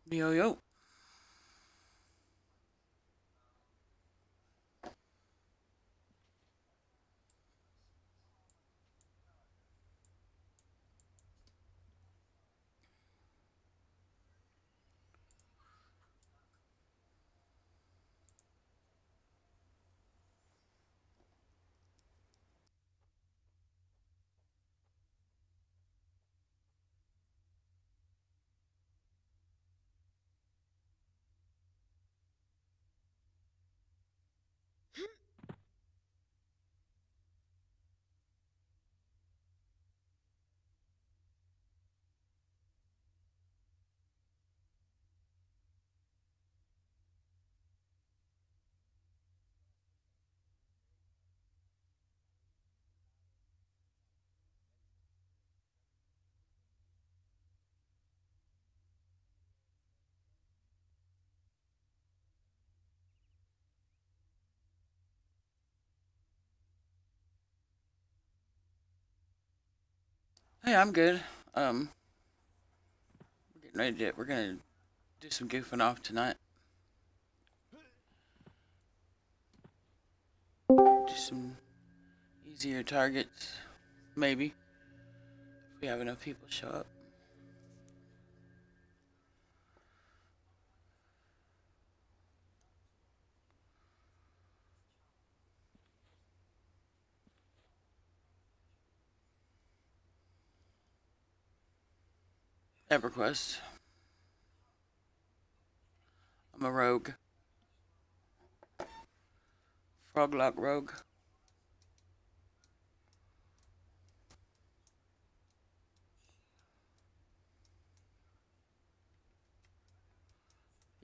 Yo yo. Hey, I'm good. Um, we're getting ready to. We're gonna do some goofing off tonight. Do some easier targets, maybe if we have enough people show up. EverQuest. I'm a rogue. Froglock rogue.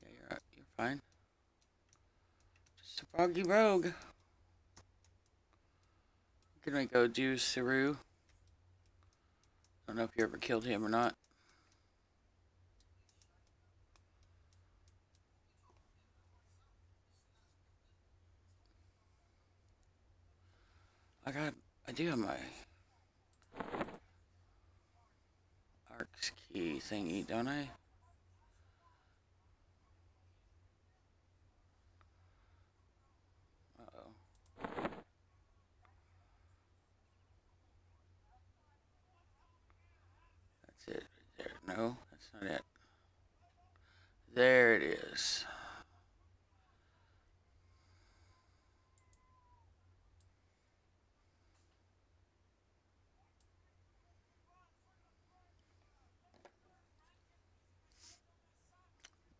Yeah, you're fine. Just a froggy rogue. Gonna go do Saru. I don't know if you ever killed him or not. I got. I do have my Arcs key thingy, don't I? Uh oh. That's it. Right there. No, that's not it. There it is.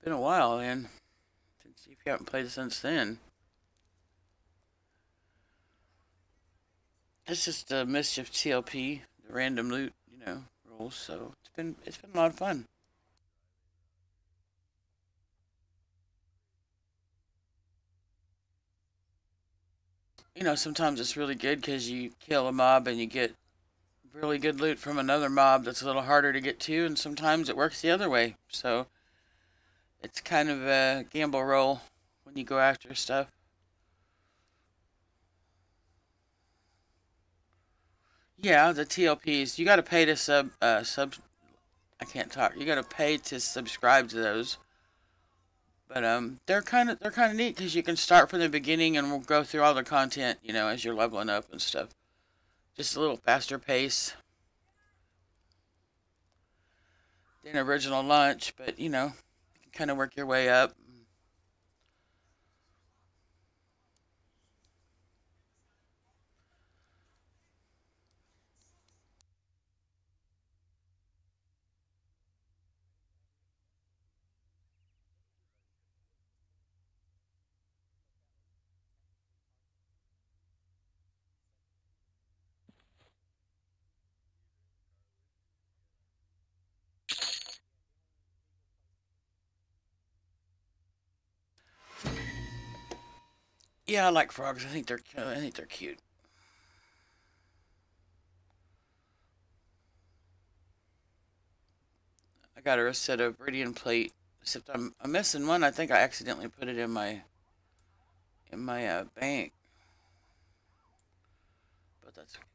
Been a while, man. Since if you haven't played since then. It's just the Mischief TLP, the random loot, rules. So it's been a lot of fun. Sometimes it's really good because you kill a mob and you get really good loot from another mob that's a little harder to get to, and sometimes it works the other way. So it's kind of a gamble roll when you go after stuff. Yeah, the TLPs. You got to pay to sub. I can't talk. You got to pay to subscribe to those. But they're kind of neat because you can start from the beginning and we'll go through all the content, as you're leveling up and stuff. Just a little faster pace than original lunch, but you can kind of work your way up. Yeah, I like frogs. I think they're cute. I got a set of Viridian plate. Except I'm missing one. I think I accidentally put it in my bank, but that's okay.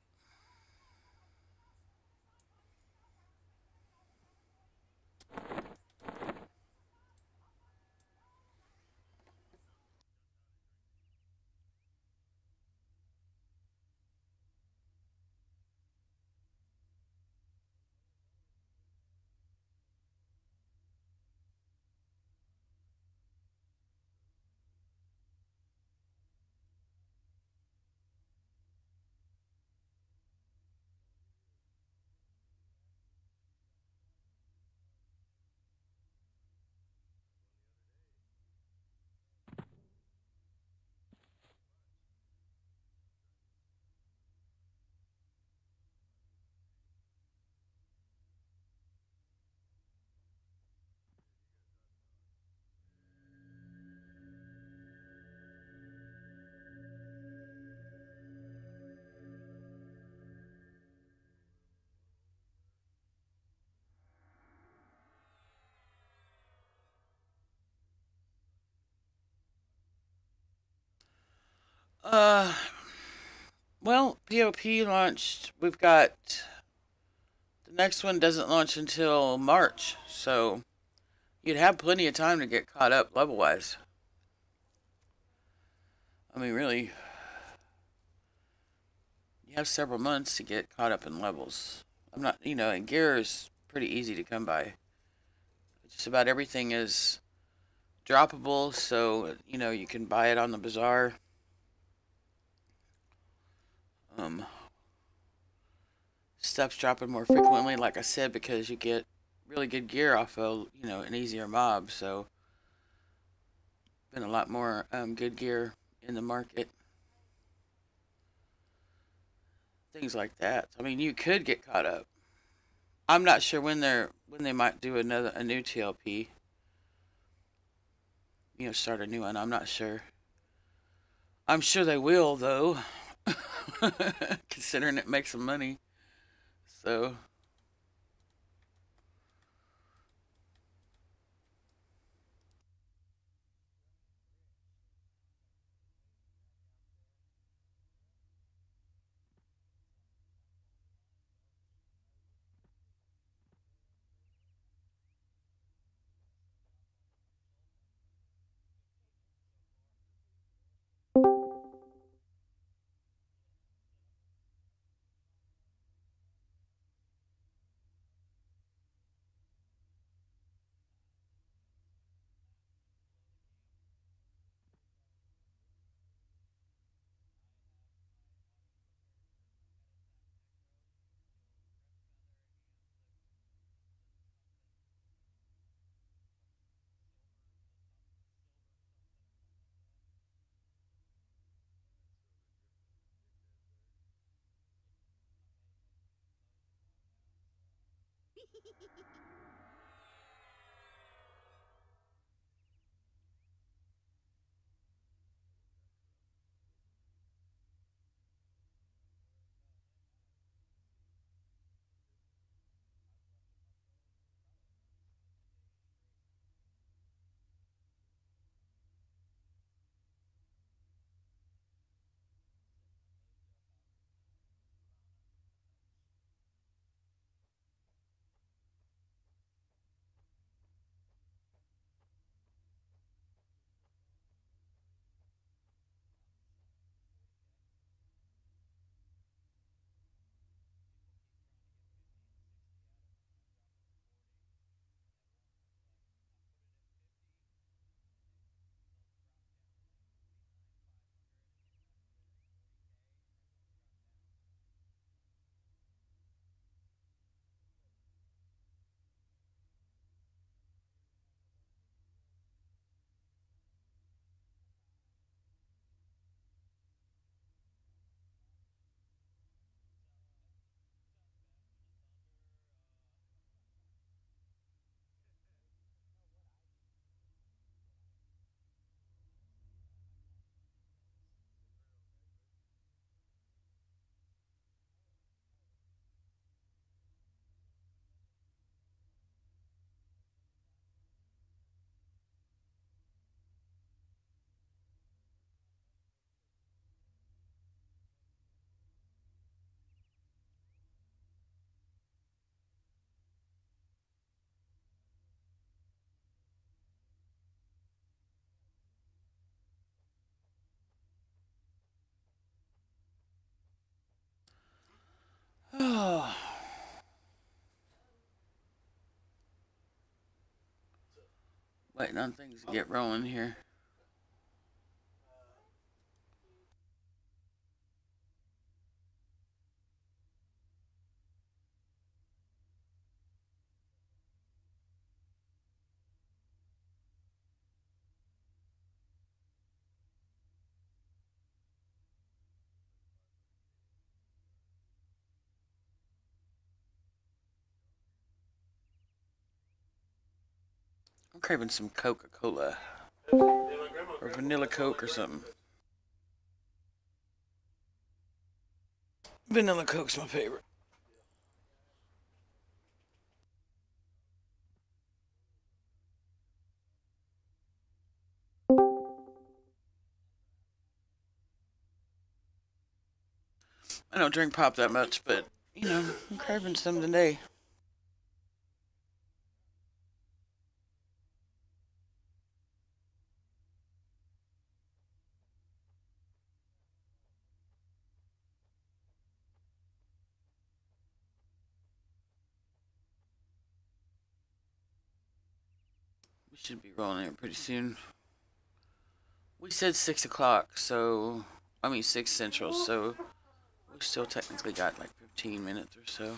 Uh, well, POP launched. We've got the next one doesn't launch until March, so you'd have plenty of time to get caught up level wise. I mean, really, you have several months to get caught up in levels. I'm not, and gear is pretty easy to come by. Just about everything is droppable, so you can buy it on the bazaar. Um, Stuff's dropping more frequently, like I said, because you get really good gear off of an easier mob. So been a lot more good gear in the market, things like that. I mean, you could get caught up. I'm not sure when they might do a new TLP. Start a new one. I'm not sure. I'm sure they will though, considering it makes some money. So oh, waiting on things to get rolling here. I'm craving some Coca-Cola or vanilla Coke or something. Vanilla Coke's my favorite. I don't drink pop that much, but you know, I'm craving some today. We should be rolling here pretty soon. We said 6 o'clock, so I mean 6 Central, so we still technically got like 15 minutes or so.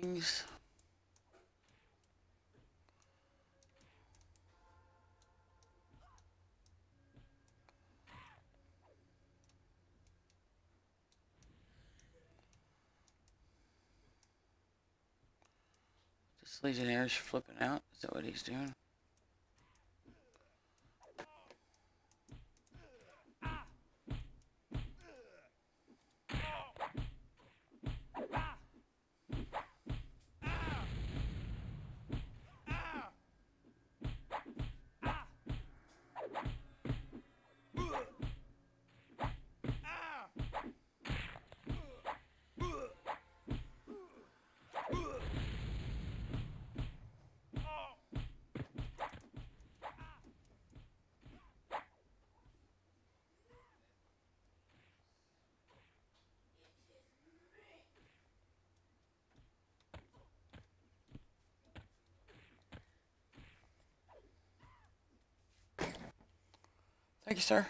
Things. This Legionnaire's flipping out. Is that what he's doing? Thank you, sir.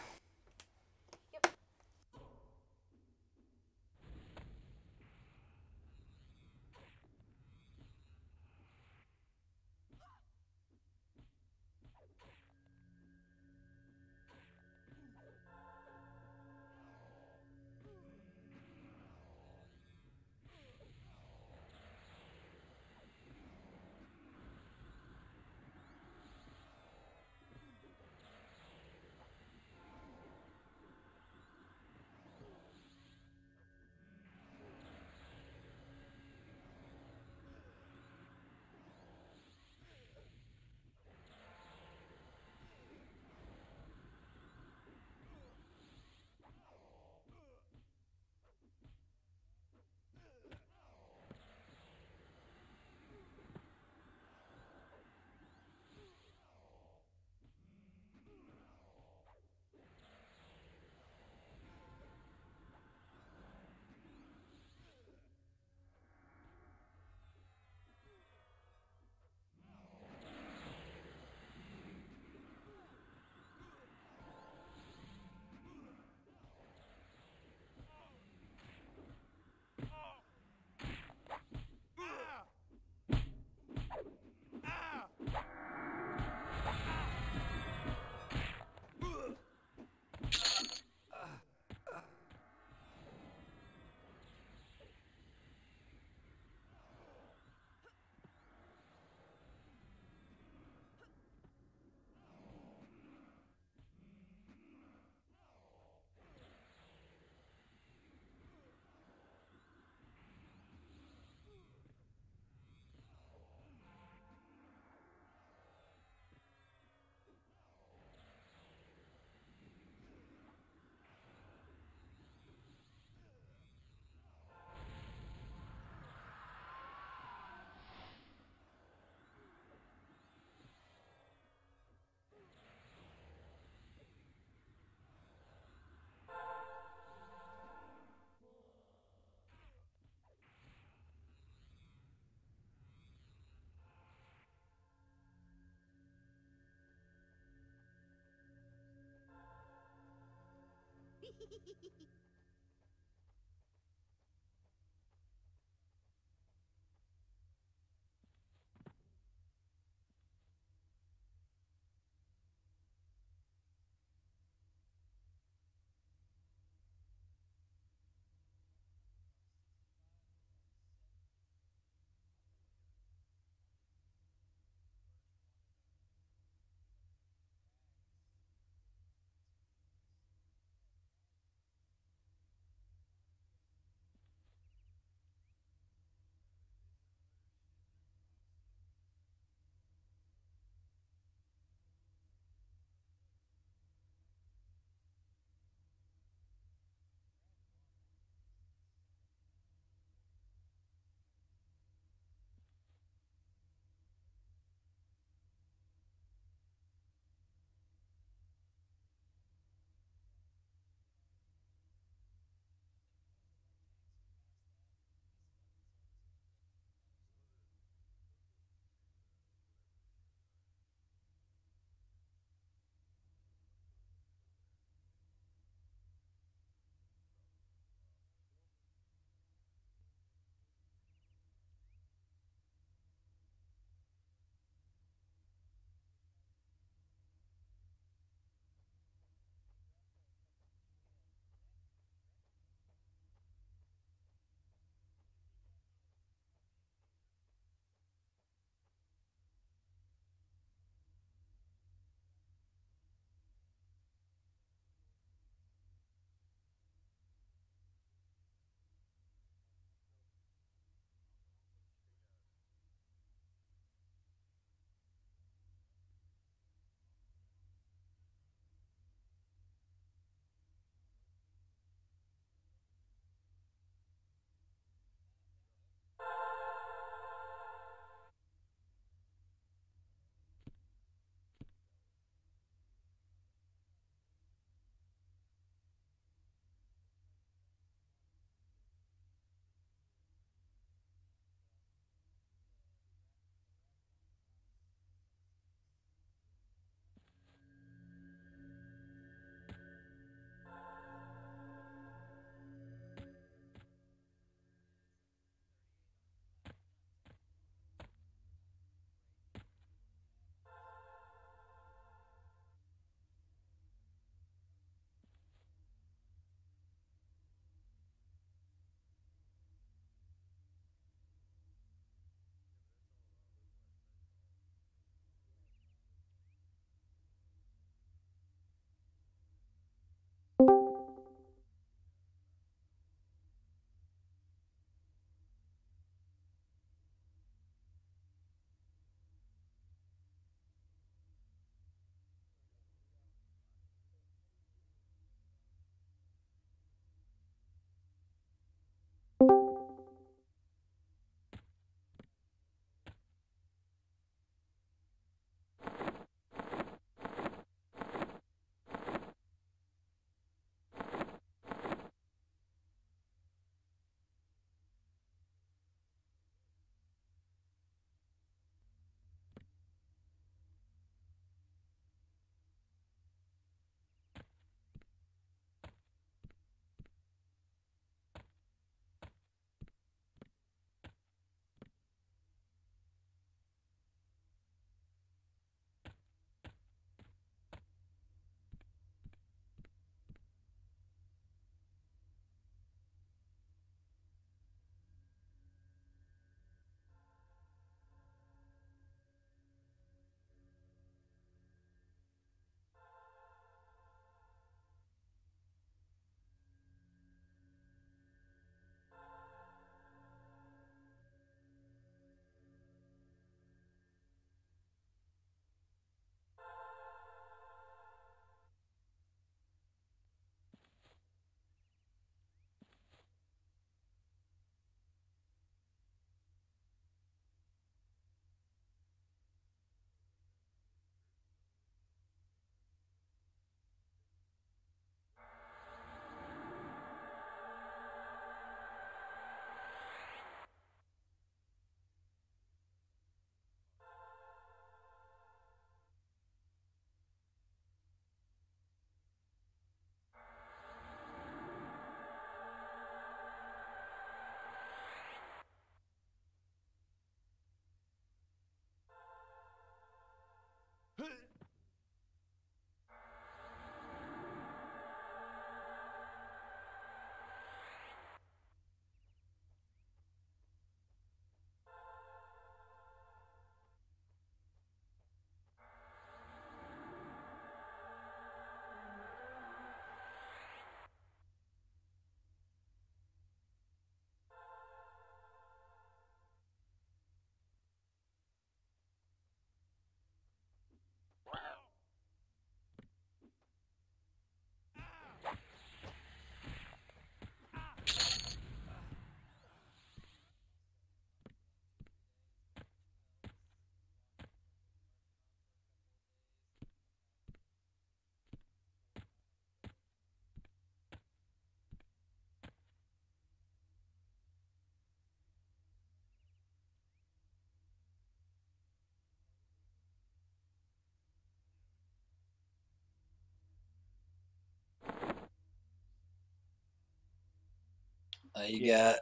You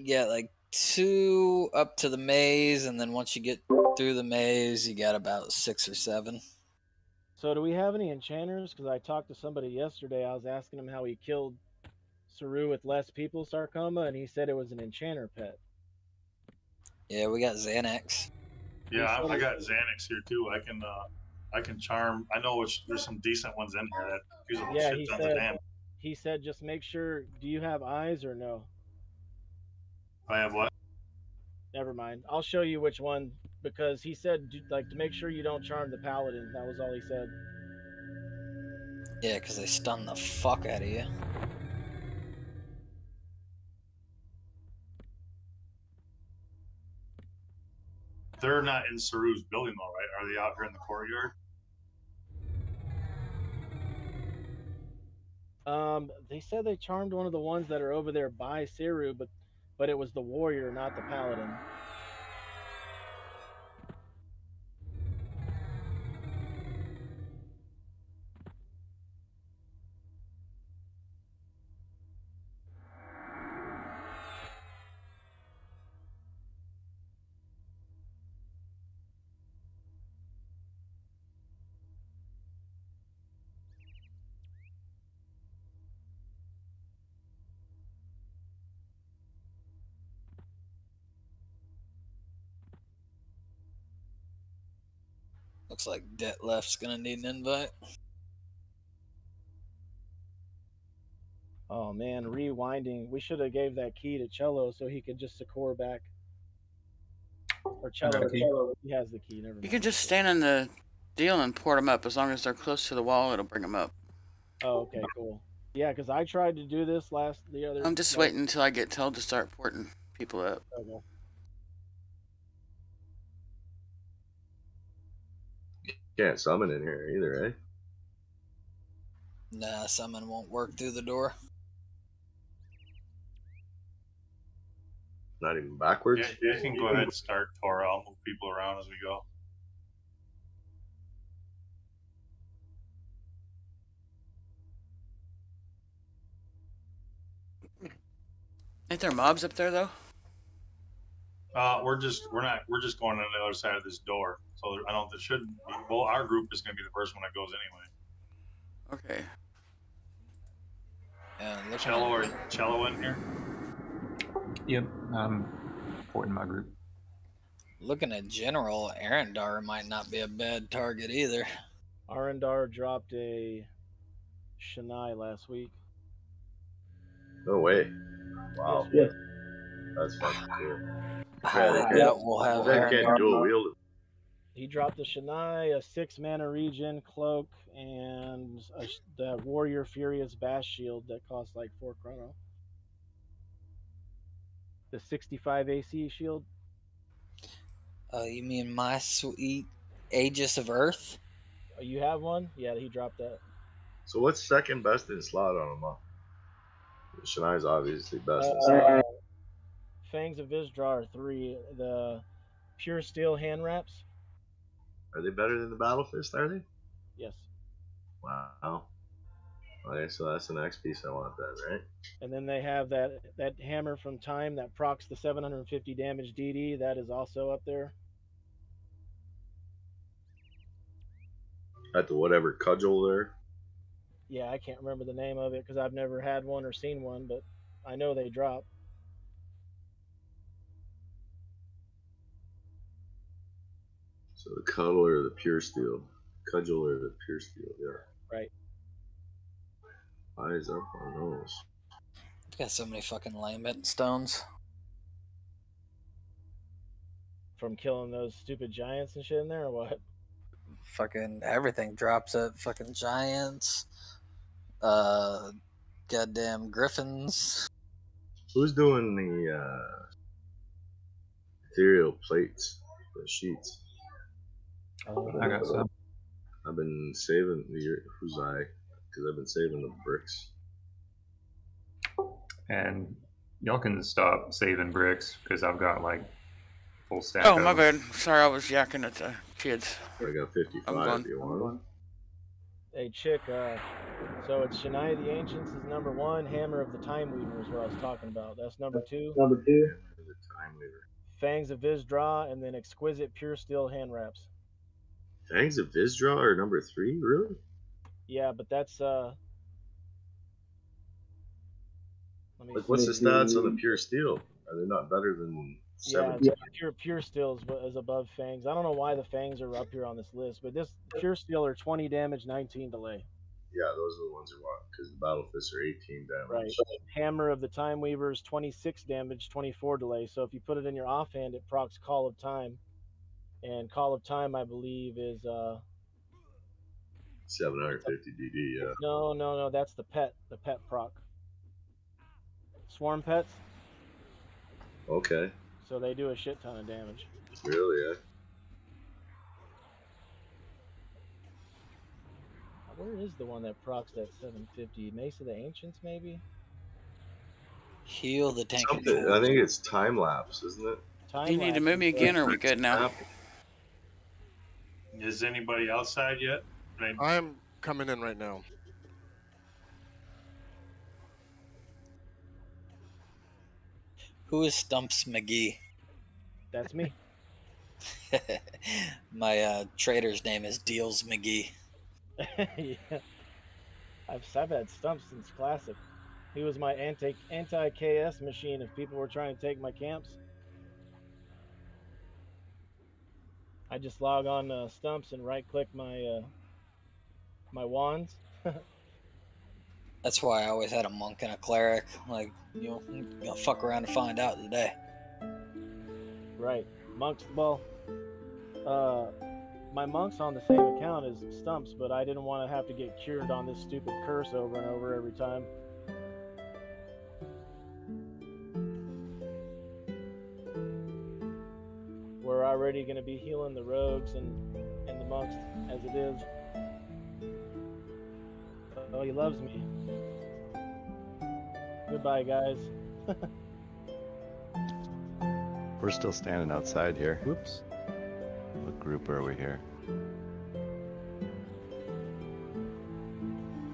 got like 2 up to the maze, and then once you get through the maze, you got about 6 or 7. So do we have any enchanters? Because I talked to somebody yesterday. I was asking him how he killed Saru with less people sarcoma, and he said it was an enchanter pet. Yeah, we got Xanax. Yeah, I got Xanax here too. I can charm. I know there's some decent ones in here that use a Yeah, shit tons of damage. he said just make sure. Do you have eyes or no? I have what? Never mind. I'll show you which one because he said like to make sure you don't charm the paladin. That was all he said. Yeah, because they stun the fuck out of you. They're not in Saru's building though, right? Are they out here in the courtyard? They said they charmed one of the ones that are over there by Saru, but it was the warrior, not the paladin. Looks like Detleft's gonna need an invite. Oh man, rewinding. We should have gave that key to Cello so he could just Sakor back. Or Cello, he has the key. Never mind. You can just stand in the deal and port them up. As long as they're close to the wall, it'll bring them up. Oh, okay, cool. Yeah, because I tried to do this I'm just waiting until I get told to start porting people up. Okay. Can't summon in here either, eh? Nah, summon won't work through the door. Not even backwards? Yeah, you can go ahead and start, Tora. I'll move people around as we go. Ain't there mobs up there though? We're just going on the other side of this door. So I don't. There shouldn't be. Well, our group is going to be the first one that goes anyway. Okay. Cello in here? Yep, I'm porting my group. Looking at general, Arendar might not be a bad target either. Arendar dropped a Shanai last week. No way. Wow. Yes. That's fucking cool. We'll have can't dual wield it. He dropped a Shanai, a 6-mana regen cloak, and the Warrior Furious Bash Shield that costs like 4 chrono. The 65 AC shield. You mean my sweet Aegis of Earth? Oh, you have one? Yeah, he dropped that. So what's second best in slot on them all? Shanai's obviously best in slot. Fangs of Vizsra are 3. The Pure Steel hand wraps. Are they better than the Battle Fist, are they? Yes. Wow. Okay, so that's the next piece I want then, right? And then they have that hammer from Time that procs the 750 damage DD. That is also up there. At the whatever cudgel there. Yeah, I can't remember the name of it because I've never had one or seen one, but I know they drop. So the cuddle or the pure steel. Cudgel or the pure steel, yeah. Right. Eyes up on those. Got so many fucking lament stones. From killing those stupid giants and shit in there, or what? Fucking everything drops at fucking giants. Goddamn griffins. Who's doing the ethereal plates, the sheets? I got some. I've been saving the Huzai because I've been saving the bricks. And y'all can stop saving bricks because I've got like full stack. Oh, my bad. Sorry, I was yakking at the kids. I got 55 if you want. Hey, Chick, So it's Shania the Ancients is number 1. Hammer of the Time Weaver is what I was talking about. That's number 2. Hammer of the Time Weaver. Fangs of Vizdraw, and then Exquisite Pure Steel Hand Wraps. Fangs of Vizdraw are number 3? Really? Yeah, but that's let me Like, see. what's the stats on the Pure Steel? Are they not better than 17? Yeah, Pure Steel is above Fangs. I don't know why the Fangs are up here on this list, but this Pure Steel are 20 damage, 19 delay. Yeah, those are the ones I want, because the Battle Fists are 18 damage. Right. Hammer of the Time Weavers, 26 damage, 24 delay. So if you put it in your offhand, it procs Call of Time. And Call of Time, I believe, is 750 DD, yeah. No, that's the pet proc. Swarm pets, Okay. so they do a shit ton of damage. Really, eh? Where is the one that procs that 750? Mace of the Ancients, maybe? Heal the tank. Something, I think it's Time Lapse, isn't it? Time Do you need to lapse move me is again, or are we good now? Is anybody outside yet? I'm coming in right now. Who is Stumps McGee? That's me. My trader's name is Deals McGee. Yeah. I've had Stumps since Classic. He was my anti-KS machine if people were trying to take my camps. I just log on Stumps and right-click my my wands. That's why I always had a monk and a cleric. Like, you'll fuck around and find out today. Right. Monks, well, my monk's on the same account as Stumps, but I didn't want to have to get cured on this stupid curse over and over every time. We're already going to be healing the rogues and the monks as it is. Oh, he loves me. Goodbye, guys. We're still standing outside here. Whoops. What group are we here?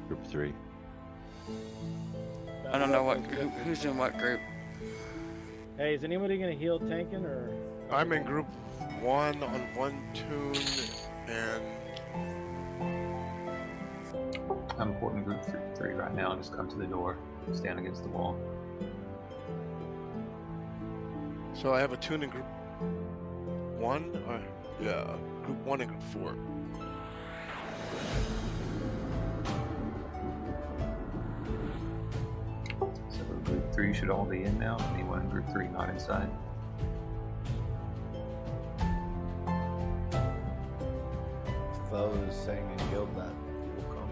Group 3. I don't know who's in what group. Hey, is anybody gonna heal Tankin or? I'm in group 1 on 1 tune, and I'm porting group 3 right now. Just come to the door, stand against the wall. so I have a tune in group 1. Yeah, group 1 and group 4. So group 3 should all be in now. Anyone in group 3 not inside? Foes saying in guild that will come.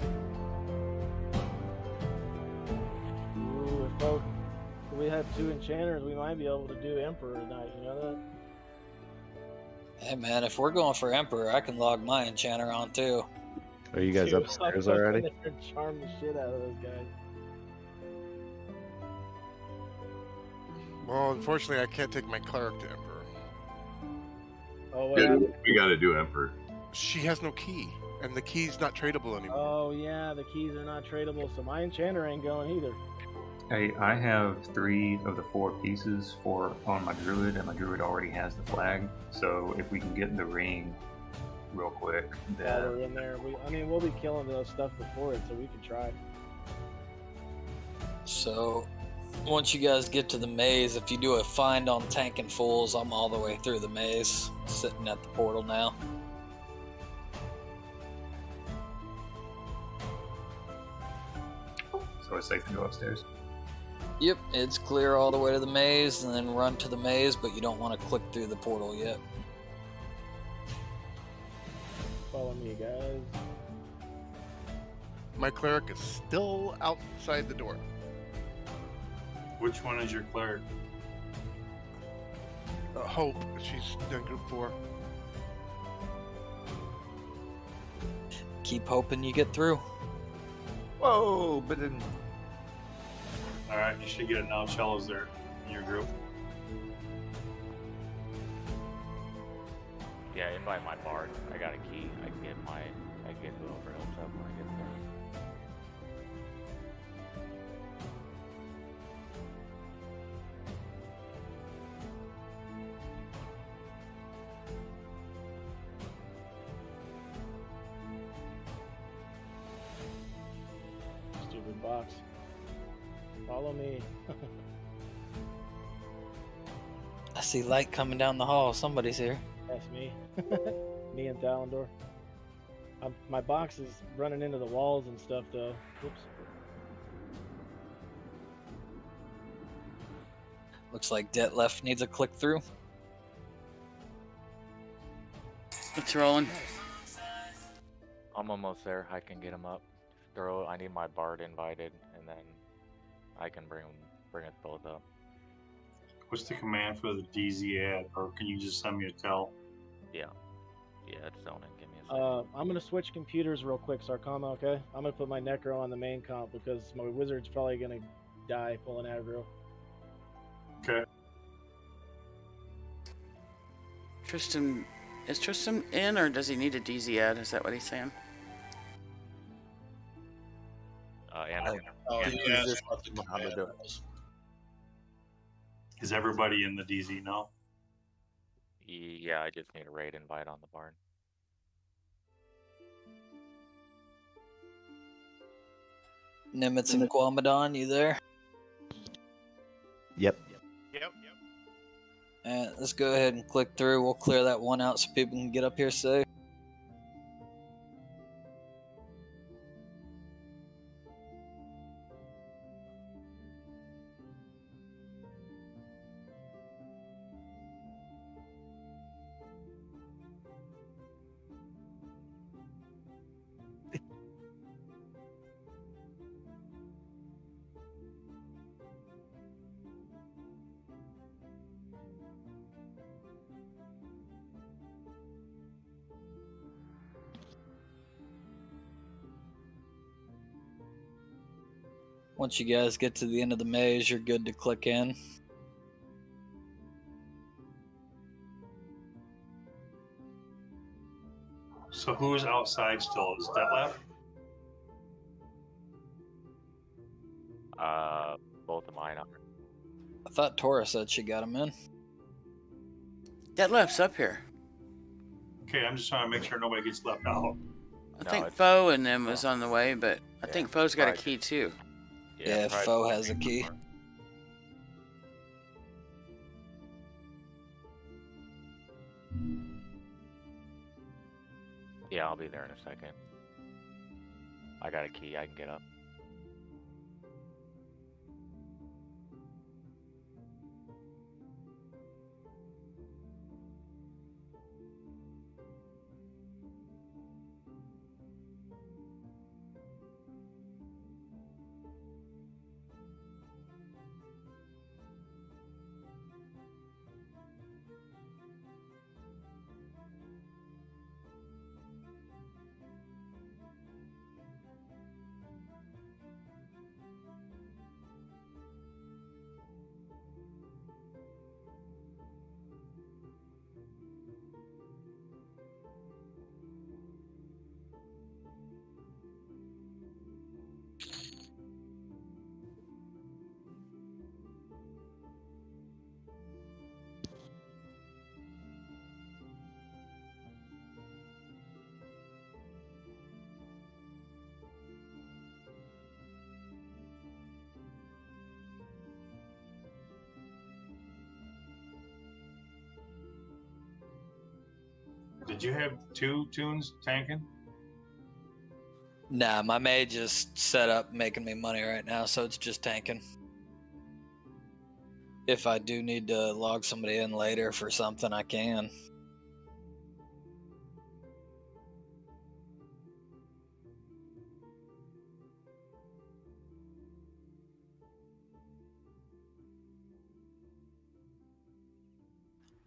Ooh, if we had 2 enchanters, we might be able to do Emperor tonight. You know that? Hey man, if we're going for Emperor, I can log my enchanter on too. Are you guys Dude, upstairs I'll go already? in there and charm the shit out of those guys. Well, unfortunately, I can't take my cleric to Emperor. Oh, what happened? We gotta do Emperor. She has no key, and the key's not tradable anymore. Oh yeah, the keys are not tradable, so my enchanter ain't going either. Hey, I have 3 of the 4 pieces on my druid, and my druid already has the flag. So if we can get the ring real quick, While we're in there, we'll be killing those stuff before it, so we can try. So, once you guys get to the maze, if you do a find on tank and fools, I'm all the way through the maze, sitting at the portal now. so it's safe to go upstairs. Yep, it's clear all the way to the maze, and then run to the maze, but you don't want to click through the portal yet. Follow me, guys. My cleric is still outside the door. Which one is your cleric? Hope, she's in group 4. Keep hoping you get through. Whoa, but then Alright, you should get it now. Cello's there in your group. Yeah, invite my bard. I got a key. I can get go over hilltop when I get there. box. Follow me. I see light coming down the hall. Somebody's here. That's me. Me and Thalendor. My box is running into the walls and stuff, though. Oops. Looks like Detlef needs a click through. It's rolling. I'm almost there. I can get him up. I need my bard invited, and then I can bring it both up. What's the command for the DZ ad, or can you just send me a tell? Yeah, it's zoning. Give me a second. I'm gonna switch computers real quick, Sarkama. Okay, I'm gonna put my Necro on the main comp because my wizard's probably gonna die pulling aggro. Okay. Tristan, is Tristan in, or does he need a DZ ad? Is that what he's saying? Is everybody in the DZ now? Yeah, I just need a raid invite on the barn. Nimitz and Quamadon, you there? Yep. Let's go ahead and click through. We'll clear that one out so people can get up here safe. Once you guys get to the end of the maze, you're good to click in. So who's outside still? Is Detlef? Both of mine are. I thought Tora said she got him in. That left's up here. Okay, I'm just trying to make sure nobody gets left out. I think Foe and them was on the way, but I think Foe's got a key too. Yeah, Foe has a key. Yeah, I'll be there in a second. I got a key, I can get up. Did you have 2 tunes tanking? Nah, my mage is set up making me money right now, so it's just tanking. If I do need to log somebody in later for something, I can.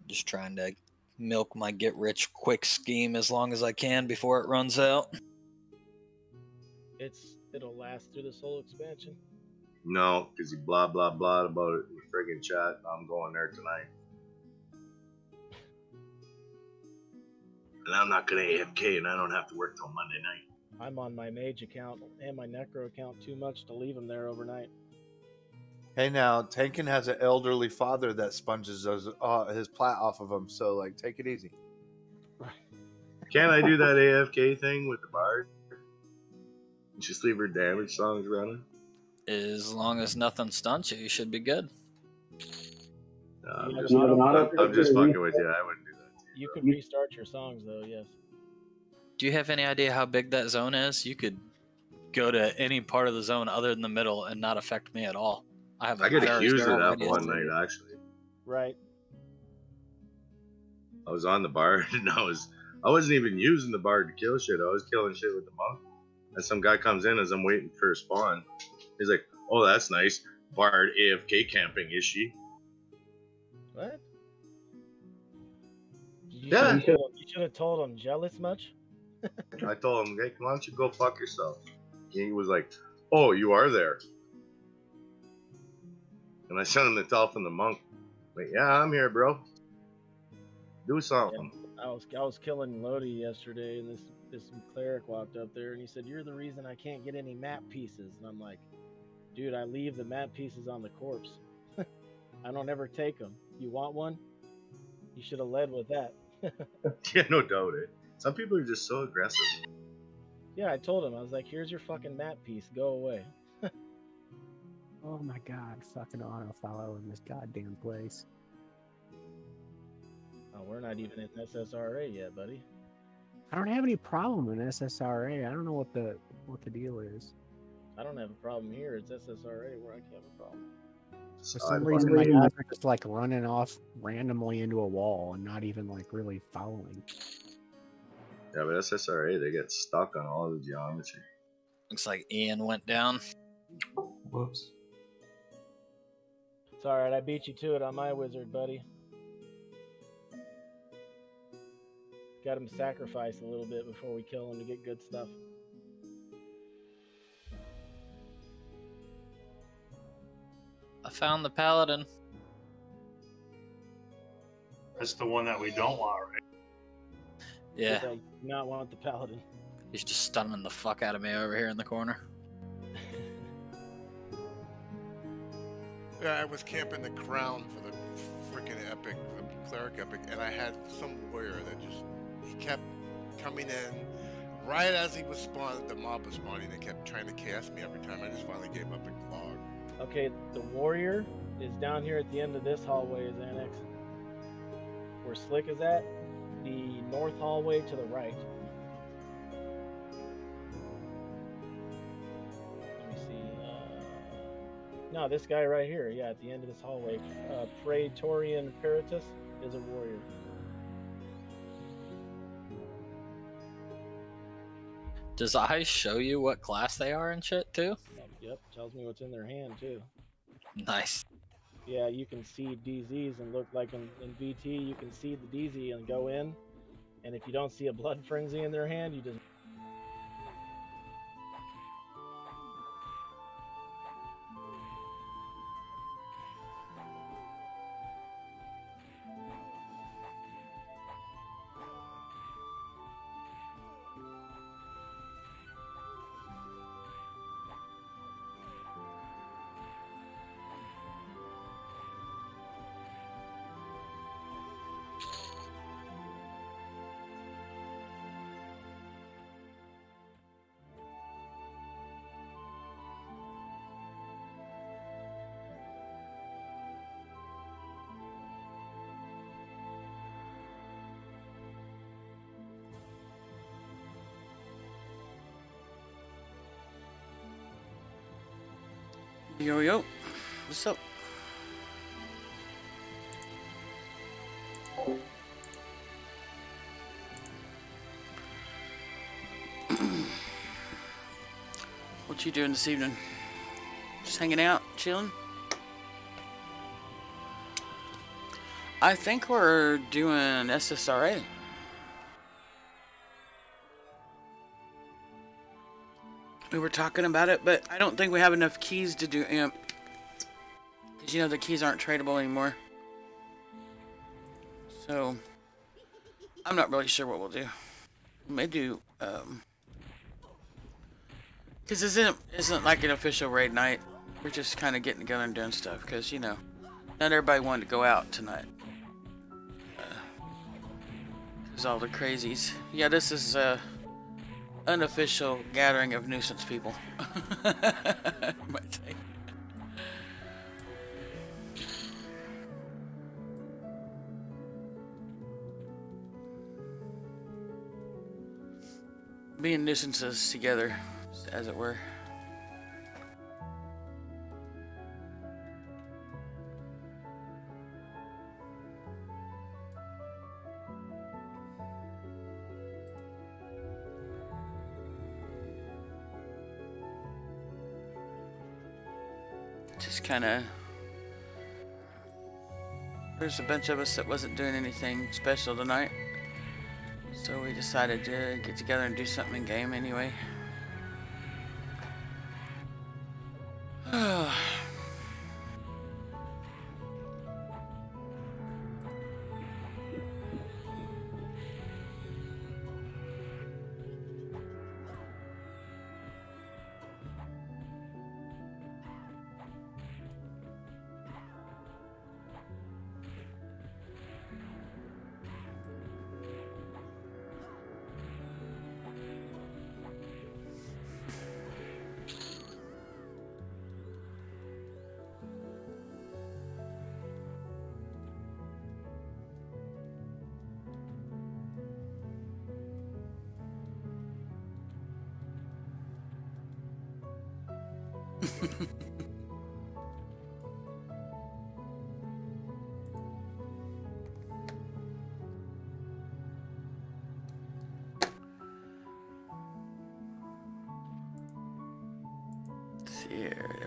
Just trying to milk my get-rich-quick scheme as long as I can before it runs out. It'll last through this whole expansion. No, because you blah blah blah about it in the friggin' chat. I'm going there tonight. And I'm not gonna AFK and I don't have to work till Monday night. I'm on my mage account and my necro account too much to leave them there overnight. Hey, now Tankin has an elderly father that sponges his plat off of him, so like, take it easy. Can't I do that AFK thing with the bard? Just leave her damage songs running? As long as nothing stunts you, you should be good. I'm You just, have an auto- I'm just fucking with you. I wouldn't do that to you. You can restart your songs though. Yes. Do you have any idea how big that zone is? You could go to any part of the zone other than the middle and not affect me at all. I have. I got very accused of small that radius. one night, actually. Right. I was on the bar and I wasn't even using the bar to kill shit. I was killing shit with the monk. And some guy comes in as I'm waiting for a spawn. He's like, "Oh, that's nice. Bard AFK camping, is she?" What? Yeah. You should have told him. Jealous much? I told him, "Hey, why don't you go fuck yourself?" He was like, "Oh, you are there." And I sent him the tell from the monk. Like, "Yeah, I'm here, bro. Do something." I was killing Lodi yesterday, and this cleric walked up there, and he said, "You're the reason I can't get any map pieces." And I'm like, "Dude, I leave the map pieces on the corpse. I don't ever take them. You want one? You should have led with that." Yeah, no doubt it. Some people are just so aggressive. Yeah, I told him. I was like, "Here's your fucking map piece. Go away." Oh my god, fucking auto follow in this goddamn place. Oh, we're not even in SSRA yet, buddy. I don't have any problem in SSRA. I don't know what the deal is. I don't have a problem here. It's SSRA where I can have a problem. For some reason, my guys are just like running off randomly into a wall and not even like really following. Yeah, but SSRA, they get stuck on all the geometry. Looks like Ian went down. Whoops. It's alright, I beat you to it on my wizard, buddy. Got him sacrifice a little bit before we kill him to get good stuff. I found the paladin. That's the one that we don't want, right? Yeah. I do not want the paladin. He's just stunning the fuck out of me over here in the corner. Yeah, I was camping the crown for the freaking epic, the cleric epic, and I had some warrior that he kept coming in right as he was spawning, the mob was spawning, and kept trying to cast me every time. I just finally gave up and clogged. Okay, the warrior is down here at the end of this hallway is Annex. Where Slick is at, the north hallway to the right. Let me see. No, this guy right here. Yeah, at the end of this hallway. Praetorian Peritus is a warrior. Does I show you what class they are and shit too? Yep, tells me what's in their hand too. Nice. Yeah, you can see DZs and look like in VT, you can see the DZ and go in. And if you don't see a blood frenzy in their hand, you just... Yo, yo. What's up? What you doing this evening? Just hanging out, chilling? I think we're doing SSRA. We were talking about it, but I don't think we have enough keys to do AMP. Because, you know, the keys aren't tradable anymore. So, I'm not really sure what we'll do. We may do, because this isn't like an official raid night. We're just kind of getting together and doing stuff. Because, you know, not everybody wanted to go out tonight. Because all the crazies. Yeah, this is, unofficial gathering of nuisance people. Might say. Being nuisances together, as it were. Just kind of, there's a bunch of us that wasn't doing anything special tonight, so we decided to get together and do something in game anyway.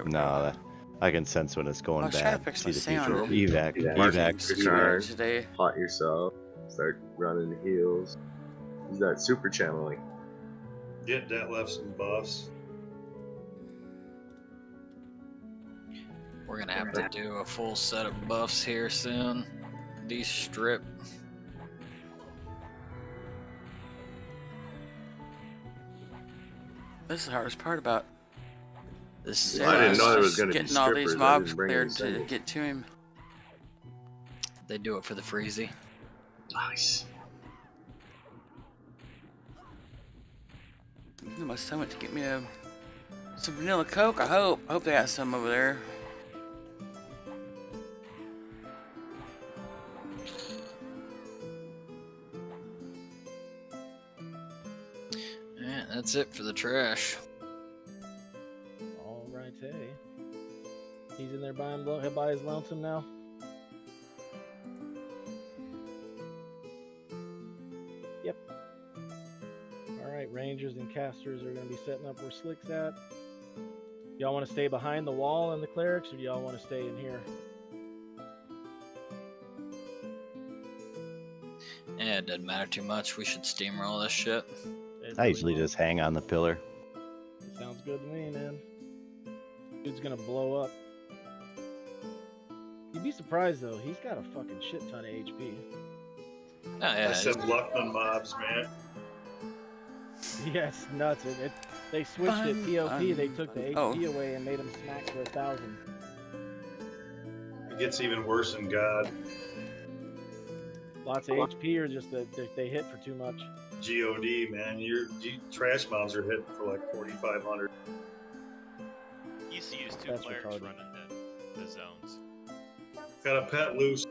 No, I can sense when it's going bad. Fix See my the sound. future. Evac. Today. Hot yourself. Start running heals. Use that super channeling. Get that left some buffs. We're gonna have to do a full set of buffs here soon. De-strip. This is the hardest part about this. I didn't know there was going to be getting all these strippers. mobs cleared to get to him. They do it for the freezy. Nice. My son went to get me some vanilla Coke. I hope they got some over there. Yeah, that's it for the trash. All right, hey. He's in there by his lonesome now. Yep. Alright, rangers and casters are going to be setting up where Slick's at. Y'all want to stay behind the wall and the clerics, or do y'all want to stay in here? Yeah, it doesn't matter too much. We should steamroll this shit. I usually just hang on the pillar. Sounds good to me, man. Dude's gonna blow up. You'd be surprised though. He's got a fucking shit ton of HP. Oh, yeah, I said Luckman mobs, man. Yes, nuts. They switched it. TOP. They took the HP away and made him smack for 1,000. It gets even worse than God. Lots of HP, or just that they hit for too much. God, man, your trash mobs are hitting for like 4,500. Used to use two clerics running the zones. Got a pet loose.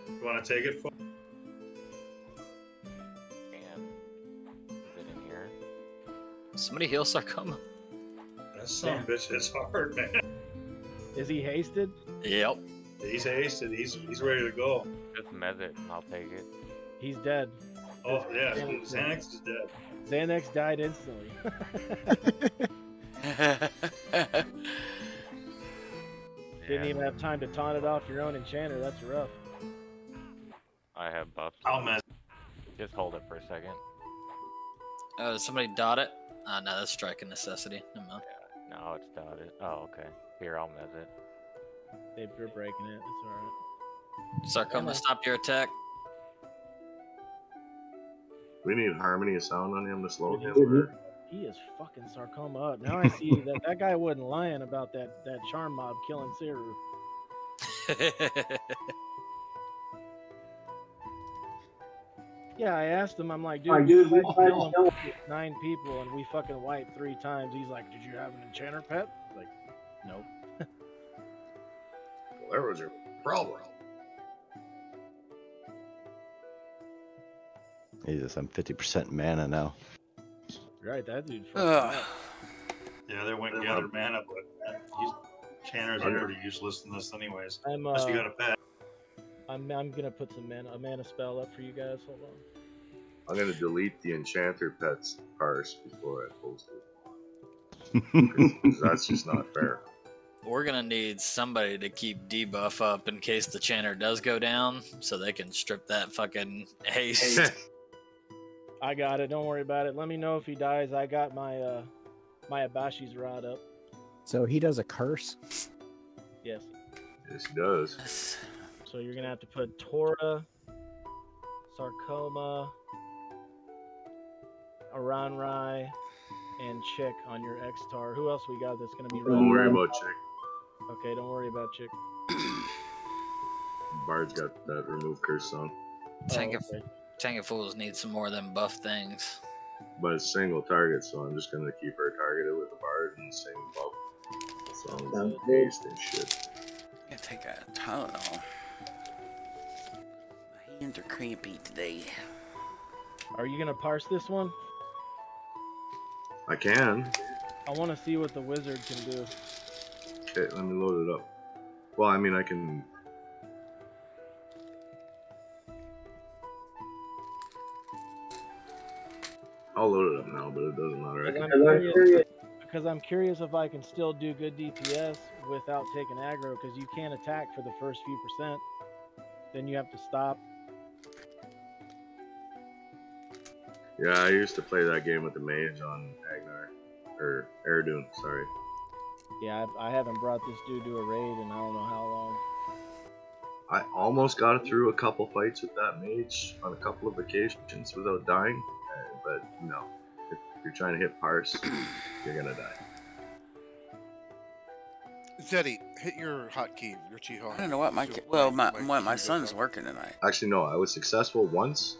You want to take it for? Is it in here? Somebody heal Sarcoma. That son of a bitch hits hard, man. Is he hasted? Yep. He's hasted. He's ready to go. Just mez it and I'll take it. He's dead. Oh yeah, Xanax is dead. Xanax died instantly. Didn't even have time to taunt it off your own enchanter. That's rough. I have buffs. I'll mez. Just hold it for a second. Oh, somebody dot it? No, that's striking necessity. Never mind. Yeah, no, it's dotted. Oh, okay. Here, I'll mez it. They're breaking it. It's alright. Sarcoma, stop your attack. We need harmony of sound on him to slow him. Or... He is fucking Sarcoma up. Now I see that guy wasn't lying about that charm mob killing Seru. Yeah, I asked him. I'm like, dude, we tried to kill him with 9 people, and we fucking wiped 3 times. He's like, did you have an enchanter pet? I was like, nope. Well, there was your problem. Jesus, I'm 50% mana now. Right, that dude. Fucking Yeah, they went and gathered mana, but enchanters are pretty useless in this, anyways. I'm Unless you got a pet. I'm gonna put a mana spell up for you guys. Hold on. I'm gonna delete the enchanter pets first before I post it. 'Cause that's just not fair. We're gonna need somebody to keep debuff up in case the chanter does go down, so they can strip that fucking haste. I got it. Don't worry about it. Let me know if he dies. I got my my Abashi's rod up. So he does a curse? Yes. Yes, he does. So you're gonna have to put Tora, Sarcoma, Aranrai, and Chick on your X-Tar. Who else we got that's gonna be Don't worry about Chick. Okay, don't worry about Chick. Bard's got that remove curse on. Tank of Fools need some more of them buff things. But it's single target, so I'm just gonna keep her targeted with the Bard and the same buff. So haste and shit. I'm gonna take a Tylenol. My hands are crampy today. Are you gonna parse this one? I can. I want to see what the wizard can do. Okay, let me load it up. Well, I mean, I can. I'll load it up now, but it doesn't matter. Because I'm curious if I can still do good DPS without taking aggro, because you can't attack for the first few percent. Then you have to stop. Yeah, I used to play that game with the mage on Agnar. Or Erdoon, sorry. Yeah, I haven't brought this dude to a raid in I don't know how long. I almost got through a couple fights with that mage on a couple of occasions without dying, but no. If you're trying to hit parse, you're gonna die. Zeddy, hit your hotkey, your Chiho. I don't know what my son's working tonight. Actually, no, I was successful once,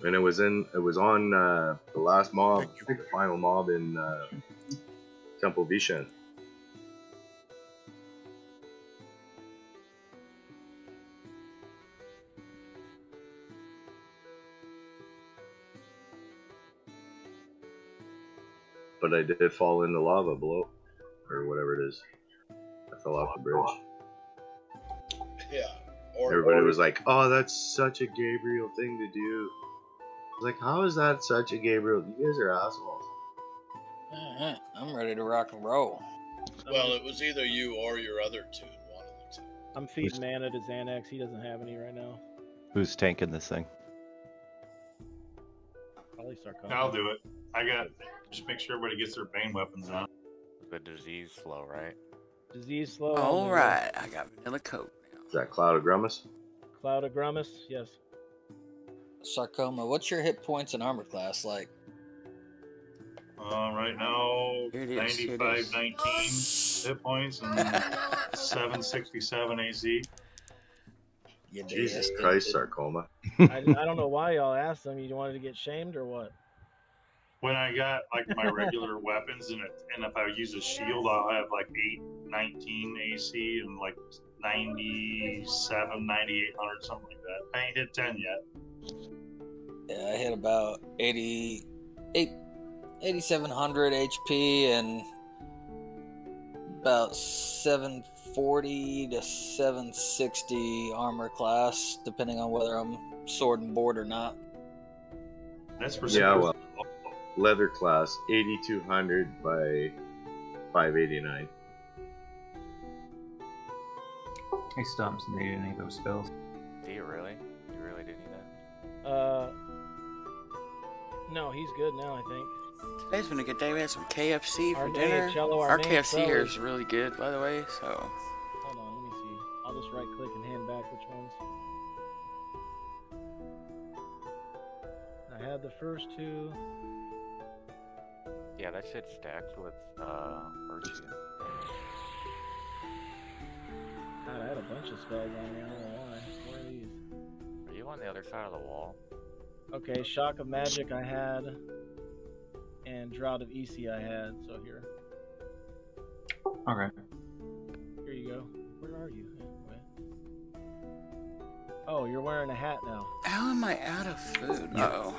and it was on the last mob, the final mob in Temple Vishen. But I did fall in the lava below, or whatever it is. I fell off the bridge. Yeah. Everybody was like, "Oh, that's such a Gabriel thing to do." I was like, "How is that such a Gabriel? You guys are assholes." Alright, I'm ready to rock and roll. Well, it was either you or your other two. One of the two. I'm feeding mana to Xanax. He doesn't have any right now. Who's tanking this thing? Probably Sarcoma. I'll do it. I got. Just make sure everybody gets their bane weapons on. The disease slow, right? Disease slow. All right, I got vanilla coat now. Is that Cloud of Grummus? Cloud of Grummus, yes. Sarcoma, what's your hit points and armor class like? Right now, 95, 19 hit points and 767 AC. Jesus Christ, Sarcoma. I don't know why y'all asked them. You wanted to get shamed or what? When I got like my regular weapons and if I use a shield, I'll have like 19 AC and like 97, 9800, something like that. I ain't hit 10 yet. Yeah, I hit about 8700 HP and about 740 to 760 armor class, depending on whether I'm sword and board or not. That's for well, leather class 8200 by 589. Hey, Stumps, need any of those spells? Do you really? You really did need that? No, he's good now, I think. Today's been a good day. We had some KFC for Our dinner. Cello, Our name KFC Cello. here is really good, by the way. So. Hold on, let me see. I'll just right click and hand back which ones. I had the first two. Yeah, that shit stacks with virtue. God, I had a bunch of spells on me. I don't know why. Where are these? Are you on the other side of the wall? Okay, Shock of Magic I had, and Drought of EC I had. So here. Okay. Here you go. Where are you? Oh, you're wearing a hat now. How am I out of food? Uh-oh.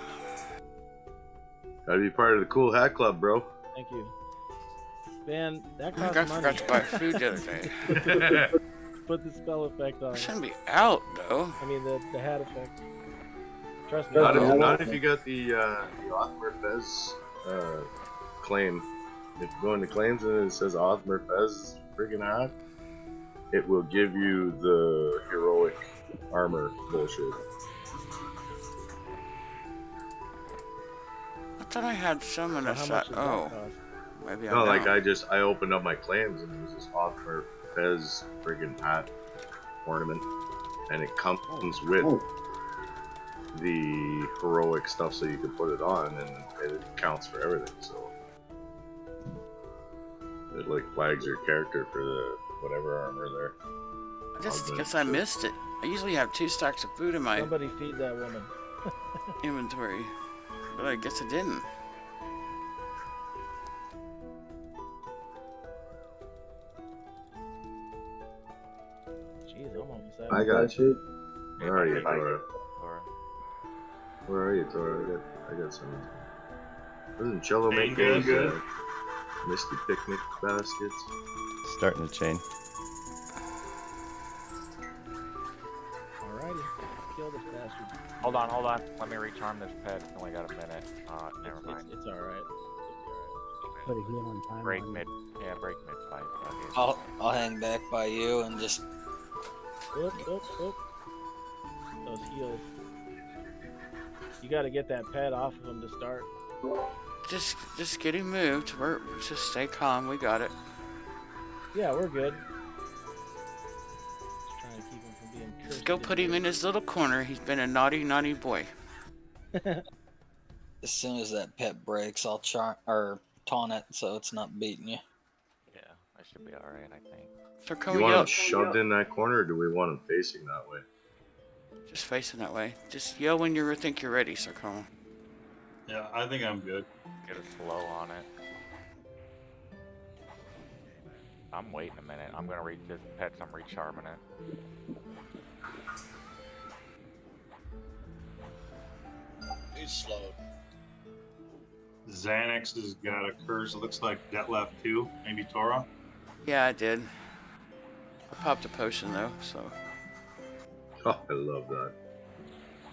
Gotta be part of the cool hat club, bro. Thank you. Man, that I costs money. forgot to buy food the other day. Put the spell effect on. I shouldn't be out, though. I mean, the hat effect. Trust me. Not if you got the Othmer Fez claim. If you go into claims and it says Othmer Fez freaking hat, it will give you the heroic armor bullshit. I thought I had some in a set. Oh. Maybe I'm No, like down. I opened up my claims and it was this Othmer Fez friggin' hat ornament, and it comes with the heroic stuff, so you can put it on and it counts for everything. So it like flags your character for the whatever armor there. I just guess I missed it. I usually have 2 stacks of food in my Somebody feed that woman. inventory, but I guess I didn't. Jeez, I'm almost out. I got you. Where are you, Bye. Tora? Or Where are you, Tora? I got some. Doesn't Cello Hey, make good, those good. Misty picnic baskets? Starting the chain. Alrighty, kill this bastard. hold on. Let me recharm this pet. It's only got a minute. Never mind. It's alright. Put a healing time Break on mid. Yeah, break mid fight. Okay. I'll hang back by you and just. Oop. Those heals. You gotta get that pet off of him to start. Just get him moved. We're just stay calm. We got it. Yeah, we're good. Just trying to keep him from being cursed. Just go put him in his little corner. He's been a naughty, naughty boy. As soon as that pet breaks, I'll taunt it so it's not beating you. Yeah, I should be alright, I think. So can You we want yell? him shoved in that corner, or do we want him facing that way? Just facing that way. Just yell when you think you're ready, Sarcoma. Yeah, I think I'm good. Get a slow on it. I'm waiting a minute. I'm gonna reach this pets. I'm recharming it. He's slowed. Xanax has got a curse. It looks like that left too. Maybe Tora. Yeah, I did. I popped a potion though, so. Oh, I love that.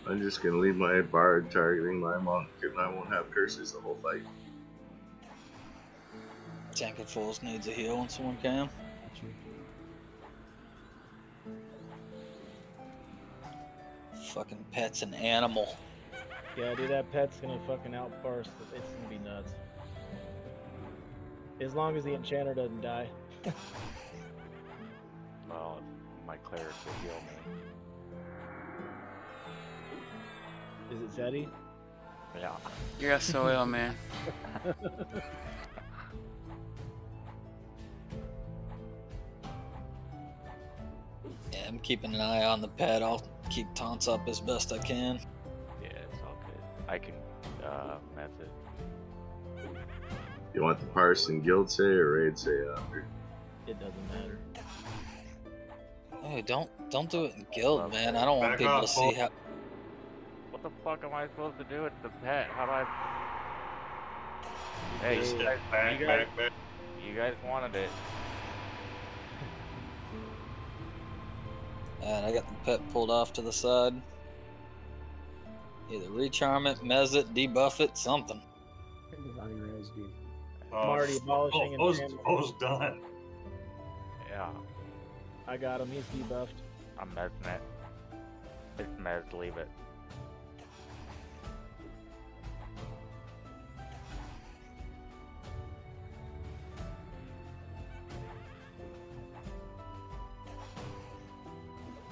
I'm just gonna leave my bard targeting my monk, and I won't have curses the whole fight. Tank of Fools needs a heal when someone can. Fucking pet's an animal. Yeah, dude, that pet's gonna fucking outburst. It's gonna be nuts. As long as the enchanter doesn't die. Well, my cleric will heal me. Is it Zeddy? Yeah. You're SOL, man. Yeah, I'm keeping an eye on the pet. I'll keep taunts up as best I can. Yeah, it's all good. I can method. You want the Parson Guild say or Raid say after? It doesn't matter. Oh, don't do it in guild, man. I don't want Back people off, to see Paul. how. What the fuck am I supposed to do with the pet? How do I? Hey, you guys, Back. you guys wanted it. And I got the pet pulled off to the side. Either recharm it, mez it, debuff it, something. I'm already abolishing and O's done. Yeah, I got him. He's debuffed. I'm mezzing it. It's mez. Leave it.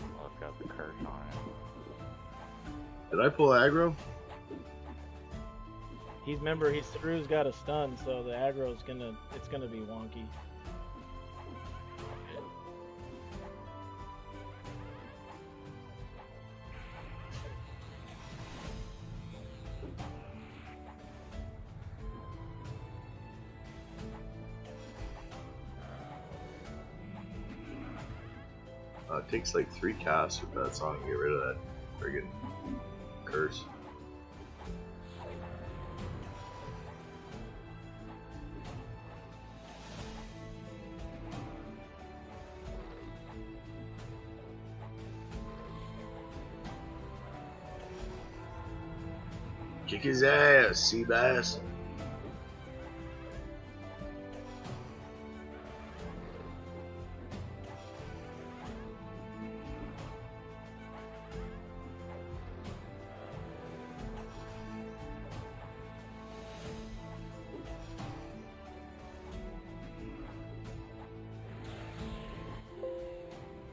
Oh, it's got the curse on it. Did I pull aggro? Remember, Screw's got a stun, so the aggro's it's gonna be wonky. It takes like 3 casts with that song to get rid of that friggin' curse. Kick his ass, sea bass.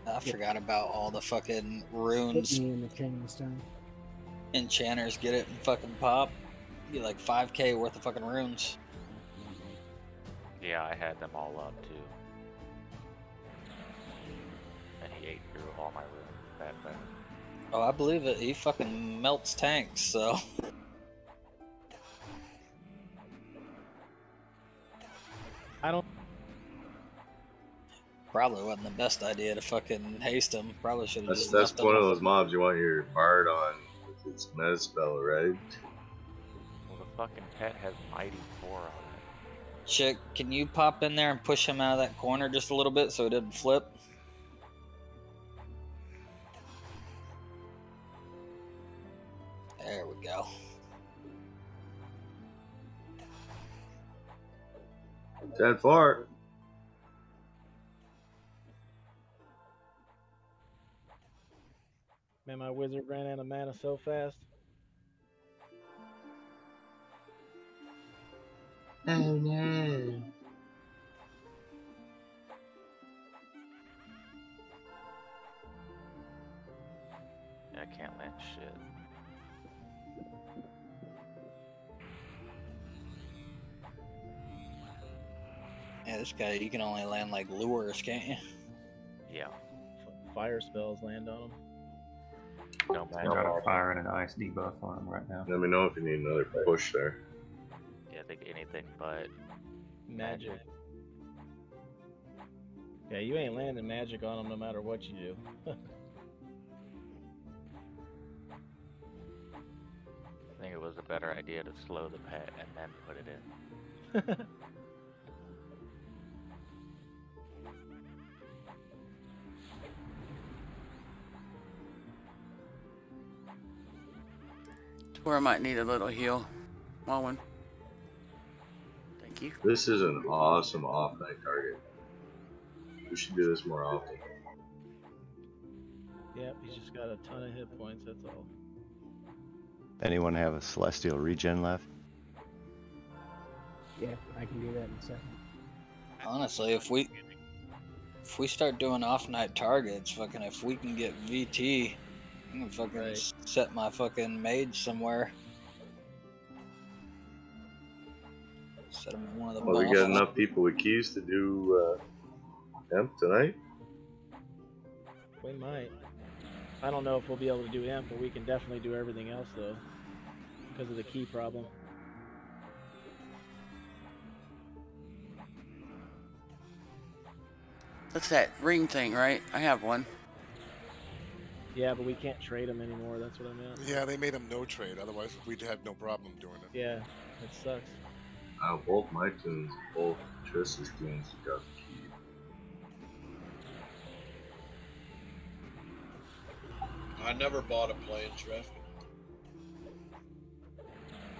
I forgot about all the fucking runes. In the Kingstone. Enchanters get it and fucking pop. Get like 5k worth of fucking runes. Yeah, I had them all up too. And he ate through all my runes that fast. Oh, I believe it. He fucking melts tanks, so. I don't. Probably wasn't the best idea to fucking haste him. Probably should have just That's left him. one of those mobs you want your bard on with its mez spell, right? Well, the fucking pet has Mighty 4 on it. Chick, can you pop in there and push him out of that corner just a little bit so it doesn't flip? There we go. Dead far. Man, my wizard ran out of mana so fast. Oh no. Yeah, I can't land shit. Yeah, this guy, you can only land like lures, can't you? Yeah. Fire spells land on him. No I got a fire and an ice debuff on him right now. Let me know if you need another push there. Yeah, I think anything but Magic. Yeah, you ain't landing magic on him no matter what you do. I think it was a better idea to slow the pet and then put it in. Where I might need a little heal. Walwyn. Thank you. This is an awesome off-night target. We should do this more often. Yep, he's just got a ton of hit points, that's all. Anyone have a celestial regen left? Yeah, I can do that in a second. Honestly, if we start doing off-night targets, fucking if we can get VT, I'm gonna fucking set my fucking mage somewhere. Set him in one of the Well, we got buffs. enough people with keys to do Imp tonight? We might. I don't know if we'll be able to do Imp, but we can definitely do everything else, though. Because of the key problem. That's that ring thing, right? I have one. Yeah, but we can't trade them anymore, that's what I meant. Yeah, they made them no trade, otherwise we'd have no problem doing it. Yeah, it sucks. Both my tunes, both Triss's tunes got the key. I never bought a planes ref.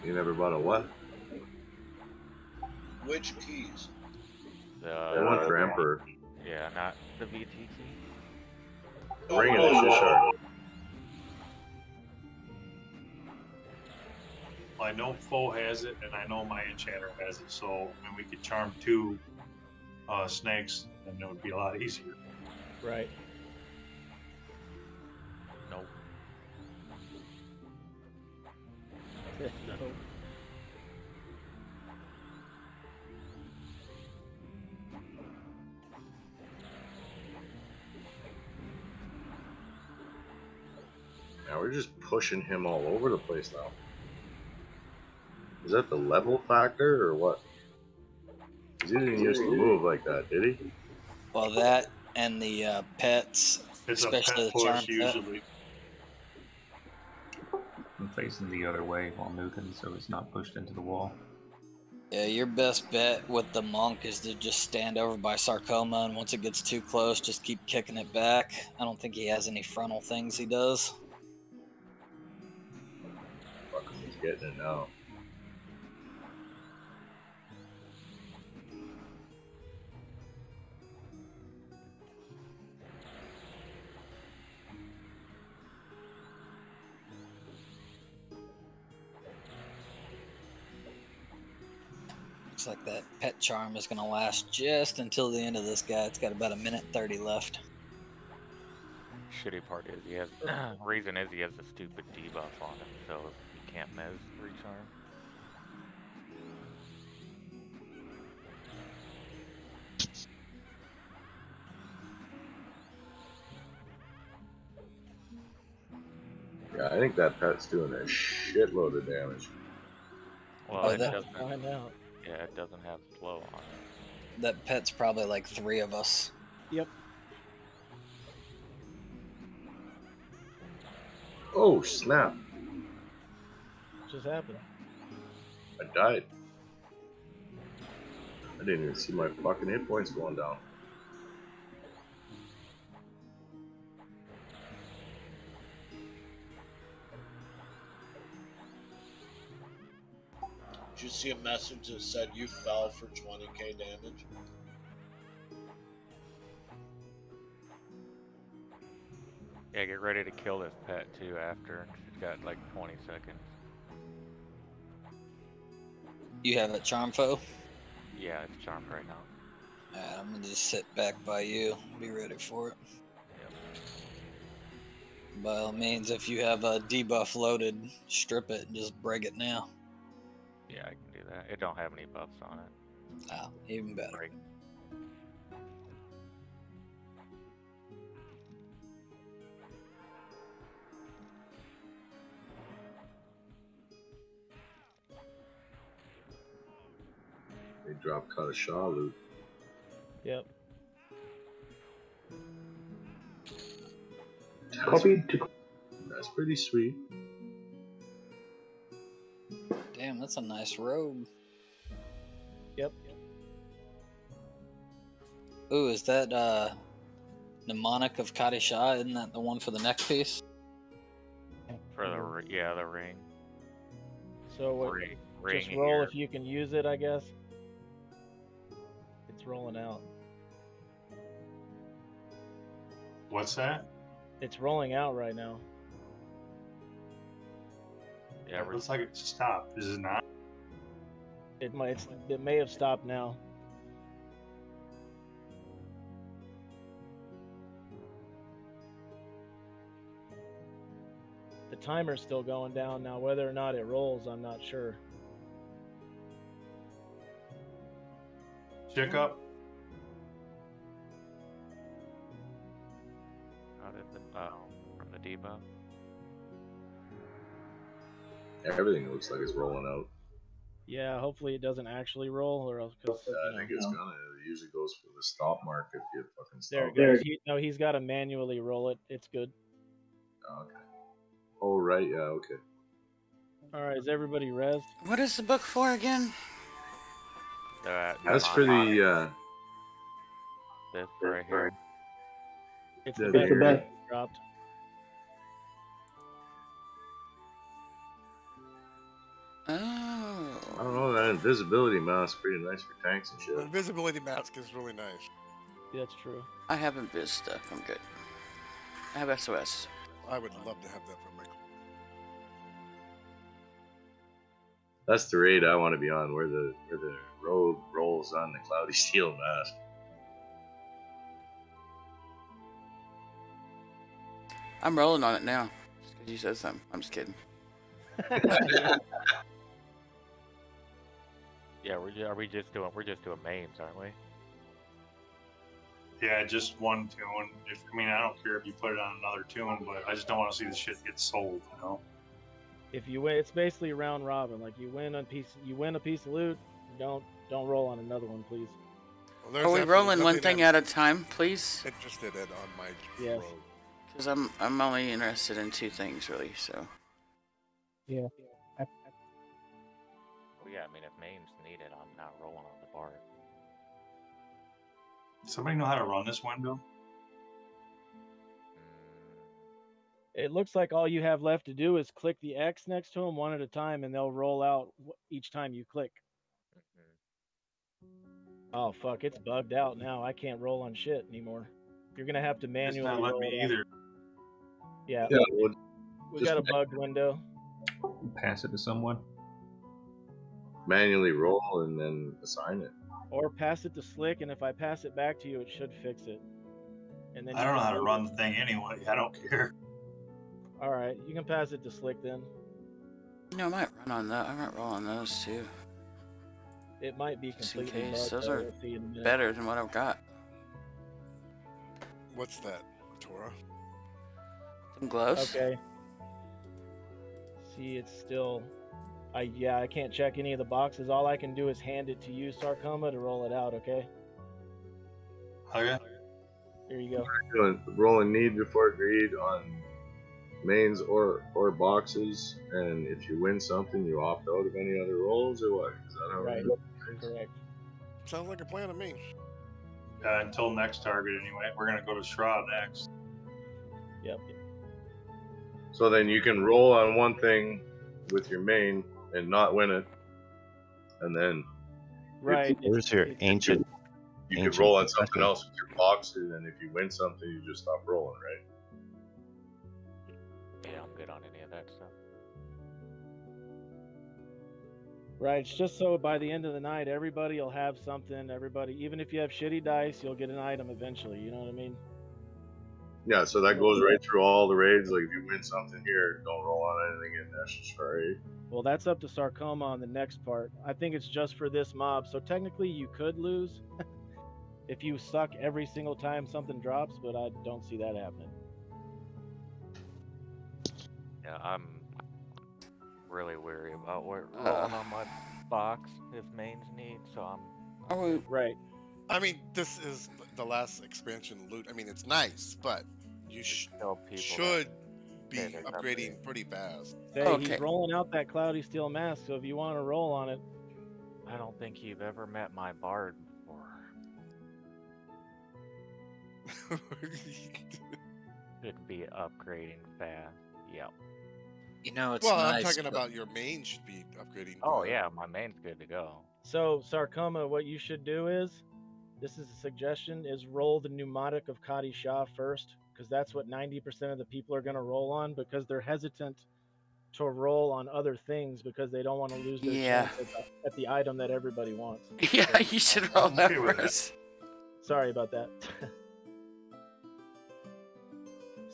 You never bought a what? Which keys? I went for Emperor. Yeah, not the VT key. Ring and the Shishar. I know Foe has it, and I know my Enchanter has it, so I mean, we could charm 2 snakes, and it would be a lot easier. Right. Nope. No. Now we're just pushing him all over the place now. Is that the level factor or what? 'Cause he didn't used to move like that, did he? Well, that and the pets It's Especially a the pet charm push pet. usually. I'm facing the other way while nuking, so it's not pushed into the wall. Yeah, your best bet with the monk is to just stand over by Sarcoma, and once it gets too close, just keep kicking it back. I don't think he has any frontal things he does. Fuck, he's getting it now. Looks like that pet charm is going to last just until the end of this guy. It's got about 1:30 left. Shitty part is he has reason is he has the stupid debuff on him, so he can't mez recharm. Yeah, I think that pet's doing a shitload of damage. Well, it that- doesn't. Find out. Yeah, it doesn't have slow on it. That pet's probably like 3 of us. Yep. Oh, snap. What just happened? I died. I didn't even see my fucking hit points going down. Did you see a message that said you fell for 20k damage? Yeah, get ready to kill this pet too after. It's got like 20 seconds. You have a charm foe? Yeah, it's charmed right now. Alright, I'm going to just sit back by you. Be ready for it. By all means, if you have a debuff loaded, strip it and just break it now. Yeah, I can do that. It don't have any buffs on it. Oh, even better. Break. They dropped Kadasha loot. Yep. That's pretty sweet. Damn, that's a nice robe. Yep. Ooh, is that mnemonic of Kadisha? Isn't that the one for the neck piece? For the the ring. So what, Ring just in roll here. if you can use it, I guess. It's rolling out. What's that? It's rolling out right now. Yeah, It looks like it stopped. Is it not? It may have stopped now. The timer's still going down now. Whether or not it rolls, I'm not sure. Check up. How did the from the debuff? Everything looks like it's rolling out. Yeah, hopefully it doesn't actually roll, or else because I think it's gonna. It usually goes for the stop mark if you fucking stop. there it goes. No, he's got to manually roll it. It's good. Okay. Oh right, yeah, okay. All right, is everybody res? What is the book for again? That's for the. This right here. It's the the best beard. dropped. Oh. I don't know, that invisibility mask pretty nice for tanks and The shit. invisibility mask is really nice. Yeah, that's true. I have Invis stuff. I'm good. I have SOS. I would love to have that for Michael. That's the raid I want to be on, where the rogue rolls on the cloudy steel mask. I'm rolling on it now. Just because you said something. I'm just kidding. Yeah, we're just doing maims, aren't we? Yeah, just one tune. I don't care if you put it on another tune, but I just don't want to see the shit get sold. You know. If you win, it's basically round robin. Like you win a piece of loot. Don't roll on another one, please. Well, Are we rolling one thing at a time, please? Interested in on my Yes. road. Because I'm only interested in 2 things really. So. Yeah. Well, yeah, I mean, if main's needed, I'm not rolling on the bard. Somebody know how to run this window? It looks like all you have left to do is click the X next to them one at a time, and they'll roll out each time you click. Oh fuck, it's bugged out now. I can't roll on shit anymore. You're gonna have to manually It's not letting roll me it out. either. Yeah, well, we just got a bugged window. Pass it to someone. manually roll and then assign it. Or pass it to Slick, and if I pass it back to you, it should fix it. And then I don't know how to run the thing anyway. I don't care. All right, you can pass it to Slick then. You know, I might run on that. I might roll on those too. It might be Just in completely case. bugged. Those though. are We'll see in a minute. better than what I've got. What's that, Tora? Some gloves. Okay. See, it's still. I can't check any of the boxes. All I can do is hand it to you, Sarcoma, to roll it out. Okay. Okay. Here you go. Doing rolling need before greed on mains or boxes, and if you win something, you opt out of any other rolls, or what? Is that how Right. it is? Correct. Sounds like a plan to me. Until next target, anyway. We're gonna go to Shroud next. Yep. So then you can roll on one thing with your main and not win it, and then Right. Where's your ancient? you can roll on something else with your boxes, and if you win something, you just stop rolling, right? Yeah, I'm good on any of that stuff. Right. It's just so by the end of the night, everybody will have something. Everybody, even if you have shitty dice, you'll get an item eventually. You know what I mean? Yeah, so that goes right through all the raids. Like if you win something here, don't roll on anything in National Raid. Well, that's up to Sarcoma on the next part. I think it's just for this mob. So technically, you could lose if you suck every single time something drops, but I don't see that happening. Yeah, I'm really weary about rolling on my box if mains need, so I'm... Right. I mean, this is the last expansion loot. I mean, it's nice, but you should be upgrading pretty fast. Hey, he's rolling out that cloudy steel mask, so if you want to roll on it. I don't think you've ever met my bard before. Should be upgrading fast. Yep. You know, it's well, nice, I'm talking but- about your main should be upgrading. Oh yeah, my main's good to go. So, Sarcoma, what you should do is, this is a suggestion, is roll the pneumatic of Kadi Shah first, because that's what 90% of the people are going to roll on, because they're hesitant to roll on other things because they don't want to lose their chance at the item that everybody wants. Yeah, you should roll that Okay with first. Sorry about that.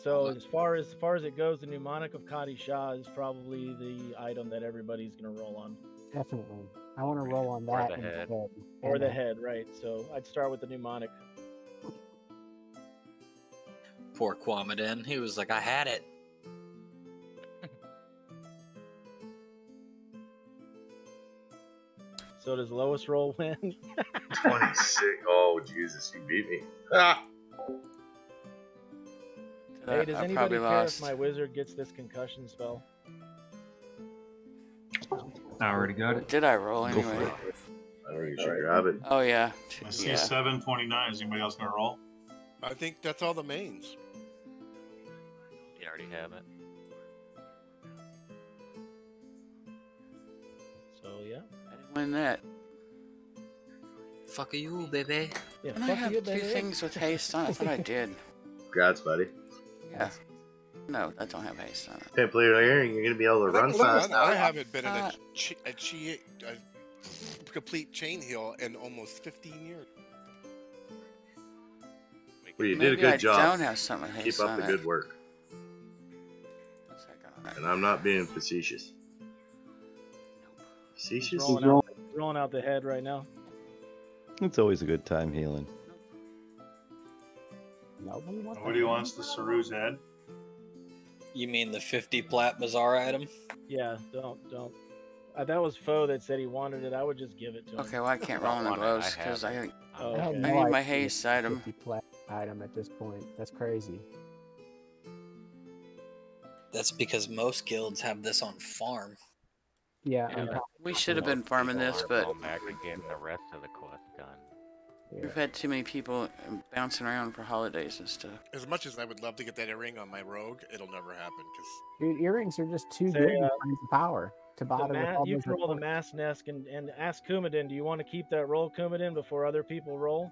So as far as it goes, the pneumonic of Kadi Shah is probably the item that everybody's going to roll on. Definitely. I want to roll on Or that. the head. instead. Or the head, right. So I'd start with the pneumonic. Poor Quamaden. He was like, I had it. So does lowest roll win? 26. Oh, Jesus, you beat me. Ah! Hey, does I anybody probably care lost. if my wizard gets this concussion spell? I already got it. Did I roll Go for anyway? it. I think you should grab it. Oh yeah. I see Yeah. 729. Is anybody else gonna roll? I think that's all the mains. You already have it. So yeah. I didn't win that. Fuck you, baby. Yeah, And I fuck have you, two baby. things with haste on it. I thought I did. Congrats, buddy. Yeah. No, that don't have haste on it. Can't play right here. You're gonna be able to run fast. I haven't been in a complete chain heal in almost 15 years. Well, you did a Maybe good I job. don't have something with Keep haste up on the it. good work. And I'm not being facetious. Facetious? Rolling out the head right now. It's always a good time healing. Nobody wants the Saru's head. You mean the 50 plat bazaar item? Yeah, don't. That was Foe that said he wanted it. I would just give it to him. Okay, well I can't roll on the gloves because I Oh, I had okay. no I need my idea haste item. 50 plat item at this point. That's crazy. That's because most guilds have this on farm. Yeah, we should have been farming this, but going back and getting the rest of the quest done. we've had too many people bouncing around for holidays and stuff. As much as I would love to get that earring on my rogue, it'll never happen because Dude, earrings are just too good in terms of power to bother with all You those can roll the reports. mass nest and ask Kumadin, do you want to keep that roll, Kumadin, before other people roll?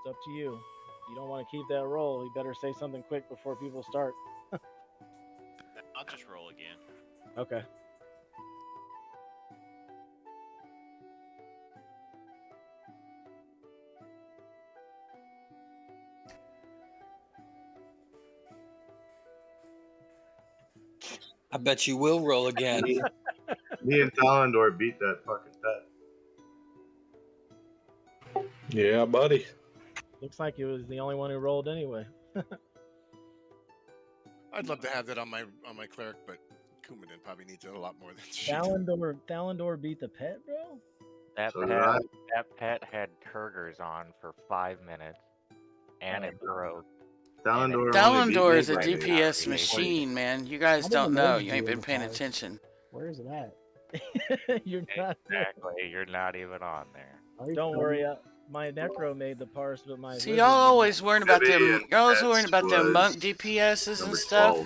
It's up to you. If you don't want to keep that roll, you better say something quick before people start. I'll just roll again. Okay. I bet you will roll again. Me and Talendor beat that fucking pet. Yeah, buddy. Looks like it was the only one who rolled anyway. I'd love to have that on my cleric, but Kumadin probably needs it a lot more than she does. Talendor beat the pet, bro? That pet had Turgors on for 5 minutes, and it broke. Talendor is a DPS machine, man. You guys don't know. You ain't been paying attention. Where is it at? You're not Exactly. You're not even on there. Don't worry. My necro made the parse, but my See, y'all always worrying about them. You're always worrying about them monk DPSs and stuff.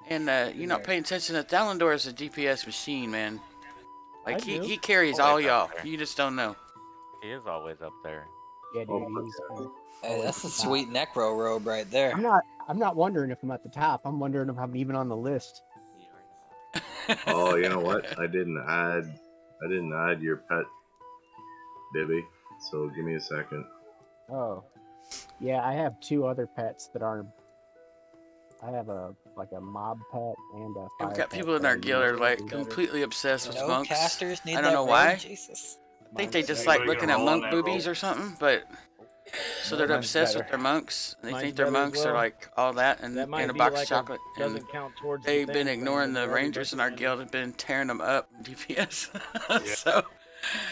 And you're not paying attention to Talendor is a DPS machine, man. Like he carries all y'all. You just don't know. He is always up there. Yeah, dude. Hey, that's a sweet necro robe right there. I'm not wondering if I'm at the top. I'm wondering if I'm even on the list. Oh, you know what? I didn't add your pet, Bibby. So give me a second. Oh, yeah. I have 2 other pets that are. I have a mob pet and a fire We've got pet people in that our are guild are usually like better. completely obsessed with No monks. casters need I don't that know robe? why. Jesus. I think they just like looking at monk boobies or something, but so they're Mine's obsessed better. with their monks. They Mine's think their better as monks are well. like all that and That might in a be box like of chocolate. And doesn't count towards the they've thing, been but ignoring the everybody rangers in our recommends guild. Have been tearing them up in DPS. So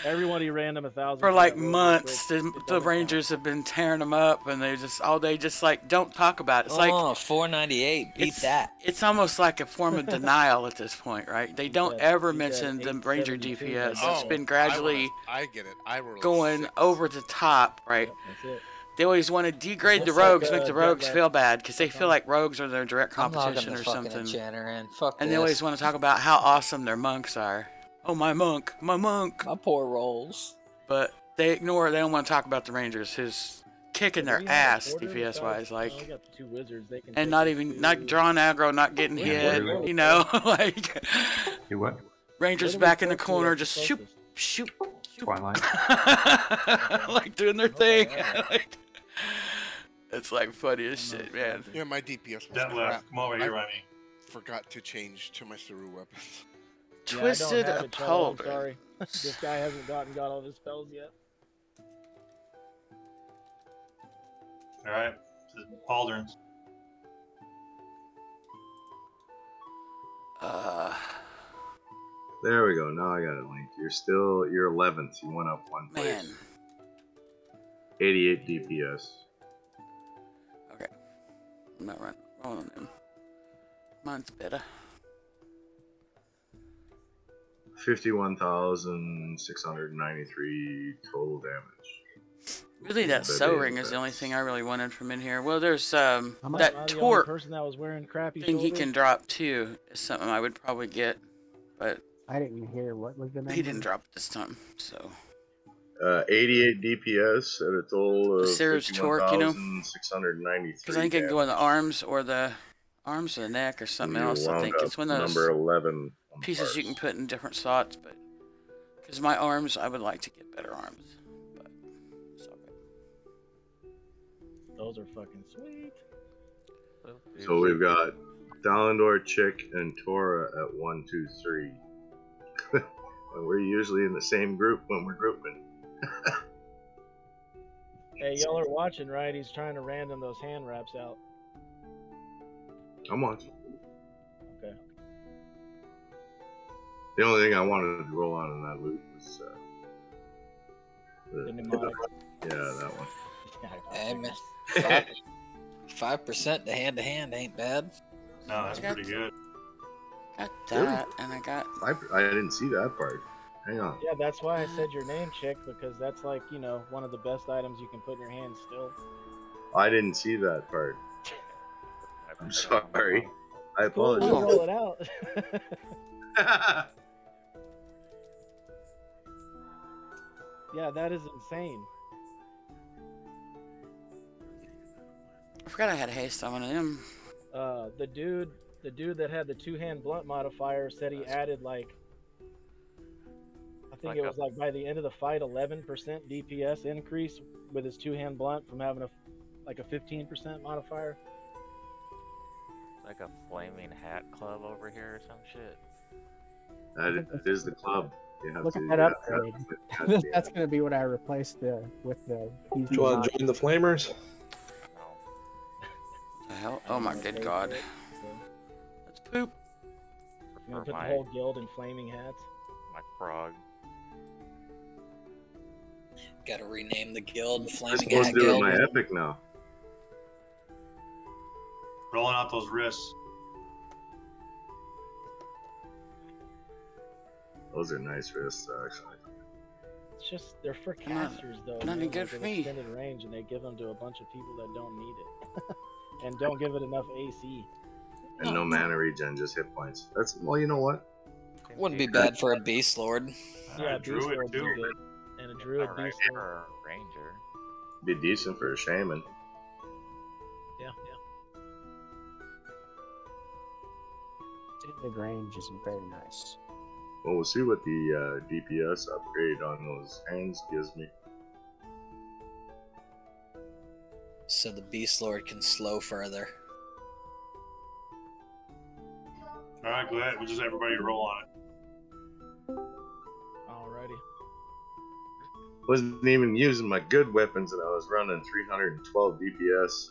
Everybody random 1,000 for like that roll real months, quick. the rangers have been tearing them up, and they just all day just like don't talk about it. It's like 498. Beat that. It's almost like a form of denial at this point, right? They don't ever mention the ranger DPS. It's been gradually I get it. I roll going over the top, right? That's it. They always want to degrade the Looks like, rogues, make the rogues Jetlag. feel bad because they feel like rogues are their direct I'm logging competition the or fucking something. enchanter in. Fuck And this. they always want to talk about how awesome their monks are. Oh, my monk, my monk. My poor rolls. But they don't want to talk about the rangers who's kicking their We have a ass quarter DPS wise, without- like. we got the 2 wizards. They can And take not us even to- not drawing aggro, not getting hit, you know, like Do what? Rangers What are we back in the supposed to corner, be just focused? shoot, Twilight. like doing their thing. Like, it's like funny as shit, man. Yeah, my DPS was That crap. left. Come over here, I Remy. forgot to change to my Saru weapons. Yeah, Twisted I don't have it, Cello, I'm Upholder. sorry. This guy hasn't got all his spells yet. All right, pauldrons. There we go. Now I got it linked. You're 11th. You went up 1 place. Man. 88 DPS. Okay. I'm not rolling them. Mine's better. 51,693 total damage. Really, that But so yeah, ring is the only thing I really wanted from in here. Well, there's Am I that the only torque person that was wearing crappy thing he shoulders? can drop too is something I would probably get, but I didn't hear what was the number. he didn't drop it this time. So 88 DPS at a total of Sarah's torque, you know, 51,693. because I think it can go in the arms or the neck or something You else. I wound think up it's one of those number 11 on pieces you can put in different slots, but because my arms, I would like to get better arms. But it's okay. Those are fucking sweet. So we've got Dalendor, Chick, and Tora at 1, 2, 3. And we're usually in the same group when we're grouping. Hey, y'all are watching, right? He's trying to random those hand wraps out. I'm watching. Okay. The only thing I wanted to roll on in that loot was The mnemonic. yeah, that one. Hey, man. 5% to hand ain't bad. No, that's pretty good. Got that, and I got. I didn't see that part. Hang on. Yeah, that's why I said your name, chick, because that's like, you know, one of the best items you can put in your hand still. I didn't see that part. I'm sorry. I Cool, apologize. we'll roll it out. Yeah, that is insane. I forgot I had haste on one of them. The dude that had the 2-hand blunt modifier said he added like, I think it was like by the end of the fight, 11% DPS increase with his 2-hand blunt from having a 15% modifier. Like a flaming hat club over here or some shit. That is the club. You have Look to, at that upgrade. yeah. That's going to be what I replaced with the. Do you want to join the Flamers? The hell? Oh my good god. Let's poop. You want to put the whole guild in flaming hats? My frog. Gotta rename the guild I'm Flaming supposed Hat to do Guild. my epic now. Rolling out those wrists. Those are nice wrists, actually. It's just, they're for casters though. Not man, good like for an me. extended range, and they give them to a bunch of people that don't need it. And don't give it enough AC. And no mana regen, just hit points. That's, well, you know what? Wouldn't be bad for a Beast Lord. Yeah, Beast Druid Lord's too. good. And a Druid Alright, Beast Lord. for a ranger. Be decent for a shaman. Yeah. Extended range is very nice. Well, we'll see what the DPS upgrade on those hands gives me. So the Beast Lord can slow further. Alright, go ahead. We'll just everybody roll on it. Alrighty. Wasn't even using my good weapons and I was running 312 DPS.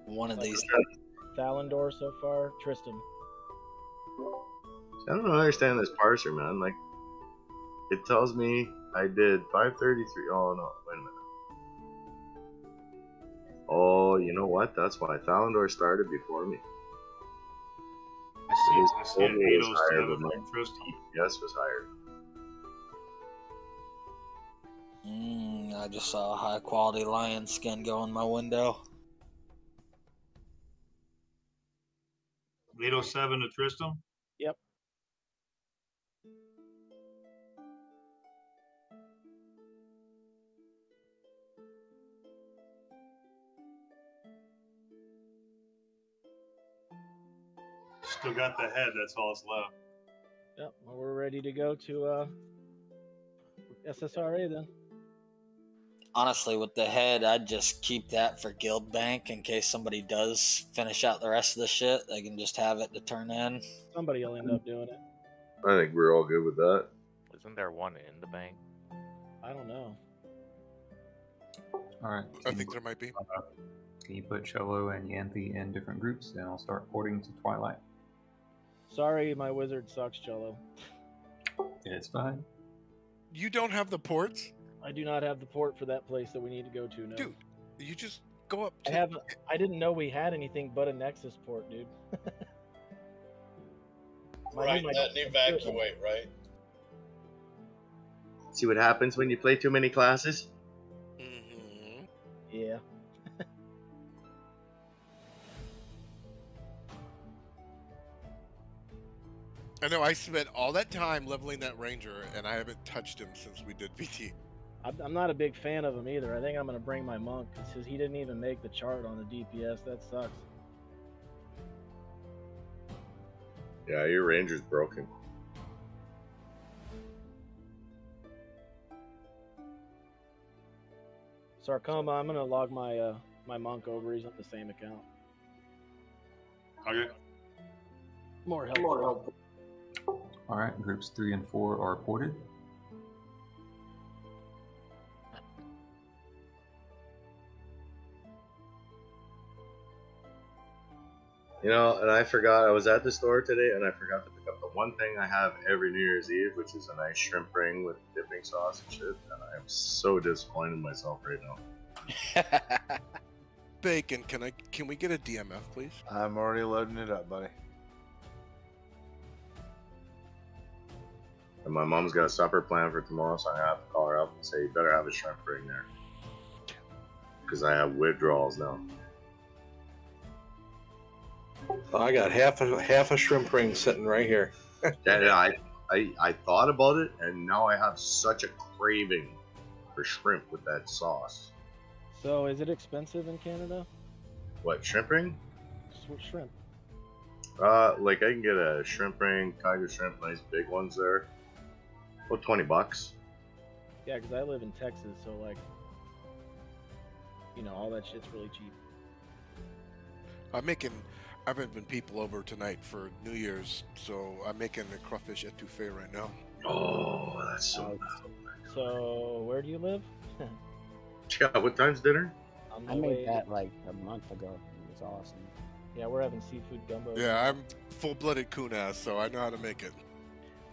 One of these. Thalendor so far, Tristan. I don't understand this parser, man. Like, it tells me I did 533. Oh, no. Wait a minute. Oh, you know what? That's why Thalendor started before me. I see an was higher, 807 but my from Tristan. DPS was higher. I just saw a high quality lion skin go in my window. 807 to Tristan. Yep. Still got the head. That's all that's left. Yep. Well, we're ready to go to SSRA then. Honestly, with the head, I'd just keep that for Guild Bank in case somebody does finish out the rest of the shit. They can just have it to turn in. Somebody will end up doing it. I think we're all good with that. Isn't there one in the bank? I don't know. Alright. I think there might be. Can you put Cholo and Yanthy in different groups, and I'll start porting to Twilight? Sorry, my wizard sucks, Jello. It's fine. You don't have the ports? I do not have the port for that place that we need to go to now. Dude, you just go up to... I didn't know we had anything but a Nexus port, dude. Right, that evacuate, right? See what happens when you play too many classes? Mm-hmm. Yeah. I know, I spent all that time leveling that ranger, and I haven't touched him since we did VT. I'm not a big fan of him either. I think I'm going to bring my monk because he didn't even make the chart on the DPS. That sucks. Yeah, your ranger's broken. Sarcoma, I'm going to log my my monk over. He's on the same account. Okay. More help. Alright, groups 3 and 4 are ported. You know, and I forgot, I was at the store today and I forgot to pick up the one thing I have every New Year's Eve, which is a nice shrimp ring with dipping sauce and shit, and I am so disappointed in myself right now. Bacon, can we get a DMF, please? I'm already loading it up, buddy. And my mom's got a supper planned for tomorrow, so I'm gonna have to call her up and say, you better have a shrimp ring there. Because I have withdrawals now. I got half a shrimp ring sitting right here. Yeah, I thought about it, and now I have such a craving for shrimp with that sauce. So, is it expensive in Canada? What, shrimp ring? Shrimp. Like I can get a shrimp ring, tiger shrimp, nice big ones there. About $20. Yeah, because I live in Texas, so like, you know, all that shit's really cheap. I'm having people over tonight for New Year's, so I'm making the crawfish etouffee right now. Oh, that's so So, where do you live? Yeah, what time's dinner? I made that like a month ago. It was awesome. Yeah, we're having seafood gumbo. Yeah, I'm full-blooded coon-ass, so I know how to make it.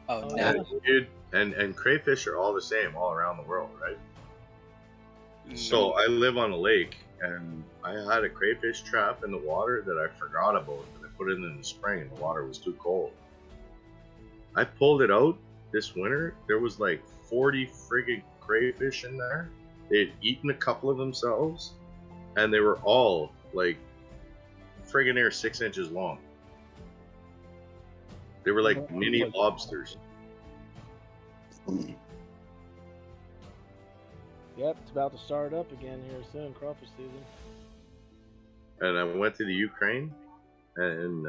Oh, Yeah, dude, and crayfish are all the same all around the world, right? So I live on a lake, and I had a crayfish trap in the water that I forgot about, and I put it in the spring, and the water was too cold. I pulled it out this winter. There was like 40 friggin' crayfish in there. They had eaten a couple of themselves, and they were all like friggin' near 6 inches long. They were like mini lobsters. Yep, it's about to start up again here soon, crawfish season. And I went to the Ukraine, and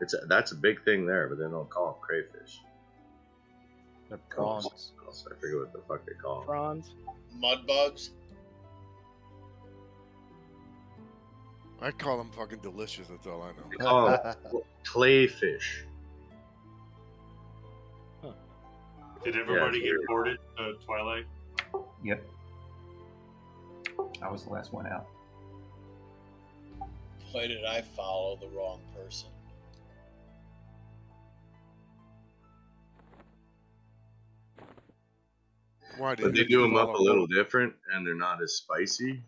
that's a big thing there, but they don't call them crayfish. They're prawns. I forget what the fuck they call them. Prawns. Mud bugs. I call them fucking delicious. That's all I know. They call them clayfish. Did everybody get boarded to Twilight? Yep. I was the last one out. Why did I follow the wrong person? Why But they do them up a little different, and they're not as spicy.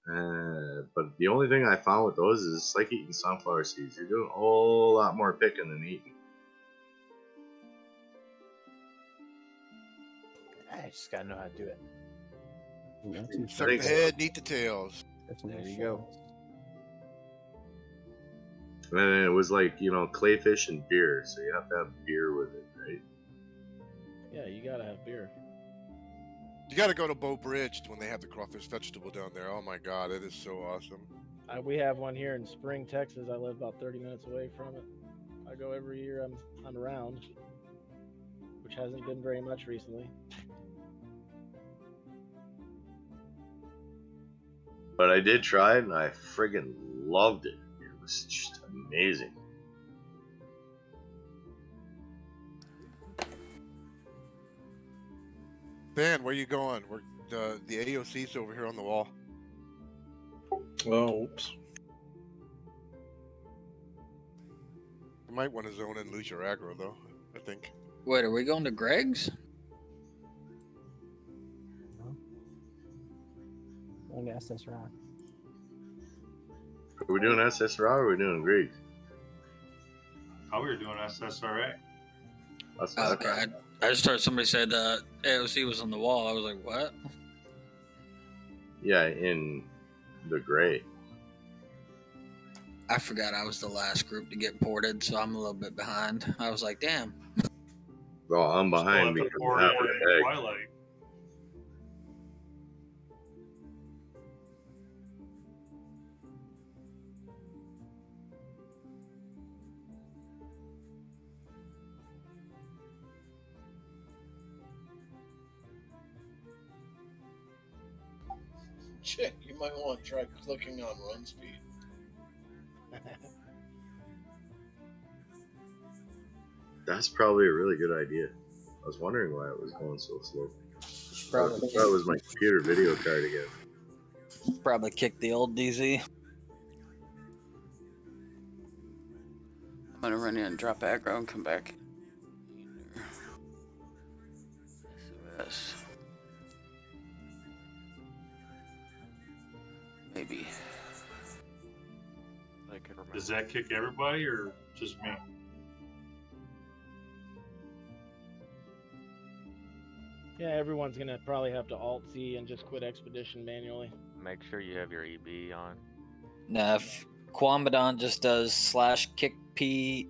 But the only thing I found with those is it's like eating sunflower seeds. You're doing a whole lot more picking than eating. I just gotta know how to do it. Suck the head, eat the tails. There you go. And it was like, you know, clayfish and beer, so you have to have beer with it, right? Yeah, you gotta have beer. You gotta go to Bow Bridge when they have the crawfish vegetable down there. Oh my god, it is so awesome. We have one here in Spring, Texas. I live about 30 minutes away from it. I go every year. I'm around, which hasn't been very much recently. But I did try it, and I friggin' loved it. It was just amazing. Ben, where you going? We're the AOC's over here on the wall. Oh, oops. You might want to zone and lose your aggro, though, I think. Wait, are we going to Greg's? I guess that's right. Are we doing SSRI or are we doing Greek? Oh, we were doing SSRA. Okay, I just heard somebody said AOC was on the wall. I was like, what? Yeah, in the gray. I forgot I was the last group to get ported, so I'm a little bit behind. I was like, damn. Well, I'm behind because I'm half a egg. Twilight. Shit, you might want to try clicking on run speed. That's probably a really good idea. I was wondering why it was going so slow. I thought it was my computer video card again. Probably kicked the old DZ. gonna run in, drop aggro, and come back. SOS. Maybe. I could remember. Does that kick everybody or just me? Yeah, everyone's gonna probably have to Alt C and just quit Expedition manually. Make sure you have your EB on. Now, if Quambadon just does /kick P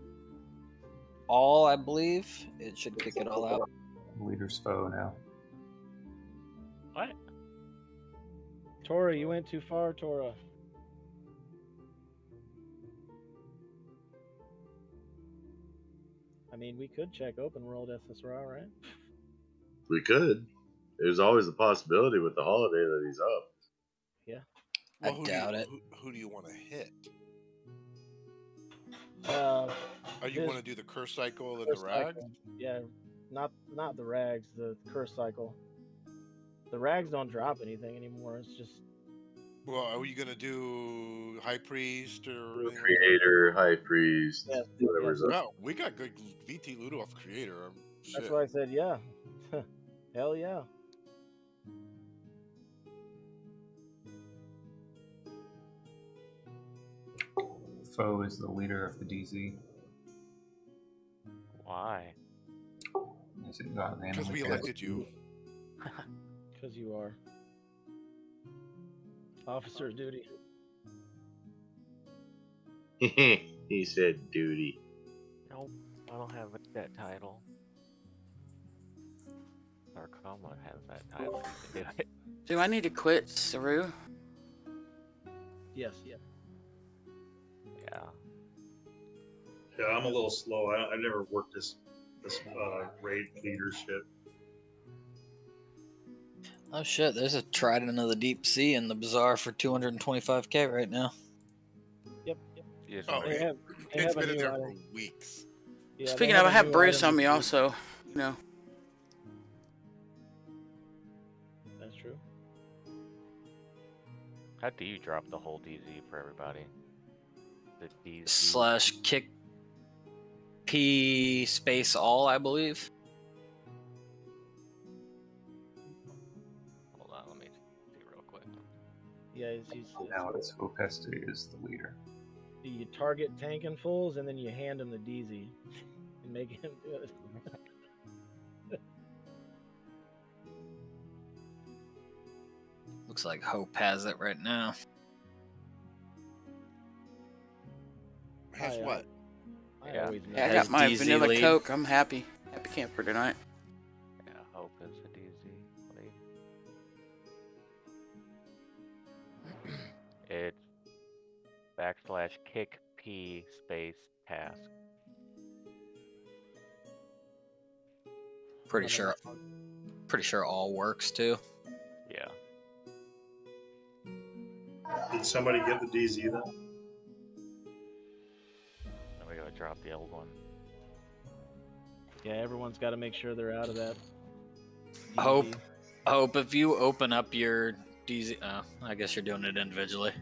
all, I believe, it should kick it all out. Leader's foe now. What? Tora, you went too far, Tora. I mean, we could check open world SSRI, right? We could. There's always a possibility with the holiday that he's up. Yeah. I doubt it. Who do you want to hit? Are you want to do the curse cycle and the rags? Yeah, not the rags, the curse cycle. The rags don't drop anything anymore. It's just. Well, are you gonna do High Priest or Creator, High Priest, yes, whatever's up. No, we got good VT loot off Creator. That's why I said yeah. Hell yeah. Foe is the leader of the DZ. Why? Because we elected you. Because you are. Officer of duty. He said duty. Nope, I don't have that title. Sarcoma has that title. You can do it. Do I need to quit Saru? Yes, yeah. Yeah. Yeah, I'm a little slow. I've never worked this raid leadership. Oh shit, there's a Trident of the Deep Sea in the Bazaar for 225k right now. Yep. Yes, Oh, They have it's a been in new there item. for weeks. Yeah, Speaking they of, I a have new Bruce item on me this week. also. You know. That's true. How do you drop the whole DZ for everybody? The DZ /kick P space all, I believe. Hold on, let me see real quick. Yeah, he's Now it's Opeste is the leader. you target tank and fulls, and then you hand him the DZ and make him do it. Looks like Hope has it right now. Has what? Yeah. Yeah, I got my DZ vanilla lead. Coke. I'm happy. Happy camper tonight. Yeah, Hope is the DZ lead. It's /kick P space task. Pretty sure all works too. Yeah. Did somebody get the DZ then? Now we gotta drop the old one. Yeah, everyone's got to make sure they're out of that. Hope, if you open up your DZ, I guess you're doing it individually.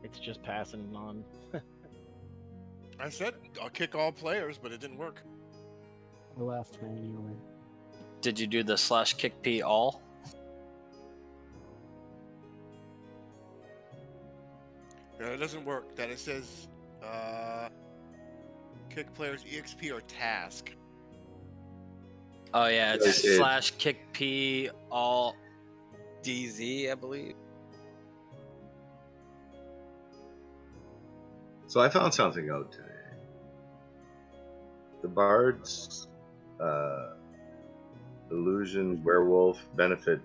It's just passing on. I said I'll kick all players, but it didn't work. I left manually. Did you do the /kick P all? No, it doesn't work. That it says kick players EXP or task. Oh yeah, it's Yes, /kick P all DZ, I believe. So I found something out today. The Bard's Illusion Werewolf benefit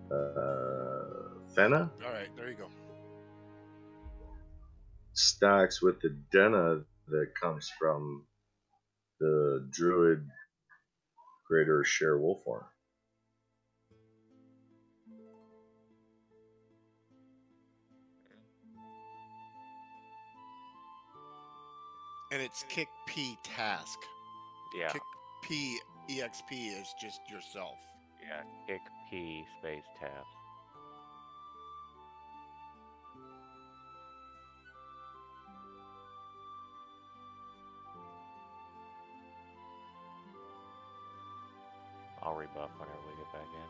Fena All right, there you go. stacks with the Denna that comes from the Druid Greater Share Wolf form. And it's kick P task. Yeah. Kick P EXP is just yourself. Yeah, kick P space task. rebuff whenever we get back in.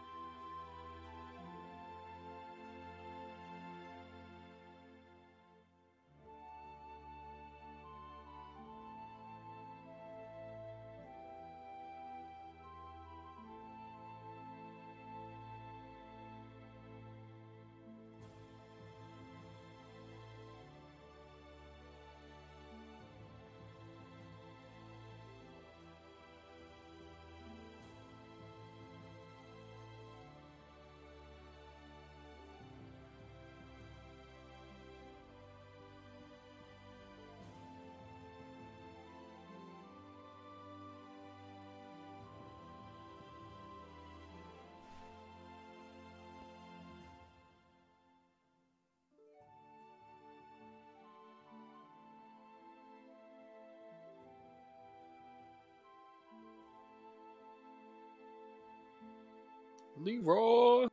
Leroy.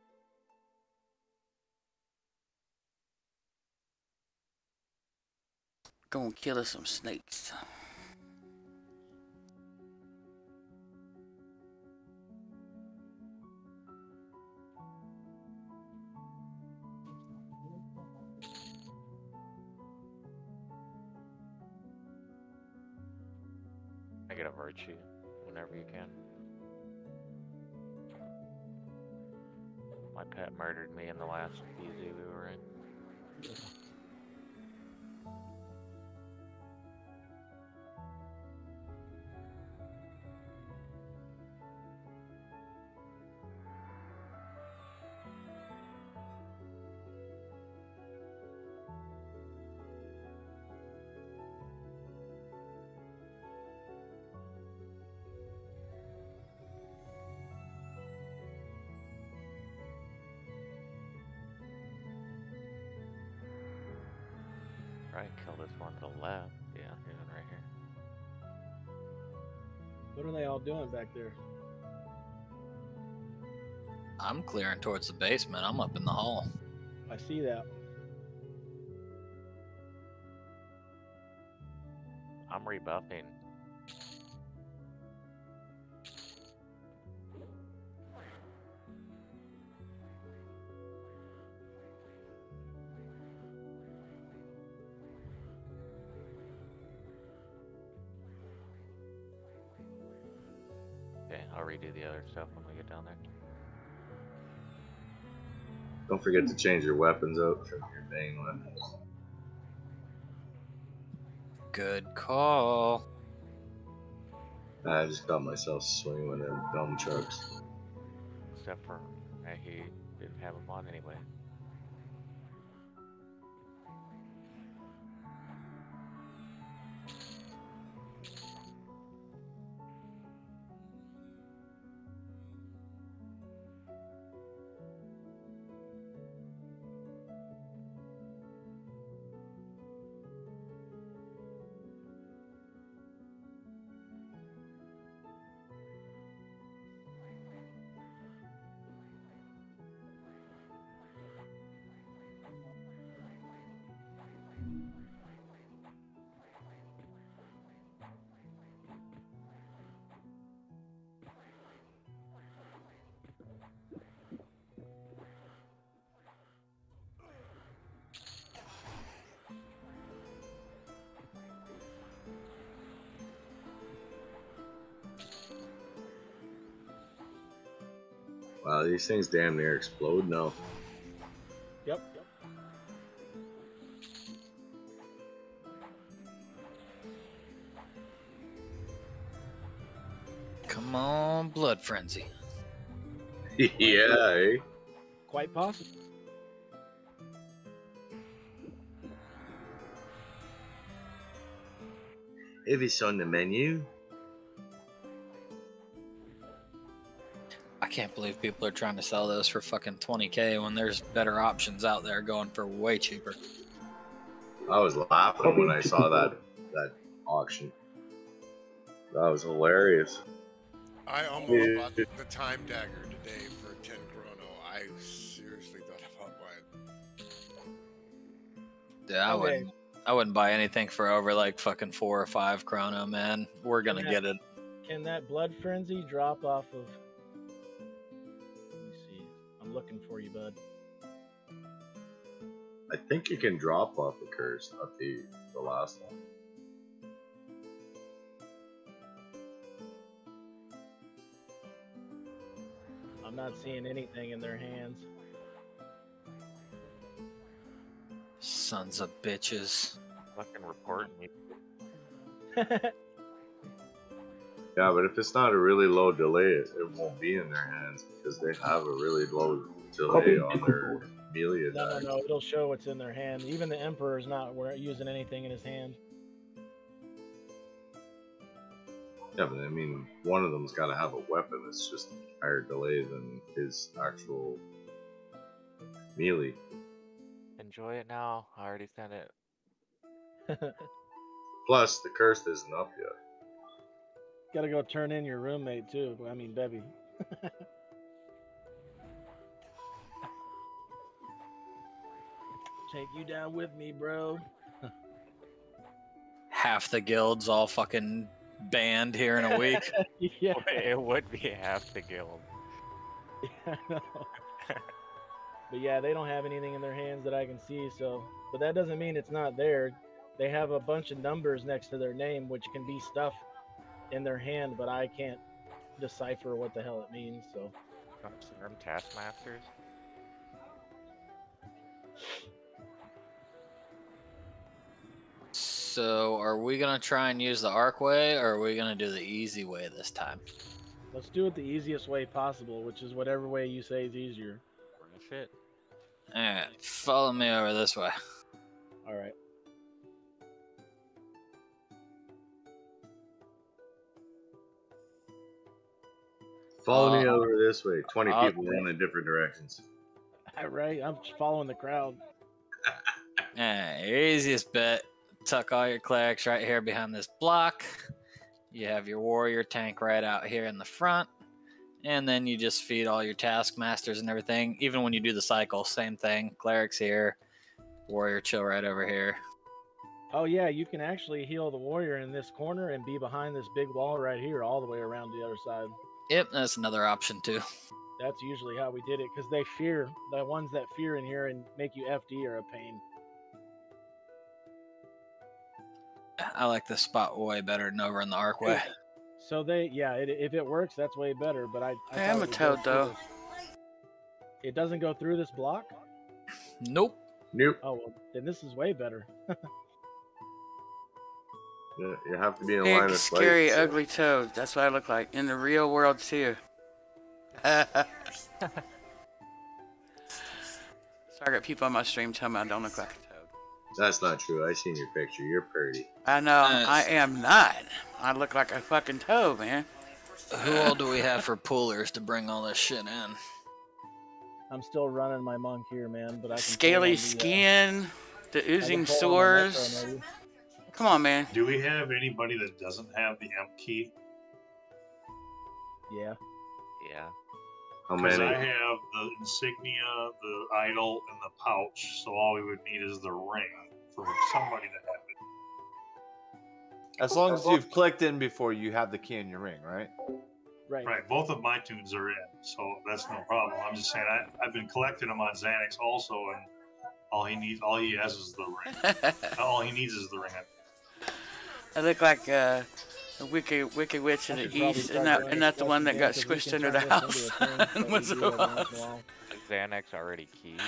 Gonna kill us some snakes. I get a virtue whenever you can. My pet murdered me in the last PZ we were in. Right, kill this one to the left. Yeah, here's one right here. What are they all doing back there? I'm clearing towards the basement. I'm up in the hall. I see that. I'm rebuffing. Okay, I'll redo the other stuff when we get down there. Don't forget to change your weapons out from your main weapons. Good call. I just got myself swinging with them dumb trucks. Except for he didn't have them on anyway. Wow, these things damn near explode now. Yep. Come on, blood frenzy. Yeah, eh? Quite possible. If it's on the menu. I can't believe people are trying to sell those for fucking 20K when there's better options out there going for way cheaper. I was laughing when I saw that auction. That was hilarious. I almost bought the time dagger today for 10 chrono. I seriously thought about buying. Yeah, I wouldn't buy anything for over like fucking 4 or 5 chrono, man. We're gonna get it. Can that blood frenzy drop off of looking for you, bud. I think you can drop off the curse, not the last one. I'm not seeing anything in their hands. Sons of bitches. Fucking report me. Yeah, but if it's not a really low delay, it won't be in their hands because they have a really low delay on their melee attacks. No, it'll show what's in their hand. Even the Emperor's not using anything in his hand. Yeah, but I mean, one of them's got to have a weapon that's just higher delay than his actual melee. Enjoy it now. I already sent it. Plus, the curse isn't up yet. Gotta go turn in your roommate too. I mean, Bevy. Take you down with me, bro. Half the guild's all fucking banned here in a week. Yeah. It would be half the guild. Yeah, I know. But yeah, they don't have anything in their hands that I can see, so. But that doesn't mean it's not there. They have a bunch of numbers next to their name, which can be stuff in their hand, but I can't decipher what the hell it means, so. From Taskmasters? So, are we gonna try and use the arc way, or are we gonna do the easy way this time? Let's do it the easiest way possible, which is whatever way you say is easier. Shit. Alright, follow me over this way. Alright. Follow me over this way. 20 people run in different directions. Right, I'm just following the crowd. Alright, your easiest bet. Tuck all your clerics right here behind this block. You have your warrior tank right out here in the front. And then you just feed all your taskmasters and everything. Even when you do the cycle, same thing. Clerics here, warrior chill right over here. Oh yeah, you can actually heal the warrior in this corner and be behind this big wall right here all the way around the other side. Yep, that's another option too. That's usually how we did it, because they fear, the ones that fear in here and make you FD are a pain. I like this spot way better than over in the archway. So if it works, that's way better, but I am a toad though. It doesn't go through this block? Nope. Nope. Oh, well, then this is way better. Yeah, you have to be in line Big, of sight. scary, ugly toad. That's what I look like in the real world too. Sorry, I got people on my stream telling me I don't look like a toad. That's not true. I seen your picture. You're pretty. I know. I am not. I look like a fucking toad, man. Who all do we have for pullers to bring all this shit in? I'm still running my monk here, man, but I can Scaly skin, the oozing sores. Come on, man. Do we have anybody that doesn't have the M key? Yeah. Yeah. How Because many? I have the insignia, the idol, and the pouch, so all we would need is the ring for somebody to have it. As long as you've clicked in before you have the key in your ring, right? Right. Both of my tunes are in, so that's no problem. I'm just saying, I've been collecting them on Xanax also, and all he has is the ring. All he needs is the ring. I look like a wicked witch in the east, and that's the one that got squished under the house and was off. Is Xanax already keyed?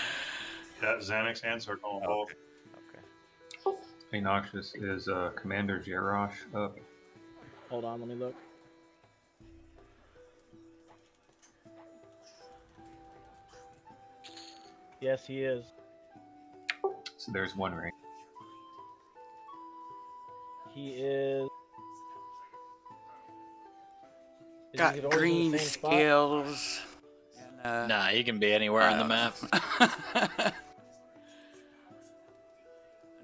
Yeah, Xanax and Circle both. Okay. Hey, Noxious, is Commander Jerosh up? Hold on, let me look. Yes, he is. So there's one ring. He is. Got green scales. And, nah, he can be anywhere on the map.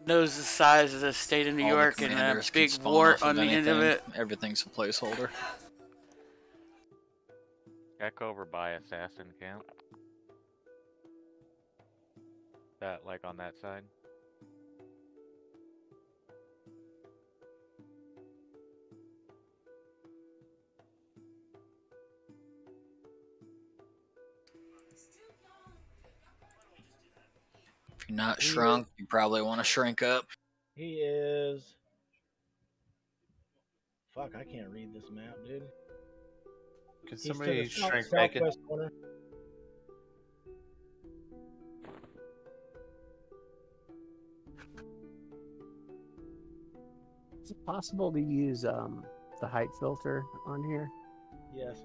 Knows the size of the state of New York and a big wart on the end of it. Everything's a placeholder. Check over by Assassin Camp. That, like, on that side. you're not shrunk, you probably want to shrink up. He is. Fuck, I can't read this map, dude. Can He's to somebody the shrink back it? southwest corner. Is it possible to use the height filter on here? Yes.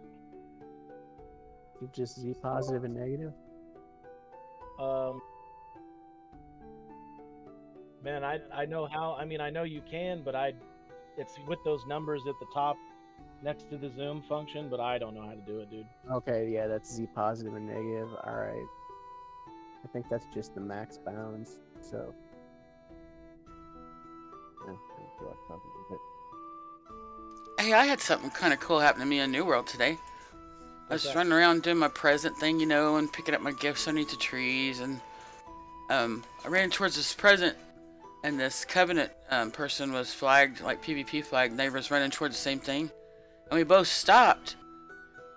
Just Z positive and negative? Man, I know how. I mean, I know you can, but it's with those numbers at the top next to the zoom function, but I don't know how to do it, dude. Okay, yeah, that's Z positive and negative. All right. I think that's just the max bounds. So. Yeah, I feel like talking about it. Hey, I had something kind of cool happen to me in New World today. I was running around doing my present thing, you know, and picking up my gifts underneath the trees, and I ran towards this present, and this Covenant person was flagged, like PvP flagged, and they was running towards the same thing, and we both stopped,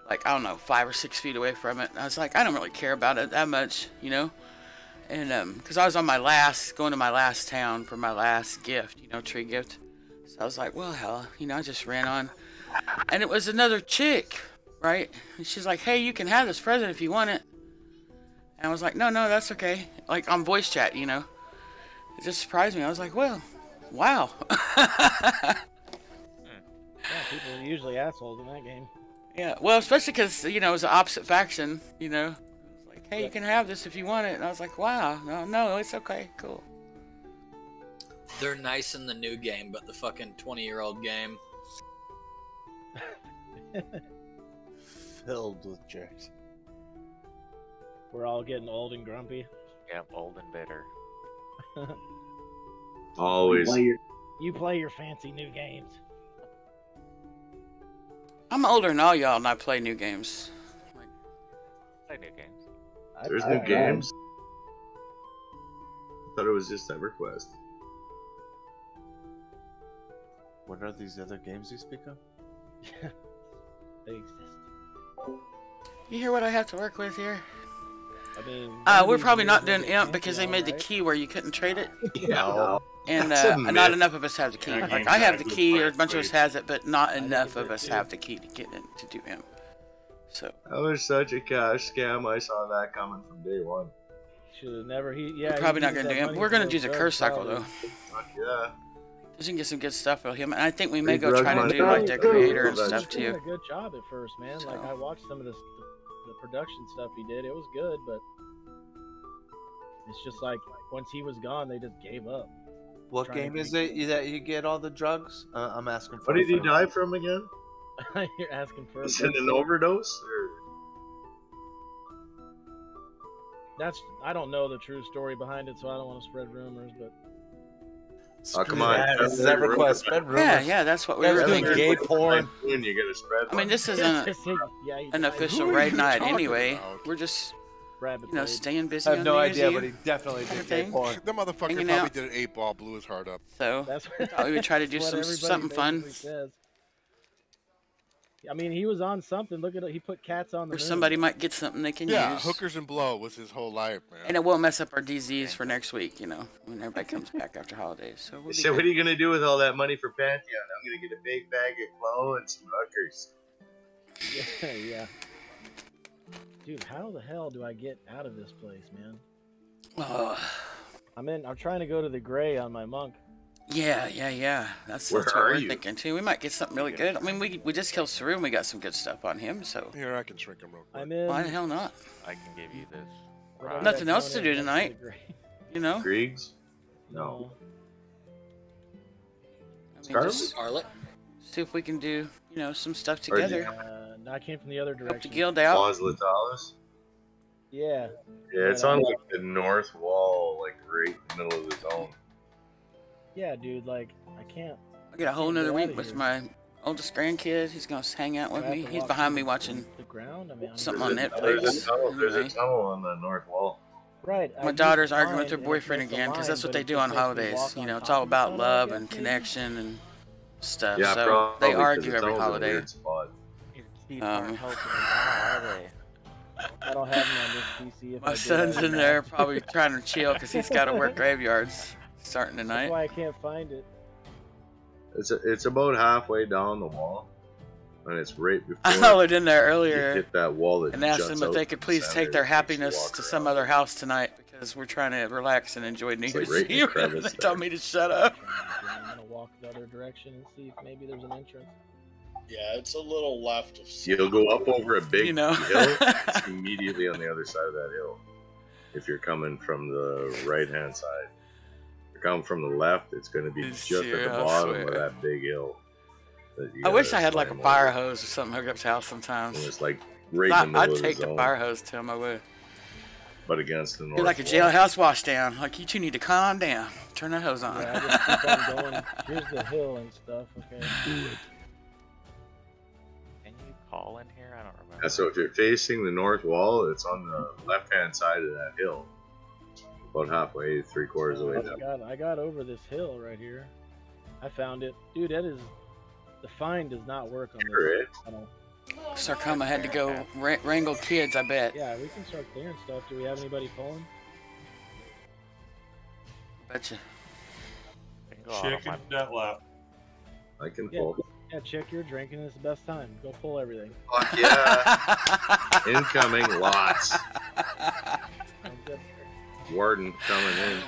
like, I don't know, 5 or 6 feet away from it. And I was like, I don't really care about it that much, you know, and because I was on going to my last town for my last gift, you know, tree gift. So I was like, well, hell, you know, I just ran on, and it was another chick. Right? And she's like, hey, you can have this present if you want it. And I was like, no, that's okay. Like, on voice chat, you know. It just surprised me. I was like, well, wow. Yeah, people are usually assholes in that game. Yeah, well, especially because, you know, it was the opposite faction, you know. It was like, hey, you can have this if you want it. And I was like, wow, no, it's okay, cool. They're nice in the new game, but the fucking 20-year-old game. Filled with jerks. We're all getting old and grumpy. Yep, old and bitter. Always. You play your fancy new games. I'm older than all y'all, and I play new games. Play new games. There's new games. I thought it was just EverQuest. What are these other games you speak of? They exist. You hear what I have to work with here? I mean, we're probably not doing Imp because they made the key where you couldn't trade it. Yeah. And not enough of us have the key. Like, I have the key, or a bunch of us has it, but not enough of us have the key to get in to do Imp. So that was such a cash scam. I saw that coming from day one. Should have never. We're probably not gonna do Imp. We're gonna do the curse cycle though. Fuck yeah. You can get some good stuff with him, and I think we may go try to do like the creator and stuff He did too. a good job at first, man. Like, I watched some of the production stuff he did. It was good, but it's just like once he was gone, they just gave up. What game is it that you get all the drugs? I'm asking for. What did he die from again? You're asking for. Is it an overdose? Or... I don't know the true story behind it, so I don't want to spread rumors, but. Oh, come on. This is EverQuest. Spread rumors. Yeah, that's what we were doing. Gay porn. You gotta spread. I mean, this isn't an official raid night anyway. We're just, you know, staying busy. I have no on idea, New but Year's he definitely did gay porn. The motherfucker Hanging probably out. did an 8-ball, blew his heart up. So I thought we would try to do something fun. Says. I mean, he was on something. Look at it. He put cats on the Where moon. somebody might get something they can Yeah, use. hookers and blow was his whole life, man. And it won't mess up our DZs for next week, you know, when everybody comes back after holidays. So, So what are you gonna do with all that money for Pantheon? I'm gonna get a big bag of blow and some hookers. Yeah. Dude, how the hell do I get out of this place, man? I'm trying to go to the Gray on my monk. Yeah. That's what we're thinking too. We might get something really good. I mean, we just killed Saru and we got some good stuff on him. So here, I can shrink him real quick. I'm in. Why the hell not? I can give you this. Nothing else to do tonight. You know? Griegs? No. Scarlet. See if we can do, you know, some stuff together. No, I came from the other direction. Help the guild out. Los Latalis? Yeah. Yeah, it's on like the north wall, like right in the middle of the zone. Yeah, dude, like, I can't. I get a whole nother week with my oldest grandkid. He's gonna hang out with me. He's behind me watching something on Netflix. There's a tunnel on the north wall. Right. My daughter's arguing with her boyfriend again because that's what they do on holidays. You know, it's all about love and connection and stuff. Yeah, so they argue every tunnel's a holiday. weird spot. Your teeth aren't helping now, are they? I don't have him on this PC. If My I did, son's I would in there know. probably trying to chill because he's got to work graveyards starting That's tonight. why I can't find it. It's about halfway down the wall, and it's right before I hollered in there you earlier hit that wall that and asked juts them if out they in could the please center take their that makes you happiness walk to around. some other house tonight because we're trying to relax and enjoy New It's Year's like right in the Eve. crevice They told there. me to shut up. I'm gonna walk the other direction and see if maybe there's an entrance. Yeah, it's a little left of. You'll go up over a big You know. hill. It's immediately on the other side of that hill. If you're coming from the right-hand side, if you're coming from the left, it's going to be It's just at here, the I bottom of swear. that big hill. That you I wish gotta I had like a climb fire over. hose or something hooked up to the house And sometimes. it's like right in the middle I'd of the take the zone, fire hose to him, I would. but against the north Be like a wall. jailhouse washdown. Like, you two need to calm down. Turn that hose on. Yeah, I just keep on going. Here's the hill and stuff. Okay. Can you call in here? I don't remember. Yeah, so if you're facing the north wall, it's on the left-hand side of that hill. About halfway, 3/4 of the way down. I got over this hill right here. I found it. Dude, that is... The find does not work on Sure, this. eh? Sarcoma had to go wrangle kids, I bet. Yeah, we can start clearing stuff. Do we have anybody pulling? Betcha. Chicken that left. I can Yeah. pull. Yeah, check your drinking. It's the best time. Go pull everything. Fuck yeah! Incoming lots. Sounds good. Warden coming in.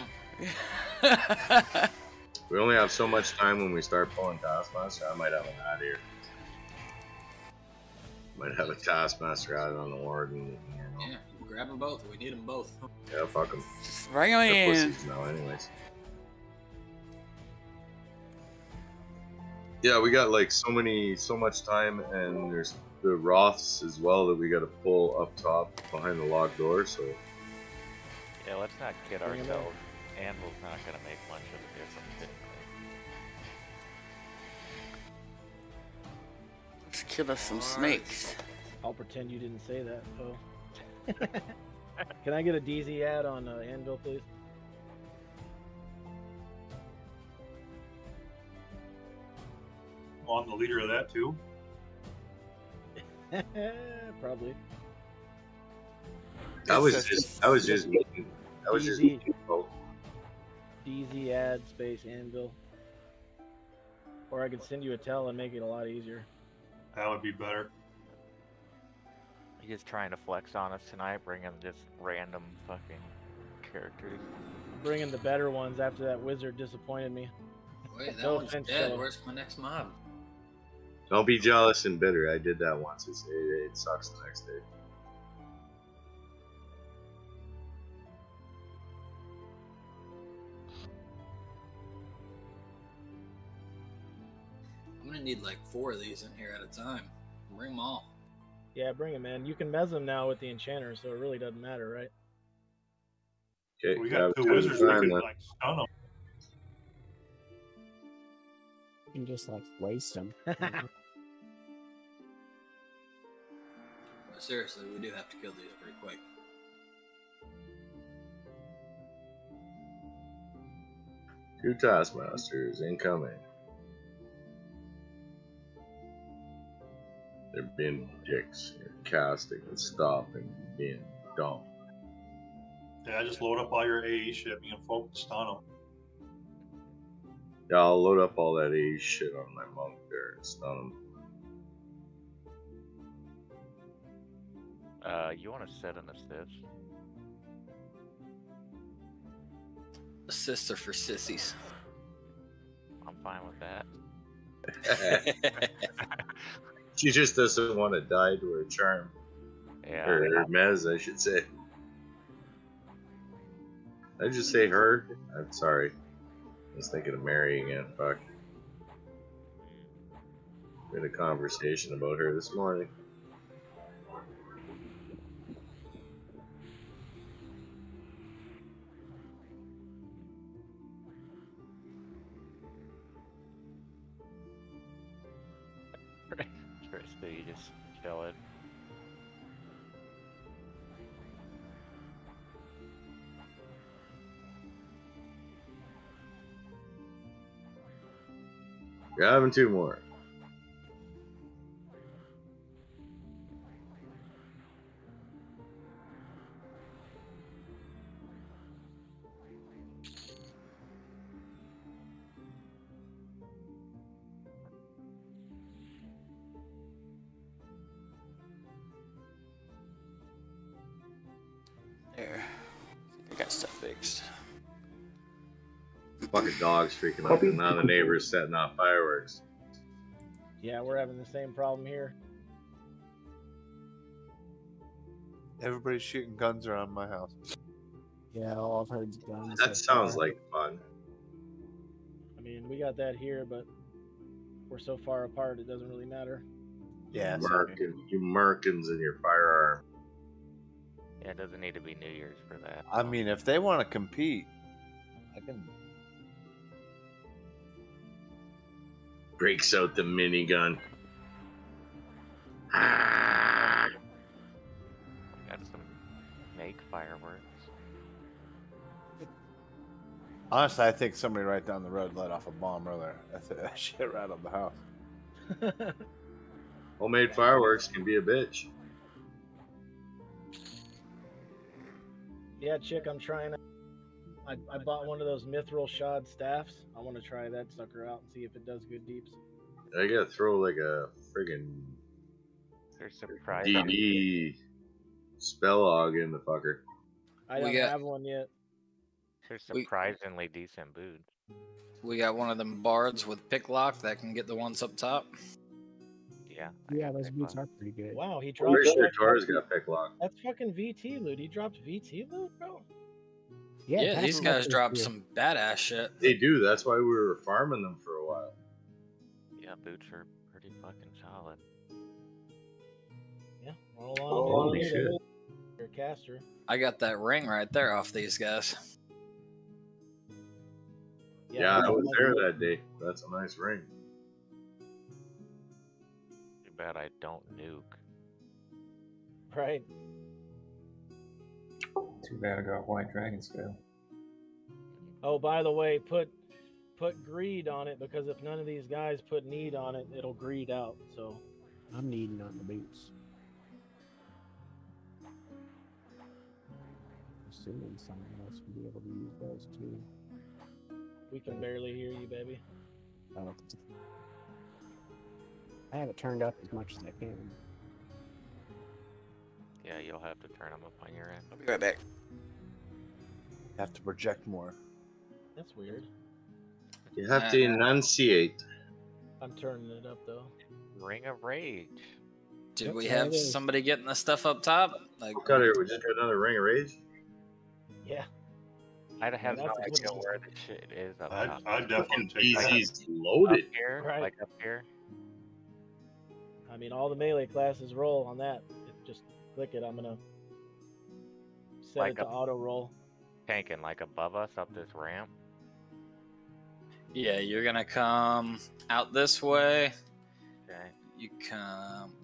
We only have so much time when we start pulling Taskmaster. I might have an ad here. Might have a Taskmaster ad on the Warden. Yeah, grab them both. We need them both. Yeah, fuck them. Just bring them They're in. pussies now, anyways. Yeah, we got like so much time, and there's the Roths as well that we got to pull up top behind the locked door. So Yeah, let's not kid Bring 'em ourselves. Anvil's not going to make much of a difference anyway. Let's kill us some snakes. I'll pretend you didn't say that, Poe. Can I get a DZ ad on Anvil, please? I'm the leader of that too. Probably. that was just me. Oh, DZ ad space Anvil. Or I could send you a tell and make it a lot easier. That would be better. He's just trying to flex on us tonight, bringing just random fucking characters. Bringing the better ones after that wizard disappointed me. Wait, that No one's offense, dead. Philip. Where's my next mob? don't be jealous and bitter. I did that once. It sucks the next day. I'm gonna need like 4 of these in here at a time. Bring them all. Yeah, bring him in. You can mez them now with the enchanter, so it really doesn't matter, right? Okay, We yeah, got two time wizards. We to could find like stun them. You can just like waste them. But seriously, we do have to kill these pretty quick. Two Taskmasters incoming. They're being dicks. They're casting and stopping and being dumb. Yeah, just load up all your AE shit. Me and folk stun them. Yeah, I'll load up all that AE shit on my monk there and stun them. You want to set an assist? Assists are for sissies. I'm fine with that. She just doesn't want to die to her charm. Yeah. Or her mez, I should say. Did I just say her? I'm sorry. I was thinking of Mary again. Fuck. We had a conversation about her this morning. So you just kill it. We're having 2 more. fixed. Fucking dogs freaking out, and now the neighbors setting off fireworks. Yeah, we're having the same problem here. Everybody's shooting guns around my house. Yeah, all I've heard is guns. That sounds like fun. I mean, we got that here, but we're so far apart, it doesn't really matter. Yeah, you Merkins in your firearm. Yeah, it doesn't need to be New Year's for that. I mean, if they want to compete, I can. Breaks out the minigun. Got some make fireworks. Honestly, I think somebody right down the road let off a bomb earlier. That shit rattled the house. Homemade fireworks can be a bitch. Yeah, chick, I'm trying to. I bought one of those mithril shod staffs. I want to try that sucker out and see if it does good deeps. I gotta throw like a friggin' DD spell log in the fucker. I don't have one yet. They're surprisingly decent boots. We got one of them bards with pick lock that can get the ones up top. Yeah. Yeah, those boots are pretty good. Wow, he dropped. Pretty sure Tor's got pick lock. That's fucking VT loot. He dropped VT loot, bro. Yeah, these guys dropped some badass shit. They do. That's why we were farming them for a while. Yeah, boots are pretty fucking solid. Yeah, roll on. Holy shit. Your caster. I got that ring right there off these guys. Yeah, I was there that day. That's a nice ring. Too bad I don't nuke. Right. Too bad I got white dragon scale. Oh, by the way, put greed on it, because if none of these guys put need on it, it'll greed out. So I'm needing on the boots. Assuming someone else will be able to use those too. We can barely hear you, baby. Oh. I have it turned up as much as I can. Yeah, you'll have to turn them up on your end. I'll be right back. Have to project more. That's weird. You have to enunciate. I'm turning it up though. Ring of Rage. Did we have somebody getting the stuff up top? Like, Cut here. We just got another ring of rage. Yeah. I'd have no idea where the shit is up top. I'd definitely take Easy's loaded. Up here, Right. like up here. I mean, all the melee classes roll on that. Just click it. I'm gonna set Like it to auto roll. Tanking like above us up this ramp. yeah, you're gonna come out this way. Okay. You come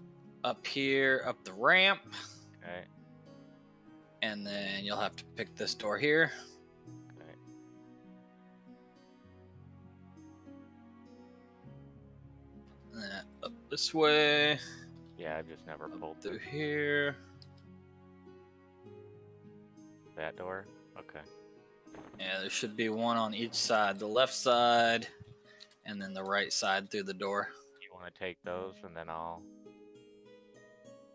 up here, up the ramp, Okay. and then you'll have to pick this door here. Okay. And then up this way, Yeah, I've just never pulled through here. that door. Okay. Yeah, there should be one on each side. The left side, and then the right side through the door. You want to take those, and then I'll.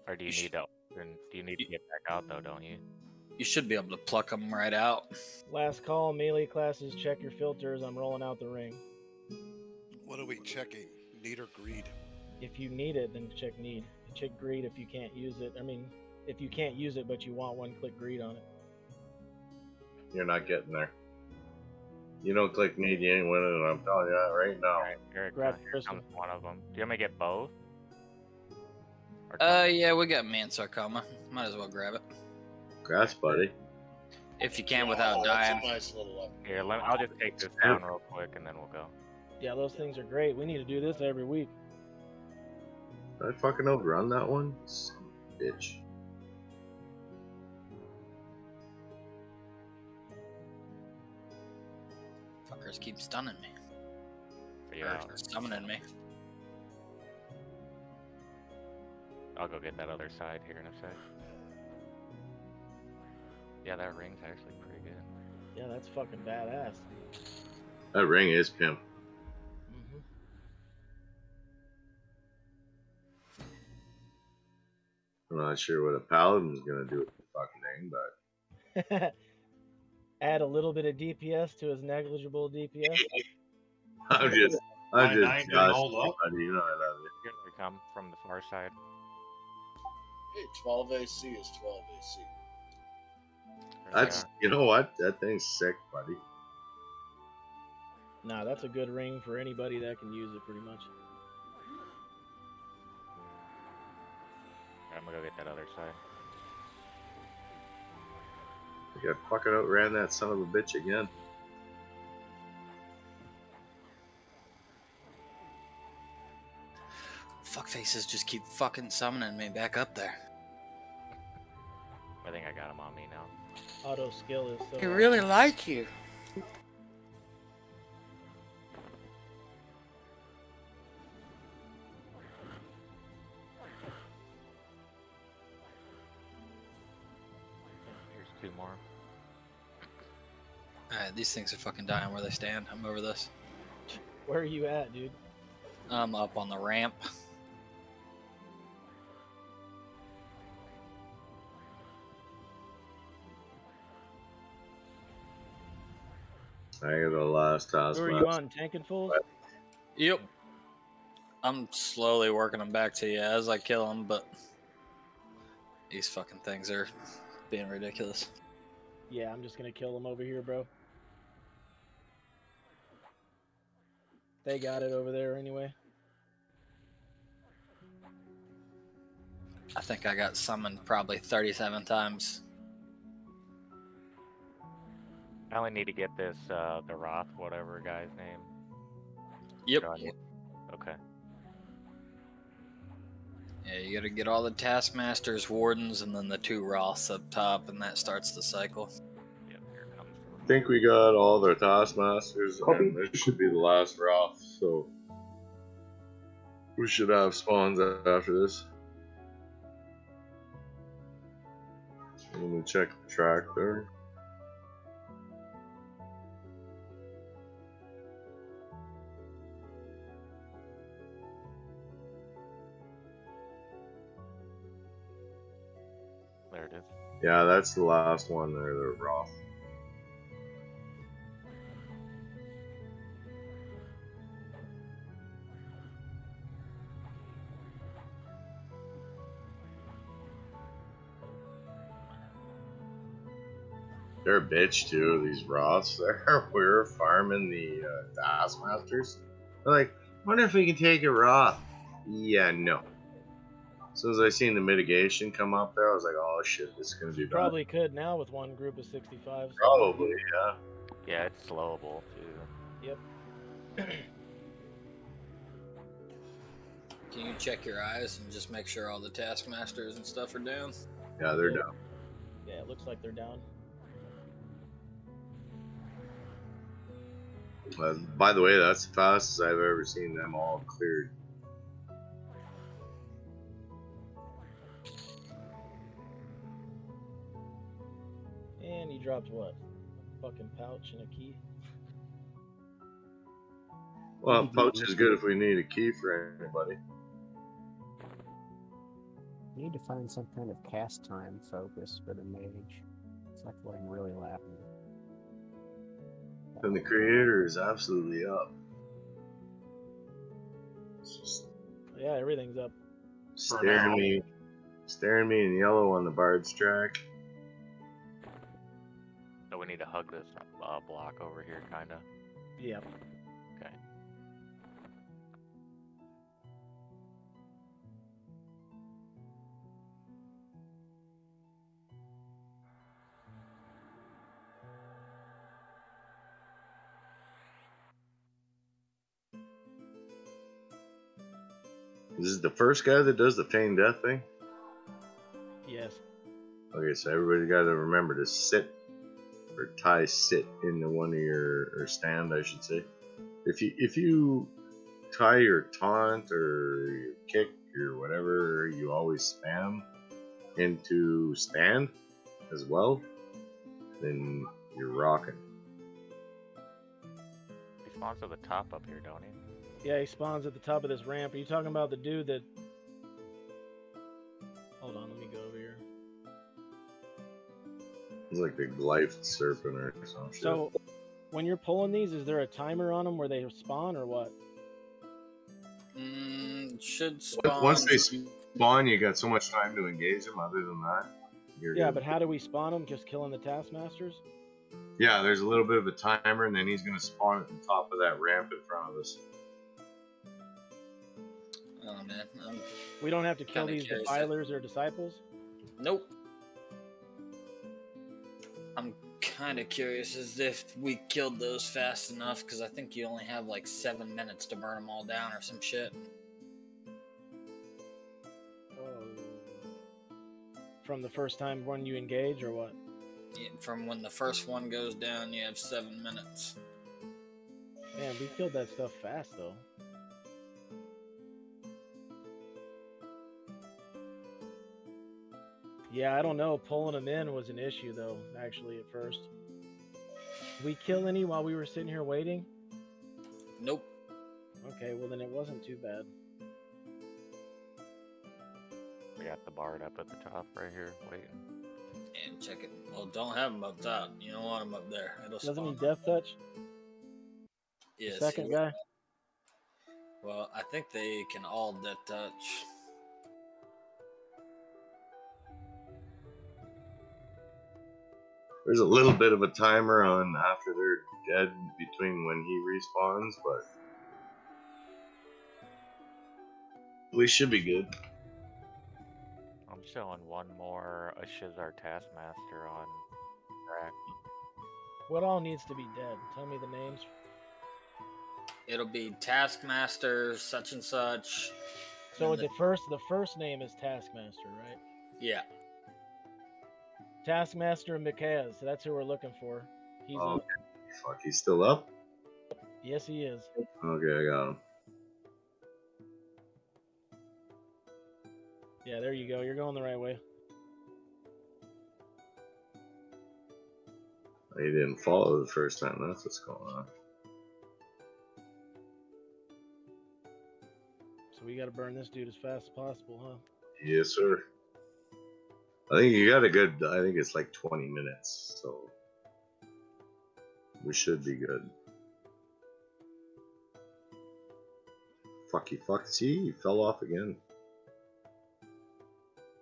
Or do you need to? Do you need to get back out though? Don't you? You should be able to pluck them right out. Last call, melee classes, check your filters. I'm rolling out the ring. What are we checking? Need or greed? If you need it, then check need. Check greed if you can't use it. I mean, if you can't use it but you want one, click greed on it. You're not getting there. You don't click need, you ain't winning. I'm telling you that right now. Alright, here Grab comes one of them. Do you want me to get both? Yeah, we got Mansarcoma. Might as well grab it. Grass, buddy. If you can without dying. That's a nice little Here, I'll just take this down real quick, and then we'll go. Yeah, those things are great. We need to do this every week. Did I fucking outrun that one? Son of a bitch. Fuckers keep stunning me. Yeah. Or summoning me. I'll go get that other side here in a sec. Yeah, that ring's actually pretty good. Yeah, that's fucking badass. That ring is pimp. I'm not sure what a paladin's gonna do with the fucking thing, but add a little bit of DPS to his negligible DPS. I'm just My 9 didn't hold joshing you, up. buddy. You know I love you. Here they come from the far side. Hey, 12 AC is 12 AC. That's, you know what? That thing's sick, buddy. Nah, that's a good ring for anybody that can use it, pretty much. I'm gonna go get that other side. You fucking outran that son of a bitch again. Fuckfaces just keep fucking summoning me back up there. I think I got him on me now. Auto skill is so. They really like you. Here's 2 more. Alright, these things are fucking dying where they stand. I'm over this. Where are you at, dude? I'm up on the ramp. I got the last task. Who are you on? Tanking fools? Yep. I'm slowly working them back to you as I kill them, but these fucking things are being ridiculous. Yeah, I'm just gonna kill them over here, bro. They got it over there anyway. I think I got summoned probably 37 times. I only need to get this, the Roth, whatever guy's name. Yep. Okay. Yeah, you gotta get all the Taskmasters, Wardens, and then the 2 Roths up top, and that starts the cycle. Yep, here it comes. I think we got all their taskmasters, and this should be the last Roth, so we should have spawns after this. Let me check the track there. There it is. Yeah, that's the last one there, the Roth. They're a bitch too, these Roths. We're farming the Taskmasters. They're like, wonder if we can take a Roth. Yeah, no. As soon as I seen the mitigation come up there, I was like, oh shit, this is gonna be bad. Probably could now with one group of 65s. Probably, yeah. Yeah, it's slowable too. Yep. Can you check your eyes and just make sure all the Taskmasters and stuff are down? Yeah, they're down. Yeah, it looks like they're down. By the way, that's the fastest I've ever seen them all cleared. And he dropped what? A fucking pouch and a key. Well, pouch is good if we need a key for anybody. We need to find some kind of cast time focus for the mage. It's like what I'm really laughing at. And the creator is absolutely up. Yeah, everything's up. Staring me in yellow on the Bard's track. So we need to hug this block over here, kinda. Yep. Okay. This is the first guy that does the feign death thing? Yes. Okay, so everybody got to remember to sit or tie sit into one of your, or stand, I should say. If you tie your taunt or your kick or whatever, you always spam into stand as well, then you're rocking. He spawns at the top up here, don't he? Yeah, he spawns at the top of this ramp. Are you talking about the dude that... Hold on, let me go over here. It's like the glyph serpent or some shit. So, when you're pulling these, is there a timer on them where they spawn or what? Should spawn. Once they spawn, you got so much time to engage them. Other than that, you're Yeah, good. but how do we spawn them? Just killing the taskmasters? Yeah, there's a little bit of a timer, and then he's gonna spawn at the top of that ramp in front of us. Oh man, We don't have to kill kinda these curious. defilers or disciples? Nope. I'm kind of curious as if we killed those fast enough, because I think you only have like 7 minutes to burn them all down or some shit. From the first time when you engage, or what? Yeah, from when the first one goes down, you have 7 minutes. Man, we killed that stuff fast, though. Yeah, I don't know. Pulling them in was an issue, though, actually, at first. Did we kill any while we were sitting here waiting? Nope. Okay, well, then it wasn't too bad. We got the bard up at the top right here, waiting. And check it. Well, don't have them up top. You don't want them up there. It'll Doesn't spawn. he death touch? Yes. The second guy? Well, I think they can all death touch. There's a little bit of a timer on after they're dead between when he respawns, but we should be good. I'm showing one more Ashizar Taskmaster on track. What all needs to be dead? Tell me the names. It'll be Taskmaster, such and such. So and the first name is Taskmaster, right? Yeah. Taskmaster and Mikaz, so that's who we're looking for. He's Oh, up. fuck, he's still up? Yes, he is. Okay, I got him. Yeah, there you go. You're going the right way. He didn't follow the first time, that's what's going on. So we got to burn this dude as fast as possible, huh? Yes, sir. I think you got a good, I think it's like 20 minutes, so we should be good. Fuck, see, he fell off again.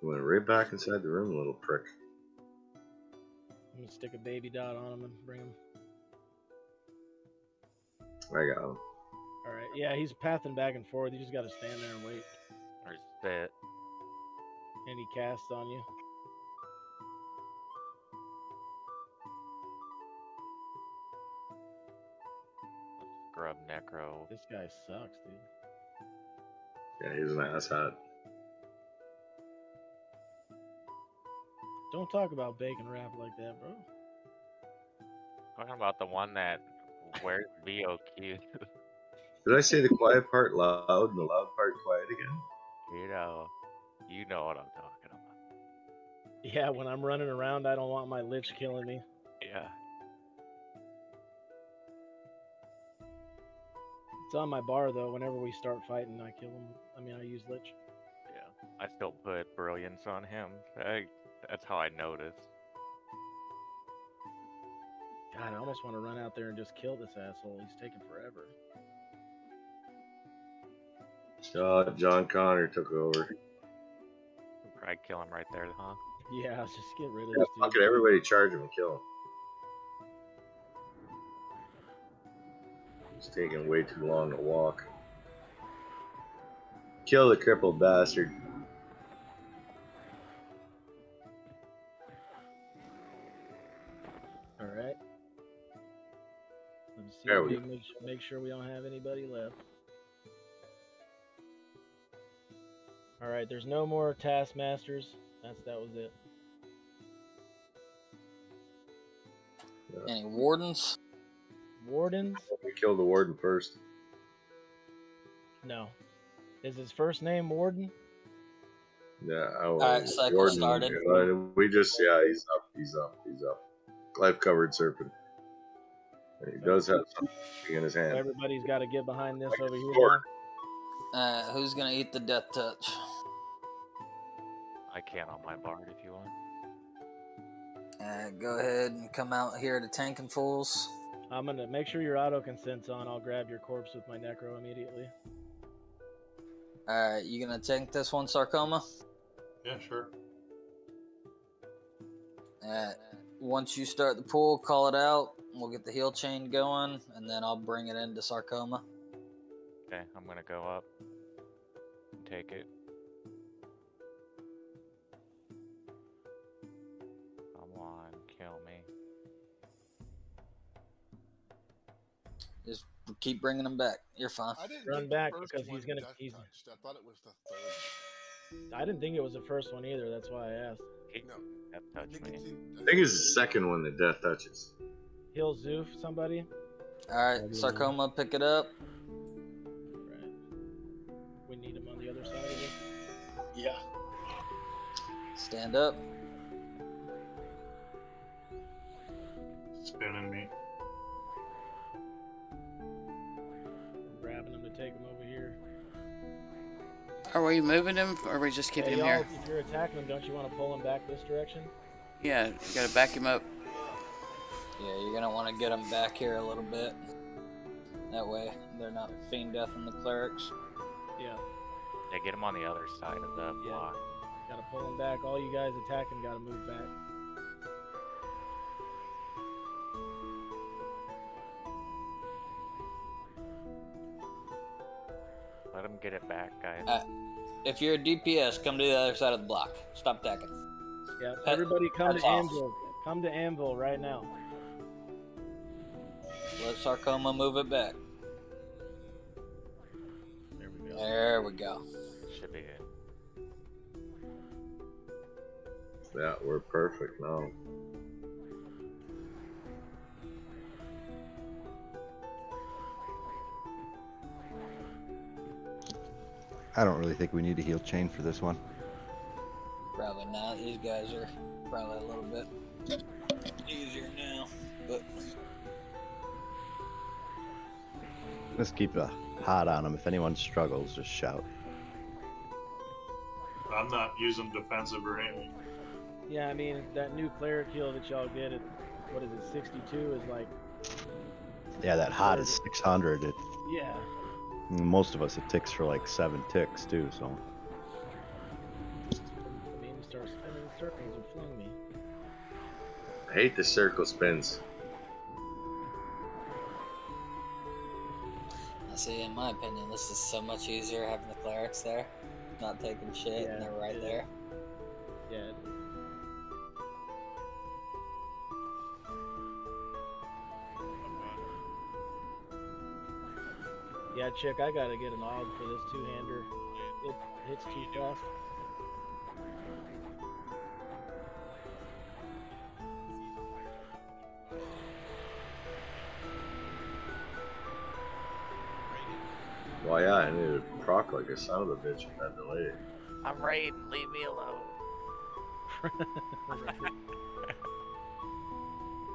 He went right back inside the room, little prick. I'm gonna stick a baby dot on him and bring him. I got him. Alright, yeah, he's pathing back and forth. You just gotta stand there and wait. Or sit. And he casts on you. Scrub Necro. This guy sucks, dude. Yeah, he's an asshat. Don't talk about bacon wrap like that, bro. Talking about the one that wears VOQ. Did I say the quiet part loud and the loud part quiet again? You know what I'm talking about. Yeah, when I'm running around, I don't want my lich killing me. Yeah. It's on my bar, though. Whenever we start fighting, I kill him. I mean, I use lich. Yeah. I still put brilliance on him. That's how I noticed. God, I almost want to run out there and just kill this asshole. He's taking forever. John Connor took over. I'd kill him right there, huh? Yeah, just get rid of Yeah, this fuck dude. it, everybody charge him and kill him. It's taking way too long to walk. Kill the crippled bastard. Alright. Let's see There if we we make sure we don't have anybody left. Alright, there's no more taskmasters. That was it. Any wardens? Wardens? We killed the warden first. No. Is his first name Warden? Yeah, Alright, cycle started. We just, yeah, he's up. Life covered serpent. And he does have something in his hand. Everybody's got to get behind this over here. sword. now. Who's gonna eat the death touch? I can on my bard if you want. Go ahead and come out here to tanking fools. I'm gonna make sure your auto consent's on. I'll grab your corpse with my necro immediately. Alright, you gonna tank this one, Sarcoma? Yeah, sure. Once you start the pool, call it out. We'll get the heal chain going, and then I'll bring it into Sarcoma. Okay, I'm gonna go up and take it. Come on, kill me. Just keep bringing them back. You're fine. I didn't Run think back the first because one he's gonna. death He's. touched. I thought it was the third. I didn't think it was the first one either. That's why I asked. No. Death touched me. I think it's the second one that death touches. Heal Zoof, somebody. Alright, Sarcoma, pick it up. Right. We need him on the other side of it. Yeah. Stand up. Spinning me. I'm grabbing him to take him over here. Are we moving him, or are we just keeping him here? If you're attacking him, don't you want to pull him back this direction? Yeah, you gotta back him up. Yeah, you're gonna want to get them back here a little bit. That way, they're not fiend deathing the clerics. Yeah. Yeah, get him on the other side of the block. Gotta pull him back. All you guys attacking gotta move back. Let him get it back, guys. If you're a DPS, come to the other side of the block. Stop attacking. Yeah, everybody come That's to off. Anvil. Come to Anvil right now. Let Sarcoma move it back. There we go. There we go. Should be good. Yeah, we're perfect now. I don't really think we need a heal chain for this one. Probably not. These guys are probably a little bit easier now, but Let's keep a hot on them. If anyone struggles, just shout. I'm not using defensive or anything. Yeah, I mean, that new cleric heal that y'all get at, what is it, 62 is like... Yeah, that hot is 600. Yeah. Most of us, it ticks for like 7 ticks too, so. I mean, you start spinning in circles and flung me. I hate the circle spins. I see. In my opinion, this is so much easier having the clerics there, not taking shit, and they're right there. Yeah. It is. Yeah, Chick, I gotta get an AUG for this two-hander. It hits too fast. Well, yeah, I need to proc like a son of a bitch with that delay. I'm raiding. Leave me alone.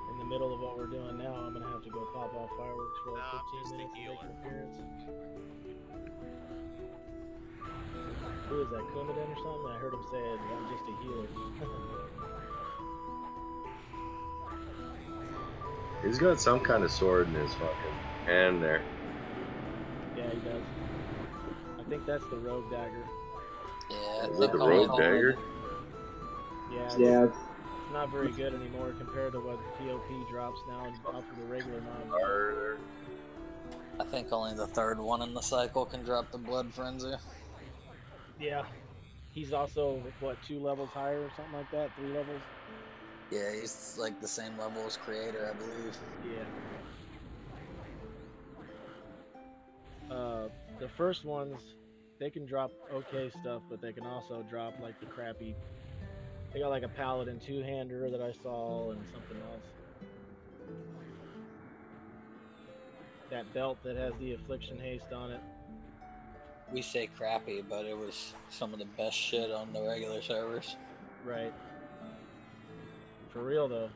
In the middle of what we're doing now, I'm gonna have to go pop off fireworks for like 15 minutes to make an appearance. Who is that, Coumadin or something? I heard him say it, I'm just a healer. He's got some kind of sword in his fucking hand there. Yeah, he does. I think that's the rogue dagger. Yeah. Is it the rogue dagger? Yeah. It's not very good anymore compared to what POP drops now off of the regular mod. I think only the third one in the cycle can drop the blood frenzy. Yeah. He's also, what, 2 levels higher or something like that? 3 levels? Yeah, he's like the same level as Creator, I believe. Yeah. The first ones, they can drop okay stuff, but they can also drop like the crappy. They got like a paladin two-hander that I saw and something else. That belt that has the affliction haste on it. We say crappy, but it was some of the best shit on the regular servers. Right. For real though.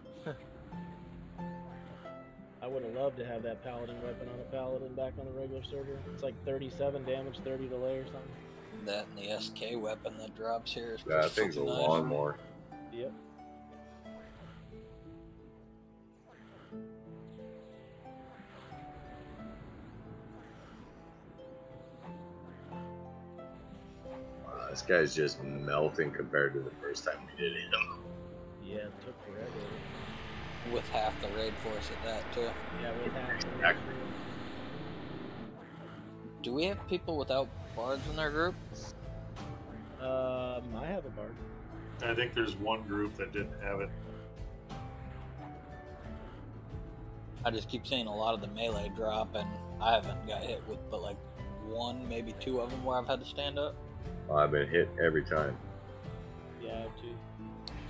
I would have loved to have that paladin weapon on a paladin back on the regular server. It's like 37 damage, 30 delay or something. That and the SK weapon that drops here is Yeah, I think it's a nice. lawnmower. Yep. This guy's just melting compared to the first time we did him. Yeah, it took forever. With half the raid force at that, too. Yeah, with half the raid. Do we have people without bards in their group? I have a bard. I think there's one group that didn't have it. I just keep seeing a lot of the melee drop, and I haven't got hit with but like one, maybe two of them where I've had to stand up. I've been hit every time. Yeah, I have too.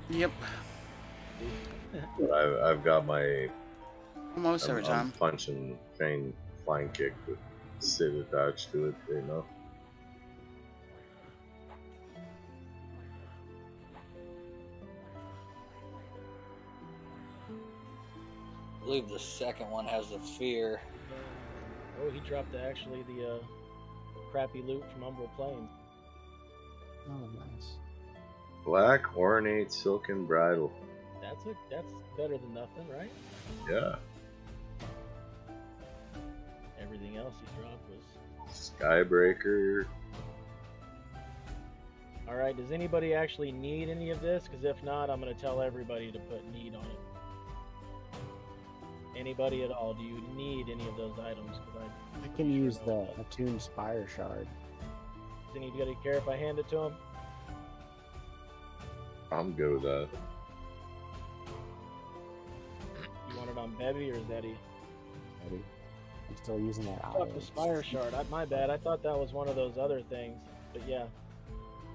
Yep. I've got my almost every time. Punch and Khaing flying kick with Sid attached to it, you know. I believe the second one has the fear. Oh, he dropped actually the crappy loot from Umbral Plains. Oh, nice. Black ornate silken bridle. That's better than nothing, right? Yeah. Everything else he dropped was Skybreaker. All right. Does anybody actually need any of this? Because if not, I'm gonna tell everybody to put need on it. Anybody at all? Do you need any of those items? Because I can use the attuned spire shard. Does anybody care if I hand it to him? I'm good with that. You want it on Bebby or Zeddy? Bebby. I'm still using that. I thought the spire shard. My bad. I thought that was one of those other things. But yeah,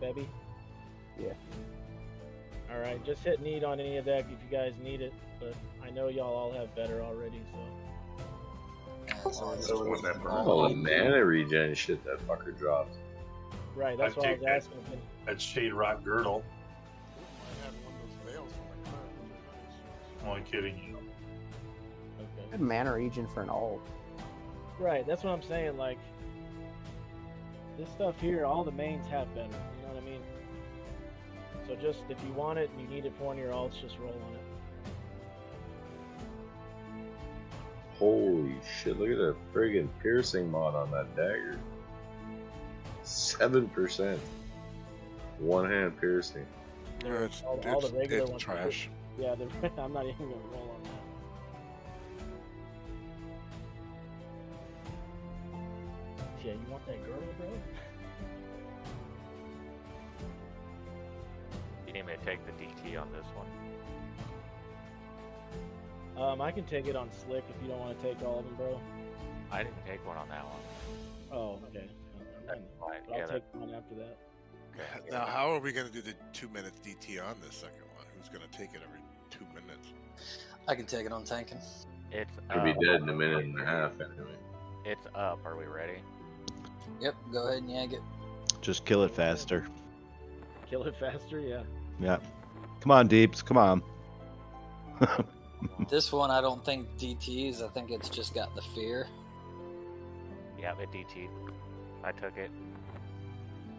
Bebby. Yeah. All right. Just hit need on any of that if you guys need it. But I know y'all all have better already, so. Oh, mana regen shit that fucker dropped. Right, that's what I was asking. That Shade Rock Girdle. I had one of those veils for my clan, which are nice. Only kidding you. Okay. Good mana regen for an ult. Right, that's what I'm saying. Like, this stuff here, all the mains have better. You know what I mean? So just, if you want it and you need it for one of your ults, just roll on it. Holy shit, look at that friggin' piercing mod on that dagger. 7%. One hand piercing. Yeah, all the regular ones. Trash. Yeah, I'm not even gonna roll on that. Yeah, you want that girdle, bro? You need me to take the DT on this one? I can take it on Slick if you don't want to take all of them, bro. I didn't take one on that one. Oh, okay. That's fine. I'll Yeah, take one after that. Okay. Now, how are we going to do the 2 minutes DT on this second one? Who's going to take it every 2 minutes? I can take it on tanking. It's Could be dead in a minute and a half anyway. It's up. Are we ready? Yep, go ahead and yank it. Just kill it faster. Kill it faster, yeah. Yeah. Come on, Deeps. Come on. This one, I don't think DTs. I think it's just got the fear. Yeah, it DT. I took it.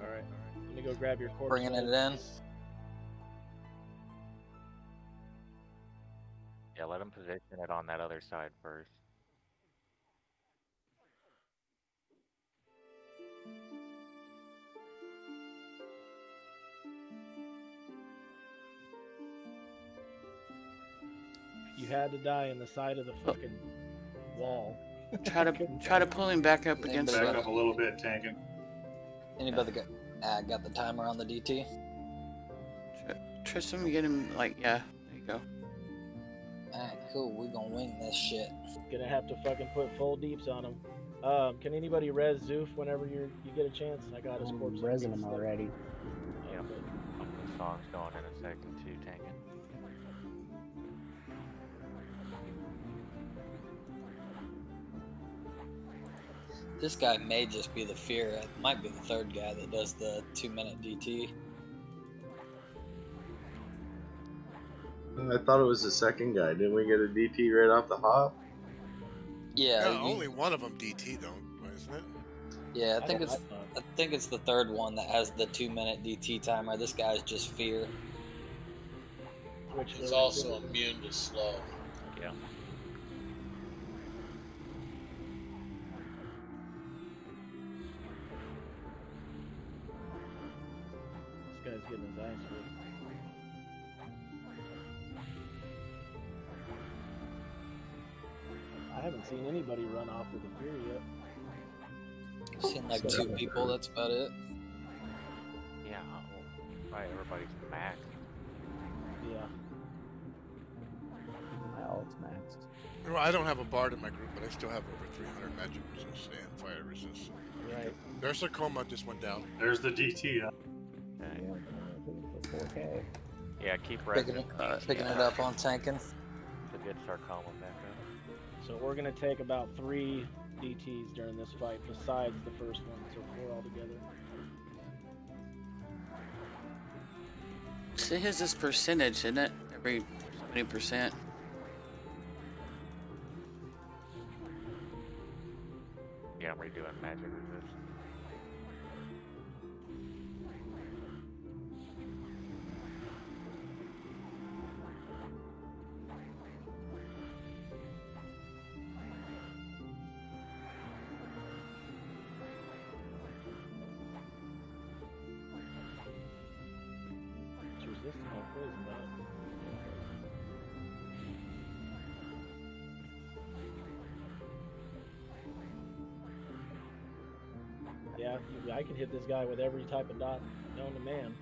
All right. Let me go grab your corpse. Bringing it in. Yeah, let him position it on that other side first. You had to die in the side of the fucking wall. Try to pull him back up against. Back up a little bit, tanking. Anybody got the timer on the DT? Tristan, get him like there you go. Alright, cool. We're gonna wing this shit. Gonna have to fucking put full deeps on him. Can anybody res Zoof whenever you get a chance? I got his corpse. I'm resing him already. Yeah, I'll put the songs going in a second too, tanking. This guy may just be the fear. It might be the third guy that does the 2-minute DT. I thought it was the second guy. Didn't we get a DT right off the hop? Yeah. Yeah, only one of them DT though, isn't it? Yeah, I think it's the third one that has the 2-minute DT timer. This guy's just fear. Which is also immune to slow. Yeah. getting his ass whipped. I haven't seen anybody run off with a fear yet. I've seen like 2 people, that's about it. Yeah, right, everybody's maxed. Yeah. My ult's maxed. Well, I don't have a bard in my group, but I still have over 300 magic resist and fire resist. Right. Their sarcoma just went down. There's the DT. Okay. For 4K. Yeah, keep Picking it up on tanking. To get sarcoma back up. So we're gonna take about 3 DTs during this fight, besides the first one, so 4 altogether. So here's this percentage, isn't it? Every so many percent. Yeah, I'm redoing magic resist. Yeah, I can hit this guy with every type of dot known to man.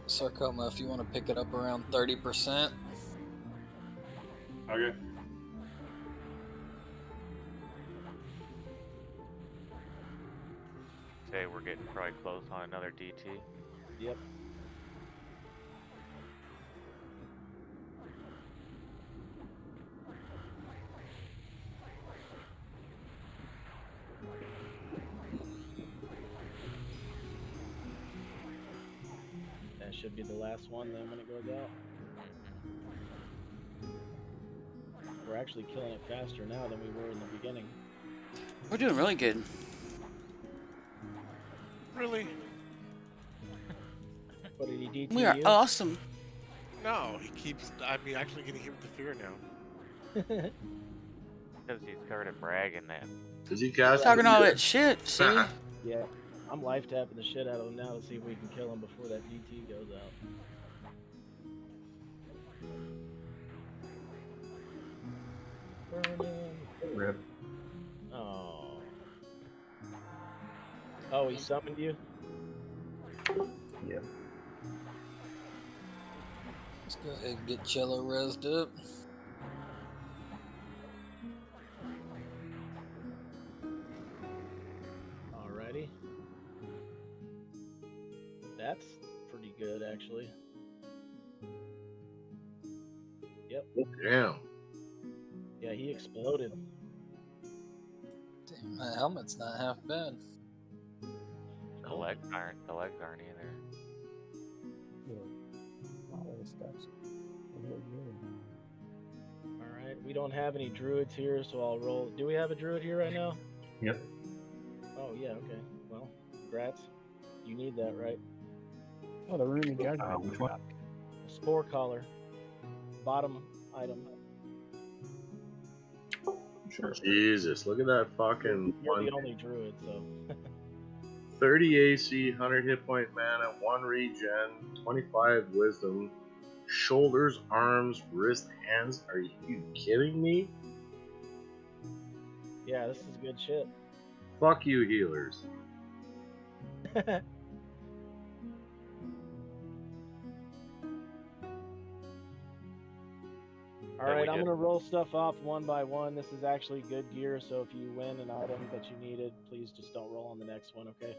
Sarcoma, if you want to pick it up around 30%. Okay. Say we're getting probably close on another DT. Yep. That should be the last one then when it goes out. We're actually killing it faster now than we were in the beginning. We're doing really good. Really? What did he DT We are you? awesome. No, he keeps. I'm actually getting hit with the fear now. Because he started bragging that. Did you cast? Talking all that shit, see? Yeah, I'm life tapping the shit out of him now to see if we can kill him before that DT goes out. Rip. Oh. Oh, he summoned you? Yep. Let's go ahead and get Cello rezzed up. Alrighty. That's pretty good, actually. Yep. Damn. Yeah, he exploded. Damn, that helmet's not half bad. The legs aren't either. All those steps. Alright, we don't have any druids here, so I'll roll. Do we have a druid here right now? Yep. Oh, yeah, okay. Well, congrats. You need that, right? Oh, the Rune of Judgment. Which one? A spore collar. Bottom item. Sure. Jesus, look at that fucking You're one. the only druid, so. 30 AC, 100 hit point mana, 1 regen, 25 wisdom, shoulders, arms, wrist, hands. Are you kidding me? Yeah, this is good shit. Fuck you, healers. Alright, I'm going to roll stuff off one by one. This is actually good gear, so if you win an item that you needed, please just don't roll on the next one, okay?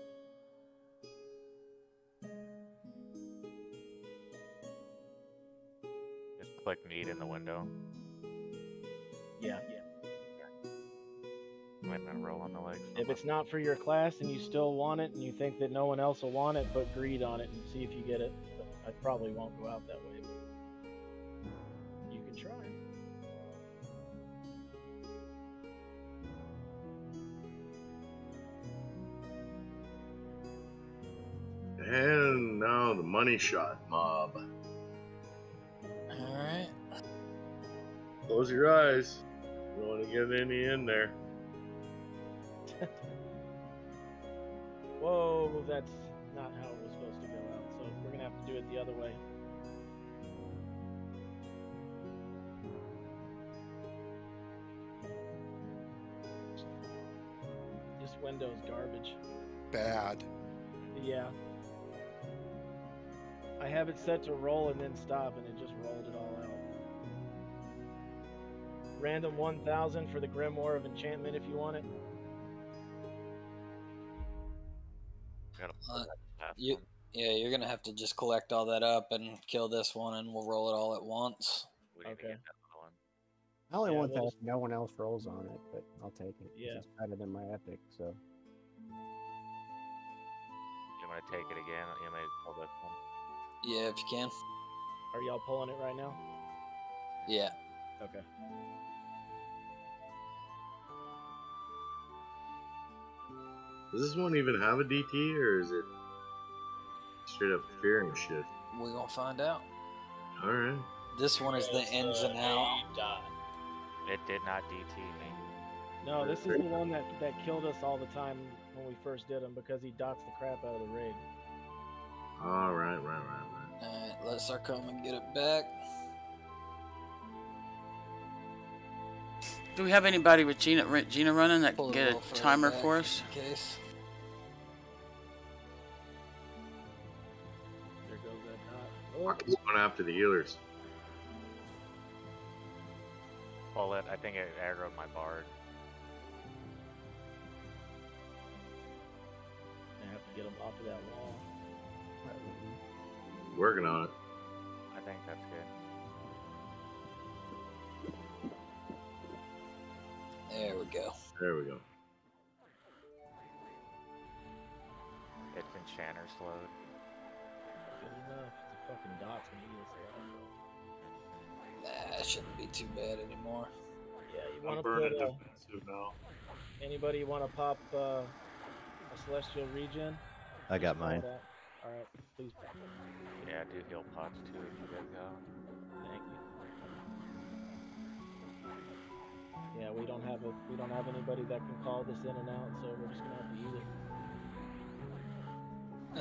Just click need in the window. Yeah. Might not roll on the legs. If it's not for your class and you still want it and you think that no one else will want it, put greed on it and see if you get it. But I probably won't go out that way. But you can try. And now the money shot mob. Alright. Close your eyes. You don't want to get any in there. Whoa, that's not how it was supposed to go out. do it the other way. This window's garbage. Bad. Yeah. I have it set to roll and then stop, and it just rolled it all out. Random 1,000 for the Grimoire of Enchantment if you want it. Yeah, you're gonna have to just collect all that up and kill this one, and we'll roll it all at once. Okay. I only Yeah, want we'll that just- if no one else rolls on it, but I'll take it. 'Cause Yeah. It's better than my epic, so. You want to take it again? You may pull this one. Yeah, if you can. Are y'all pulling it right now? Yeah. Okay. Does this one even have a DT, or is it straight up fearing shit? We're gonna find out. All right. This one is the ins and out. It did not DT me. No, this is the one that killed us all the time when we first did him because he dots the crap out of the raid. All right. Alright, let Sarcoma get it back. Do we have anybody with Gina running that Pull can it get little a further timer back for us? in case. There goes that I dot. keep going after the healers. Pull it. I think it aggroed my bard. I have to get him off of that wall. Working on it. I think that's good. There we go. There we go. It's enchanter slowed. Good enough. The fucking dot's gonna eat us alive. Nah, it shouldn't be too bad anymore. Yeah, you I'm want to burning put. defensive now. Anybody want to pop a celestial regen? I got mine. All right, please pop it. Yeah, do heal pots too if you guys got 'em. Thank you. Yeah, we don't have anybody that can call this in and out, so we're just gonna have to eat it.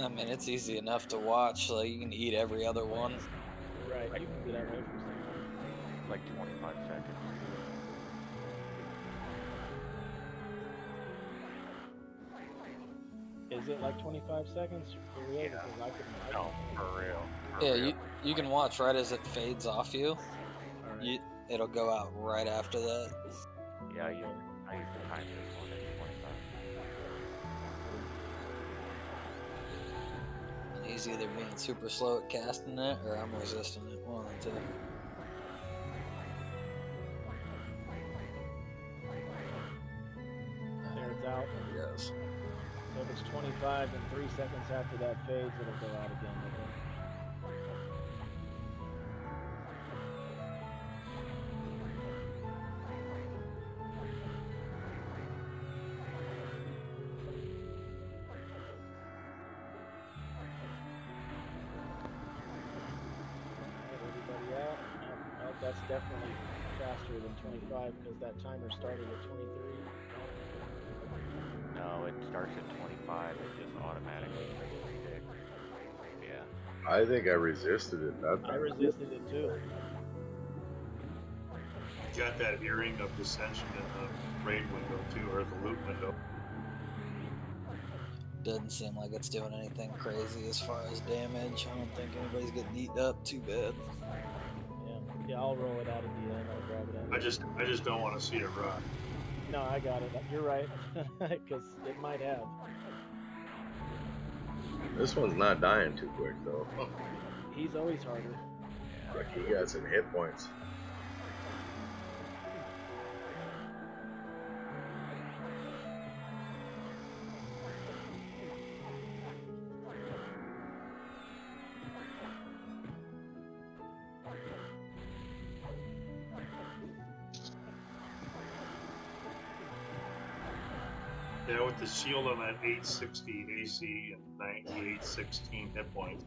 I mean, it's easy enough to watch, so you can eat every other one. Right, you can get away from something. Like 25 seconds. Is it like 25 seconds for real? Yeah. Because I couldn't. No, for real. Yeah, you can watch right as it fades off you. Alright. It'll go out right after that. Yeah, I used to time this one at 25. And he's either being super slow at casting it, or I'm resisting it. One of the two. There it's out. There it goes. So if it's 25, then 3 seconds after that fades, it'll go out again. Okay? Everybody out? No, that's definitely faster than 25 because that timer started at 23. No, it starts at 25. It just automatically makes 26. Yeah. I think I resisted it that time. I resisted it too. You got that earring of dissension in the raid window too, or the loot window. Doesn't seem like it's doing anything crazy as far as damage. I don't think anybody's getting eaten up too bad. Yeah, I'll roll it out at the end. I'll grab it out. I just don't want to see it run. No, I got it. You're right, because it might have. This one's not dying too quick though. He's always harder. Like he got some hit points. Yeah, with the shield on that 860 AC and 9816 hit points.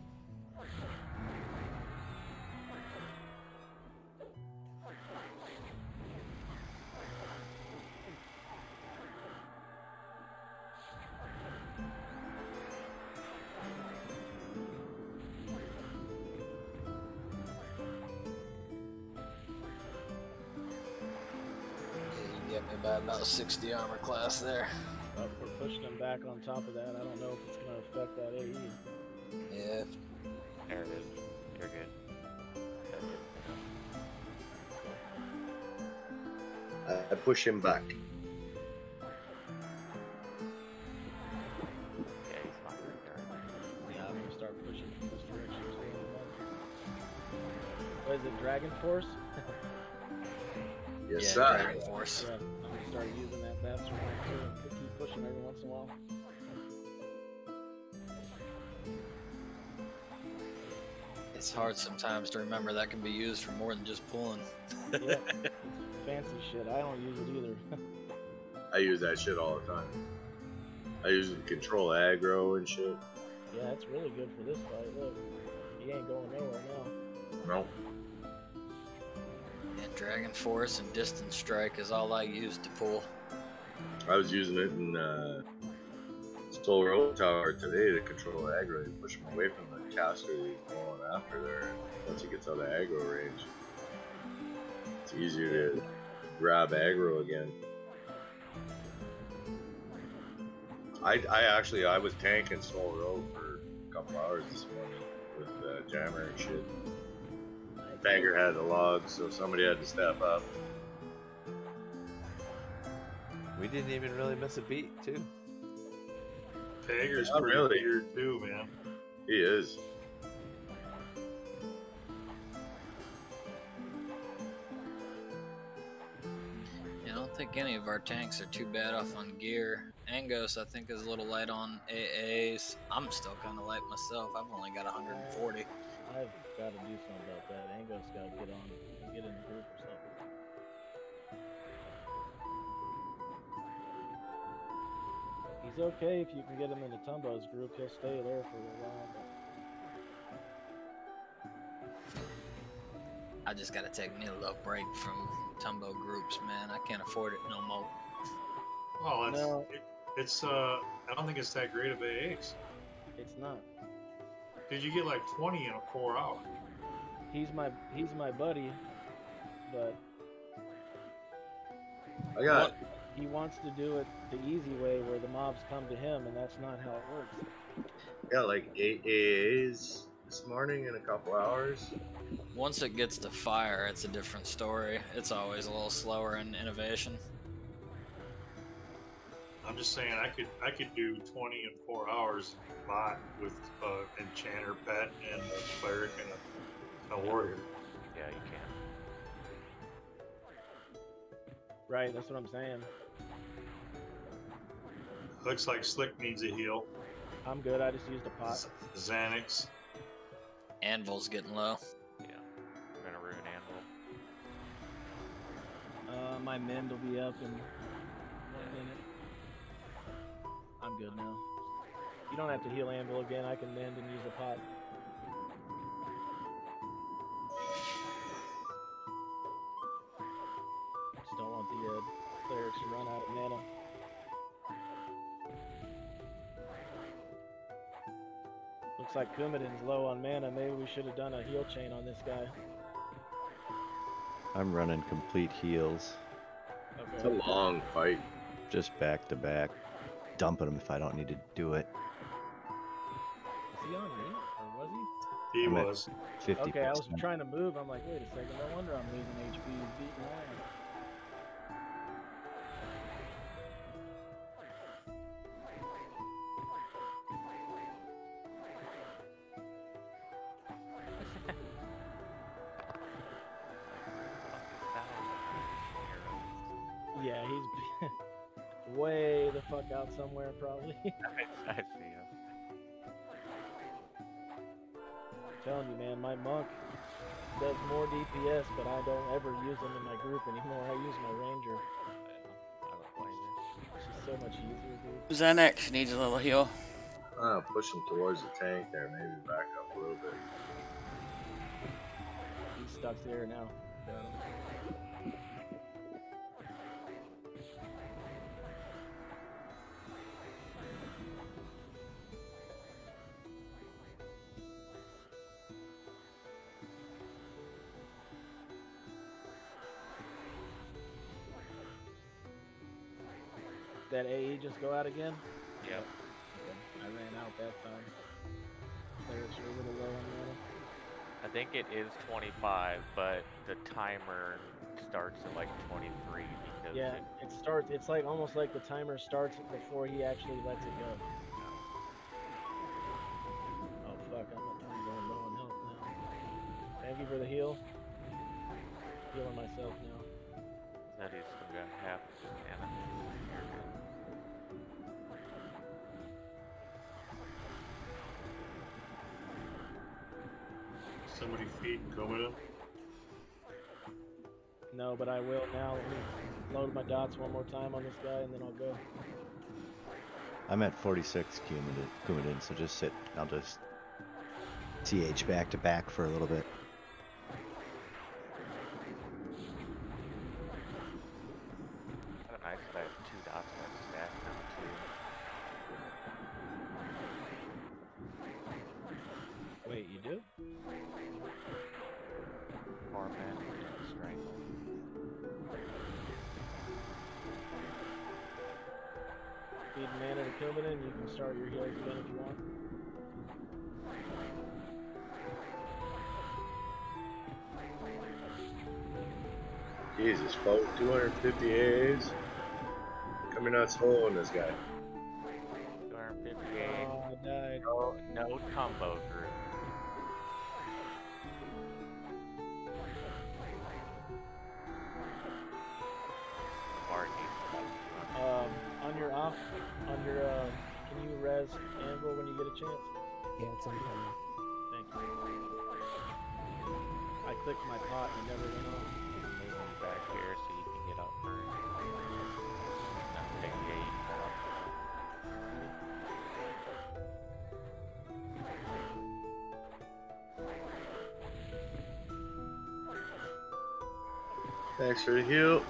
get me by about 60 armor class there. But we're pushing them back on top of that. I don't know if it's going to affect that AE. Yeah. There it is. You're good. I push him back. Yeah, he's not right there. Yeah, I'm going to start pushing in this direction too. What is it, Dragon Force? Yes, Yeah, sir. Dragon Force. Yeah, I'm going to start using that bastard to keep pushing every once in a while. It's hard sometimes to remember that can be used for more than just pulling. Yeah, it's fancy shit. I don't use it either. I use that shit all the time. I use it to control aggro and shit. Yeah, it's really good for this fight. Look, he ain't going nowhere now. No. And Dragon Force and Distance Strike is all I use to pull. I was using it in Soul Road Tower today to control aggro and push him away from the caster he's going after there. Once he gets out of aggro range, it's easier to grab aggro again. I was tanking Soul Road for a couple hours this morning with Jammer and shit. Bagger had the logs, so somebody had to step up. We didn't even really miss a beat, too. Tager's Not pretty really. weird too, man. He is. Yeah, I don't think any of our tanks are too bad off on gear. Angos, I think, is a little light on AAs. I'm still kind of light myself. I've only got 140. I've got to do something about that. Ango's got to get in the group or something. He's okay if you can get him into Tumbo's group. He'll stay there for a while. I just gotta take me a little break from Tumbo groups, man. I can't afford it no more. Well, No. it's I don't think it's that great of AAs. It's not. Did you get like 20 in a 4 hour? He's my buddy, but I got. he wants to do it the easy way, where the mobs come to him, and that's not how it works. Got like 8 AAs this morning in a couple hours. Once it gets to fire, it's a different story. It's always a little slower in innovation. I'm just saying I could do 20 in 4 hours bot with enchanter pet and a cleric and a warrior. Yeah, you can. Right, that's what I'm saying. Looks like Slick needs a heal. I'm good. I just used a pot. Xanax. Anvil's getting low. Yeah. We're gonna ruin Anvil. My mend will be up in 1 minute. I'm good now. You don't have to heal Anvil again. I can mend and use the pot. Just don't want the clerics to run out of mana. Looks like Coumadin's low on mana. Maybe we should have done a heal chain on this guy. I'm running complete heals. It's a long fight. Just back to back. Dumping them if I don't need to do it. Is he on me? Or was he? He I'm at was. 50%. Okay, I was trying to move. I'm like, wait a second. No wonder I'm losing HP. He's beating iron. Yeah, he's way the fuck out somewhere, probably. I see him. I'm telling you, man, my monk does more DPS, but I don't ever use him in my group anymore. I use my ranger. I don't blame you. It's just so much easier, dude. Xanax needs a little heal. Push him towards the tank there, maybe back up a little bit. He's stuck there now. Got him. that AE just go out again? Yep. Okay. I ran out that time. Clerics are a little low on mana. I think it is 25, but the timer starts at like 23 because Yeah, it starts. It's like almost like the timer starts before he actually lets it go. Oh fuck! I'm going low on health now. Thank you for the heal. Healing myself now. that he's still got half of his mana. Somebody feed coming up. No, but I will now. Let me load my dots one more time on this guy, and then I'll go. I'm at 46 Coumadin, so just sit. I'll just TH back to back for a little bit. Kind of nice that I have 2 dots that stack now too. Wait, you do? Or man, strangle. Feed mana to Coumadin. You can start your heals again if you want. Jesus, folks, 250 AAs. Coming out slow on this guy. 258. Oh, I died. No combo group. On your can you res Anvil when you get a chance? Yeah, it's incoming. Thank you. I clicked my pot and it never went off. Move him back here so you can get up first. Okay, yeah, you can get up. Thanks for the heal.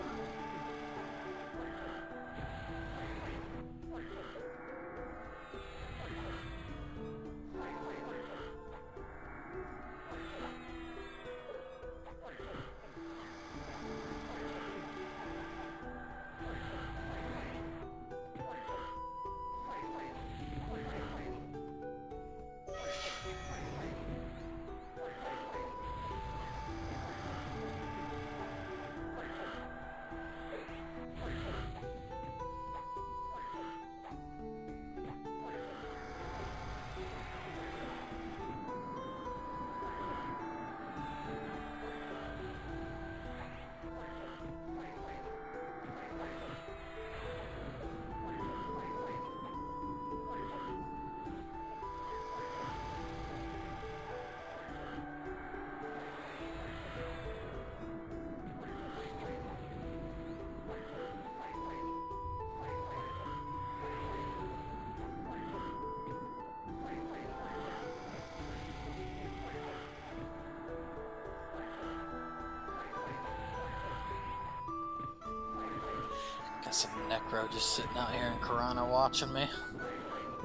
Got some Necro just sitting out here in Karana watching me. As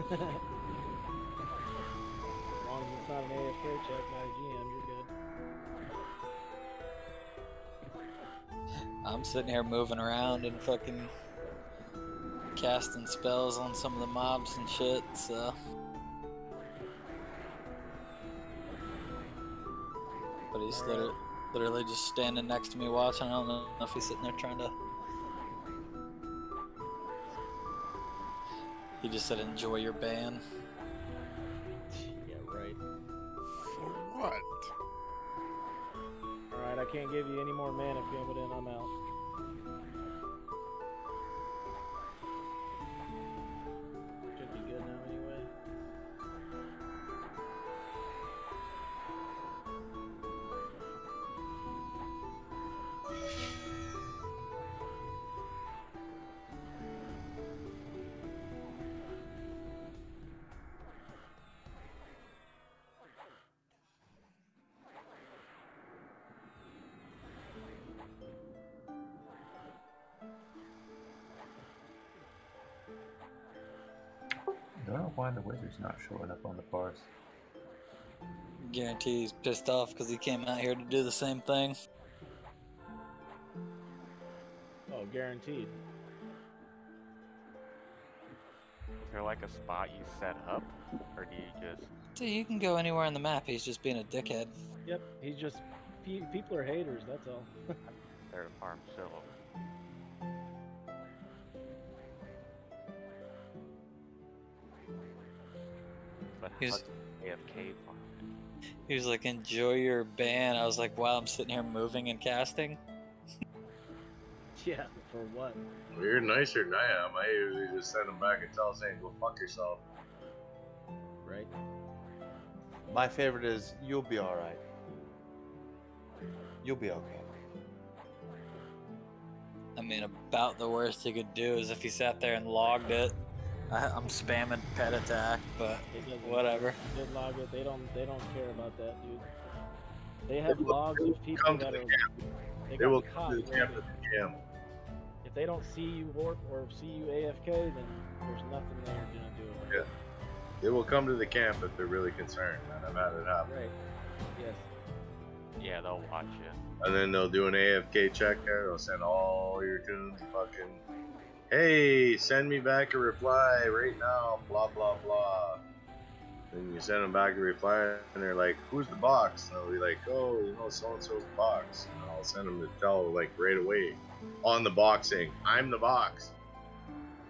long as it's not an AFK check by a GM, you're good. I'm sitting here moving around and fucking casting spells on some of the mobs and shit, so. But he's literally just standing next to me watching. I don't know if he's sitting there trying to. He just said, "Enjoy your ban." Yeah, right. For what? Alright, I can't give you any more mana, Coumadin. I'm out. Should be good now anyway. I don't know why the wizard's not showing up on the parse. Guarantee he's pissed off because he came out here to do the same thing. Oh, guaranteed. there like a spot you set up, or do you just? Dude, you can go anywhere on the map. He's just being a dickhead. Yep, he's just people are haters. That's all. There to farm silver. But He's- AFK farm. He was like, enjoy your ban. I was like, wow, I'm sitting here moving and casting. Yeah, for what? Well, you're nicer than I am. I usually just send them back and tell saying, go fuck yourself. Right. My favorite is you'll be all right. You'll be okay. I mean, about the worst he could do is if he sat there and logged it. I'm spamming pet attack, but whatever. Did log it. They don't care about that, dude. They have logs of people that are. They will got come caught. to the camp at the jam. If they don't see you warp or see you AFK, then there's nothing they're gonna do. Yeah. They will come to the camp if they're really concerned, and I've had it happen. Right. Yes. Yeah, they'll watch you. And then they'll do an AFK check there. They'll send all your tunes fucking, hey, send me back a reply right now, blah, blah, blah. Then you send them back a reply, and they're like, who's the box? And they'll be like, oh, you know, so-and-so's the box. And I'll send them to tell, like, right away on the box saying, I'm the box.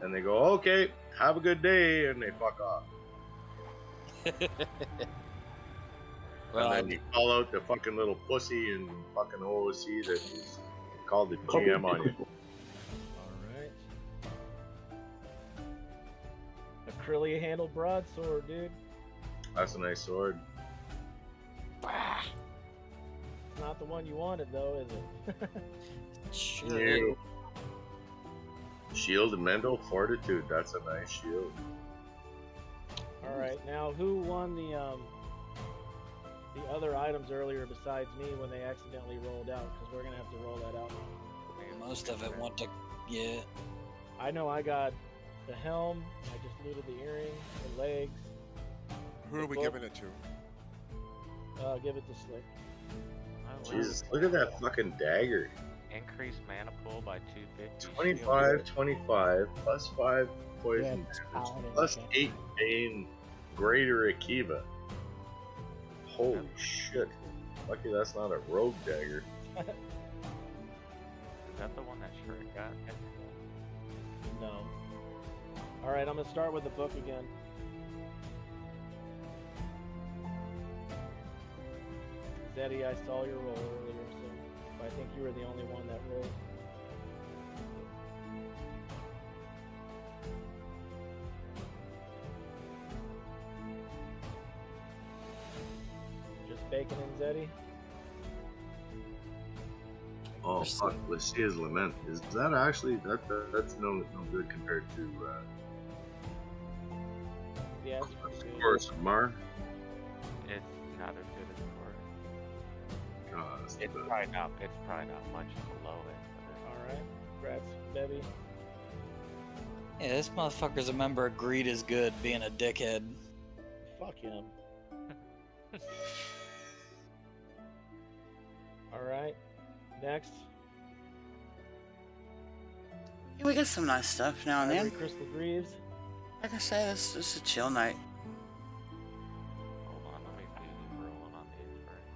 And they go, okay, have a good day, and they fuck off. Well, and then you call out the fucking little pussy and fucking OOC that is called the GM on you. Alright. Acrylic handled broadsword, dude. That's a nice sword. It's not the one you wanted, though, is it? Sure. New. Shield of mental fortitude. That's a nice shield. Alright, now who won the other items earlier besides me when they accidentally rolled out? Because we're going to have to roll that out. Most of it went to, yeah. I know I got the helm, I just looted the earring, the legs. Who are we giving it to? Give it to Slick. Jesus, look at that fucking dagger. Increase mana pool by 250. 25, 25, plus 5 poison damage, plus 8 pain, greater Akiva. Holy shit. Lucky that's not a rogue dagger. Is that the one that Shrek got? No. Alright, I'm going to start with the book again. Zeddy, I saw your roll earlier, so I think you were the only one that rolled. Just bacon and Zeddy? Oh fuck, Lucia's Lament. Is that actually, that's no good compared to Yeah, it's pretty good. Chorus of Mar? It's not as good as Forest. God, that's the It's best. probably not much below it. Alright, congrats, Bebby. Yeah, this motherfucker's a member of Greed is Good, being a dickhead. Fuck him. Alright, next. Yeah, we get some nice stuff now and then. Ivory Crystal Greaves. Like I said, it's just a chill night. Hold on, let me do rolling on these first.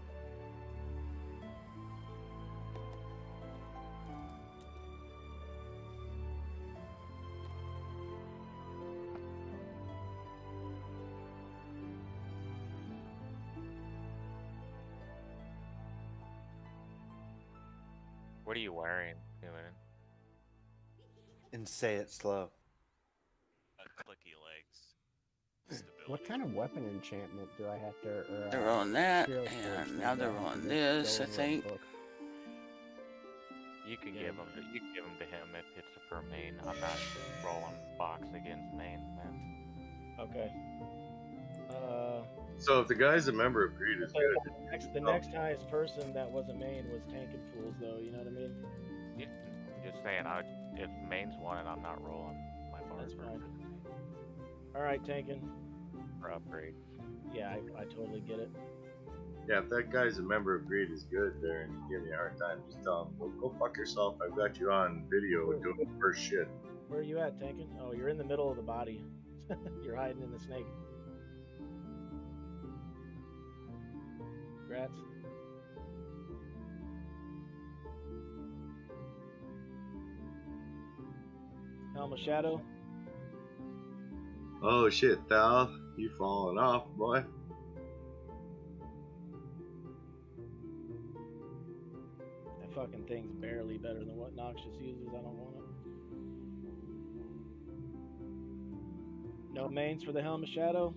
What are you wearing, Newman? And say it slow. Clicky legs. What kind of weapon enchantment do I have to? They're rolling that, hero and points now do they're I have rolling to this, go I over a think. book? You could give them to him if it's per main. I'm not rolling box against main, man. Okay. So if the guy's a member of Greed is good. The next highest person that was a main was Tankin' Fools, though, you know what I mean? Just saying, if main's one and I'm not rolling my bar That's fine. Alright, Tankin'. for upgrade. Yeah, I totally get it. Yeah, if that guy's a member of Greed is good there and you give me a hard time, just tell him, well, go fuck yourself. I've got you on video doing the first shit. Where are you at, Tankin'? Oh, you're in the middle of the body. You're hiding in the snake. Grats. Helm of Shadow. Oh shit, Thal. You falling off, boy. That fucking thing's barely better than what Noxious uses. I don't want it. No mains for the Helm of Shadow?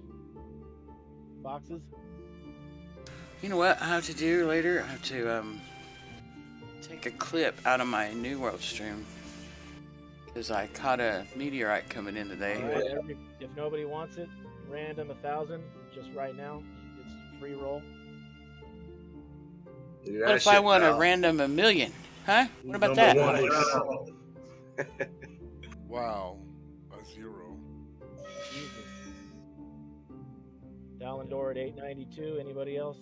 Boxes? You know what I have to do later? I have to take a clip out of my New World stream. Because I caught a meteorite coming in today. Right, if nobody wants it, random 1,000, just right now. It's free roll. What if I want a random 1,000,000? Huh? What about that? Wow. A 0. Jesus. Dalendor at 892. Anybody else?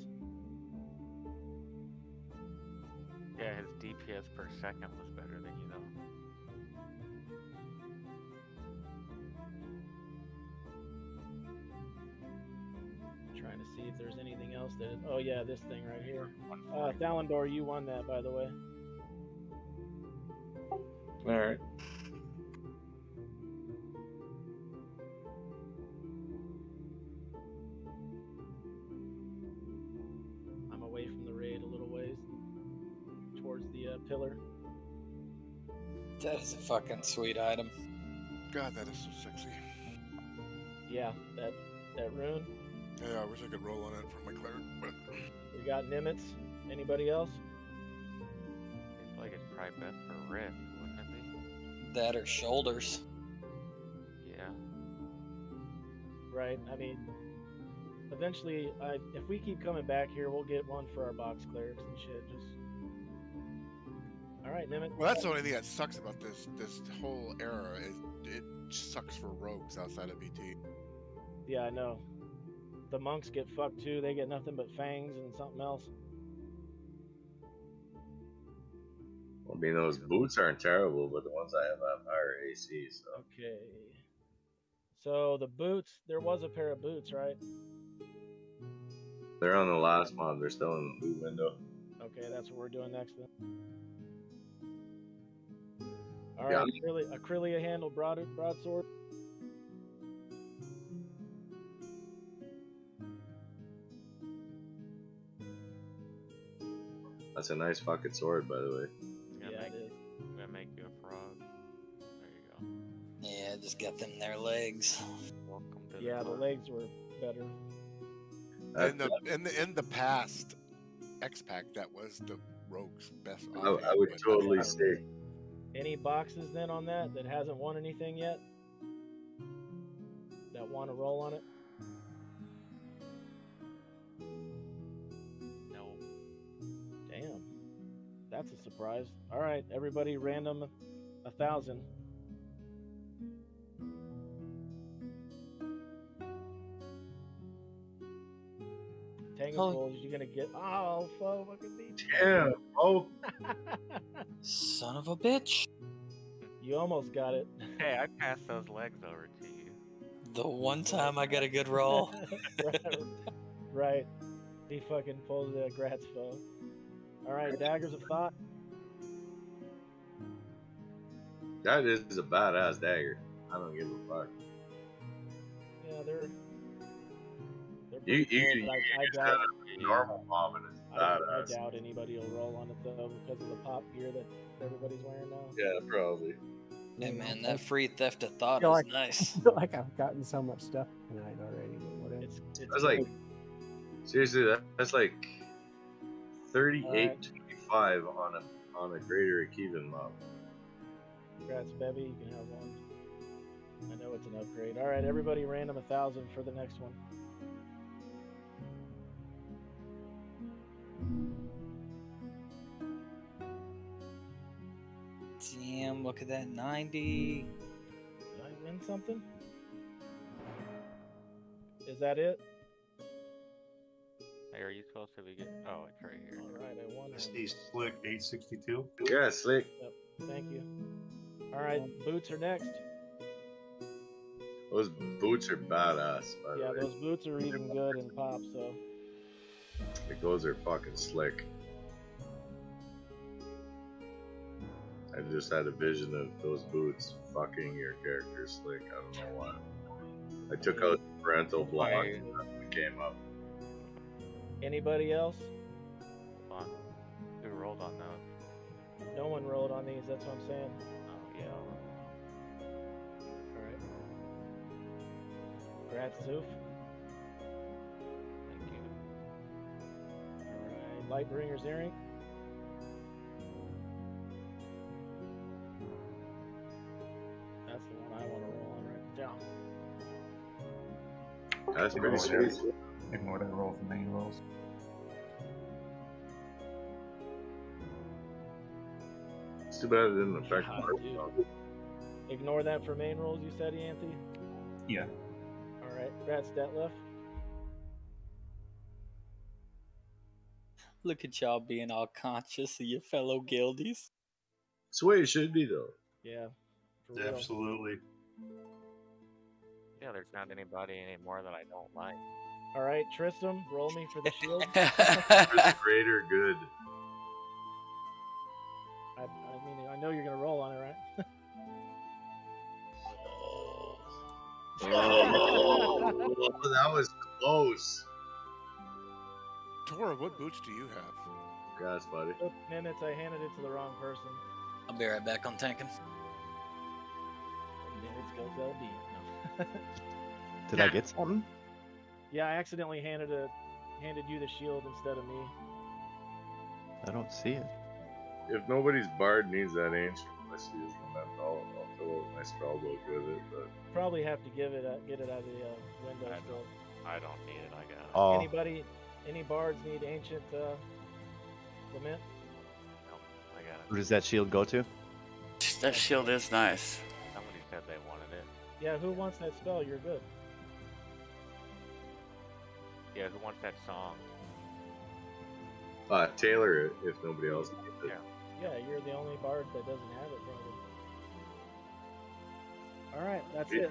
Yeah, his DPS per second was better than you, though. Trying to see if there's anything else that is. Oh, yeah, this thing right here. Dalendor, you won that, by the way. Alright. I'm away from the raid a little ways. Towards the pillar. That is a fucking sweet item. God, that is so sexy. Yeah, that rune. Yeah, I wish I could roll on it for my cleric, but... We got Nimitz. Anybody else? Seems like it's probably best for Rift, wouldn't it be? That or shoulders. Yeah. Right, I mean... Eventually, if we keep coming back here, we'll get one for our box clerics and shit. Just... Alright, Nimitz. Well, that's the only thing that sucks about this whole era. It sucks for rogues outside of BT. Yeah, I know. The monks get fucked too. They get nothing but fangs and something else. I mean, those boots aren't terrible, but the ones I have higher AC, so. Okay. So the boots, there was a pair of boots, right? They're on the last mob. They're still in the loot window. Okay, that's what we're doing next then. Alright, Acrylia handle broadsword. That's a nice fucking sword, by the way. Yeah, it is. I'm gonna make you a frog. There you go. Yeah, just got them their legs. Welcome to Yeah, the legs were better. In the past X-Pack, that was the rogue's best I would totally say. Any boxes then on that hasn't won anything yet? That want to roll on it? No. Damn. That's a surprise. Alright, everybody random 1,000. Tangle you're gonna get. Oh, foe fucking beat. Damn, oh. Son of a bitch. You almost got it. Hey, I passed those legs over to you. The one time I got a good roll. Right. He fucking pulled the Gratz foe. Alright, Daggers of Thought. That is a badass dagger. I don't give a fuck. Yeah, they're You cool, but I doubt normal mob and it's badass. I doubt anybody will roll on it though because of the pop gear that everybody's wearing now. Yeah, probably. Hey man, that free theft of thought I is nice. I feel like I've gotten so much stuff tonight already. But whatever. That's like seriously, that's like 38.25 on a greater Akivan mob. Congrats, Bevy. You can have one. I know it's an upgrade. All right, everybody, random 1,000 for the next one. Damn, look at that 90. Did I win something? Is that it? Hey, are you supposed to be getting... Oh, it's right here. Alright, I won. SD Slick 862. Yeah, Slick. Yep, thank you. Alright, boots are next. Those boots are badass, by the Yeah, way. those boots are even good in pop, so. Like, those are fucking slick. I just had a vision of those boots fucking your character slick. I don't know why. I took out the parental block and that came up. Anybody else? Hold on. Who rolled on those? No one rolled on these, that's what I'm saying. Oh, yeah. Congrats, Zoof. Thank you. Alright, Lightbringer's earring. That's the one I want to roll on right now. That's pretty sweet. Ignore that roll for main rolls. It's too bad it didn't affect God, Mark. dude. Ignore that for main rolls, you said, Anthony? Yeah. Alright, congrats, Detlef. Look at y'all being all conscious of your fellow guildies. It's the way it should be, though. Yeah, for real. Absolutely. Yeah, there's not anybody anymore that I don't like. Alright, Tristram, roll me for the shield. Great or good. I mean, I know you're going to roll on it, right? Oh, that was close. Tora, what boots do you have? Congrats, buddy. Look, Nimitz, I handed it to the wrong person. I'll be right back on tanking. Nimitz goes LD. No. Did I get something? Yeah, I accidentally handed you the shield instead of me. I don't see it. If nobody's bard needs that ancient, unless you use one, I'll fill out my spell book with it. But Probably have to get it out of the window still. I don't need it. I got it. Oh. Anybody, any bards need ancient lament? No, I got it. Who does that shield go to? That shield is nice. Somebody said they wanted it. Yeah, who wants that spell? You're good. Yeah, who wants that song? tailor it if nobody else needs it. Yeah. Yeah, you're the only bard that doesn't have it, probably. All right, that's it.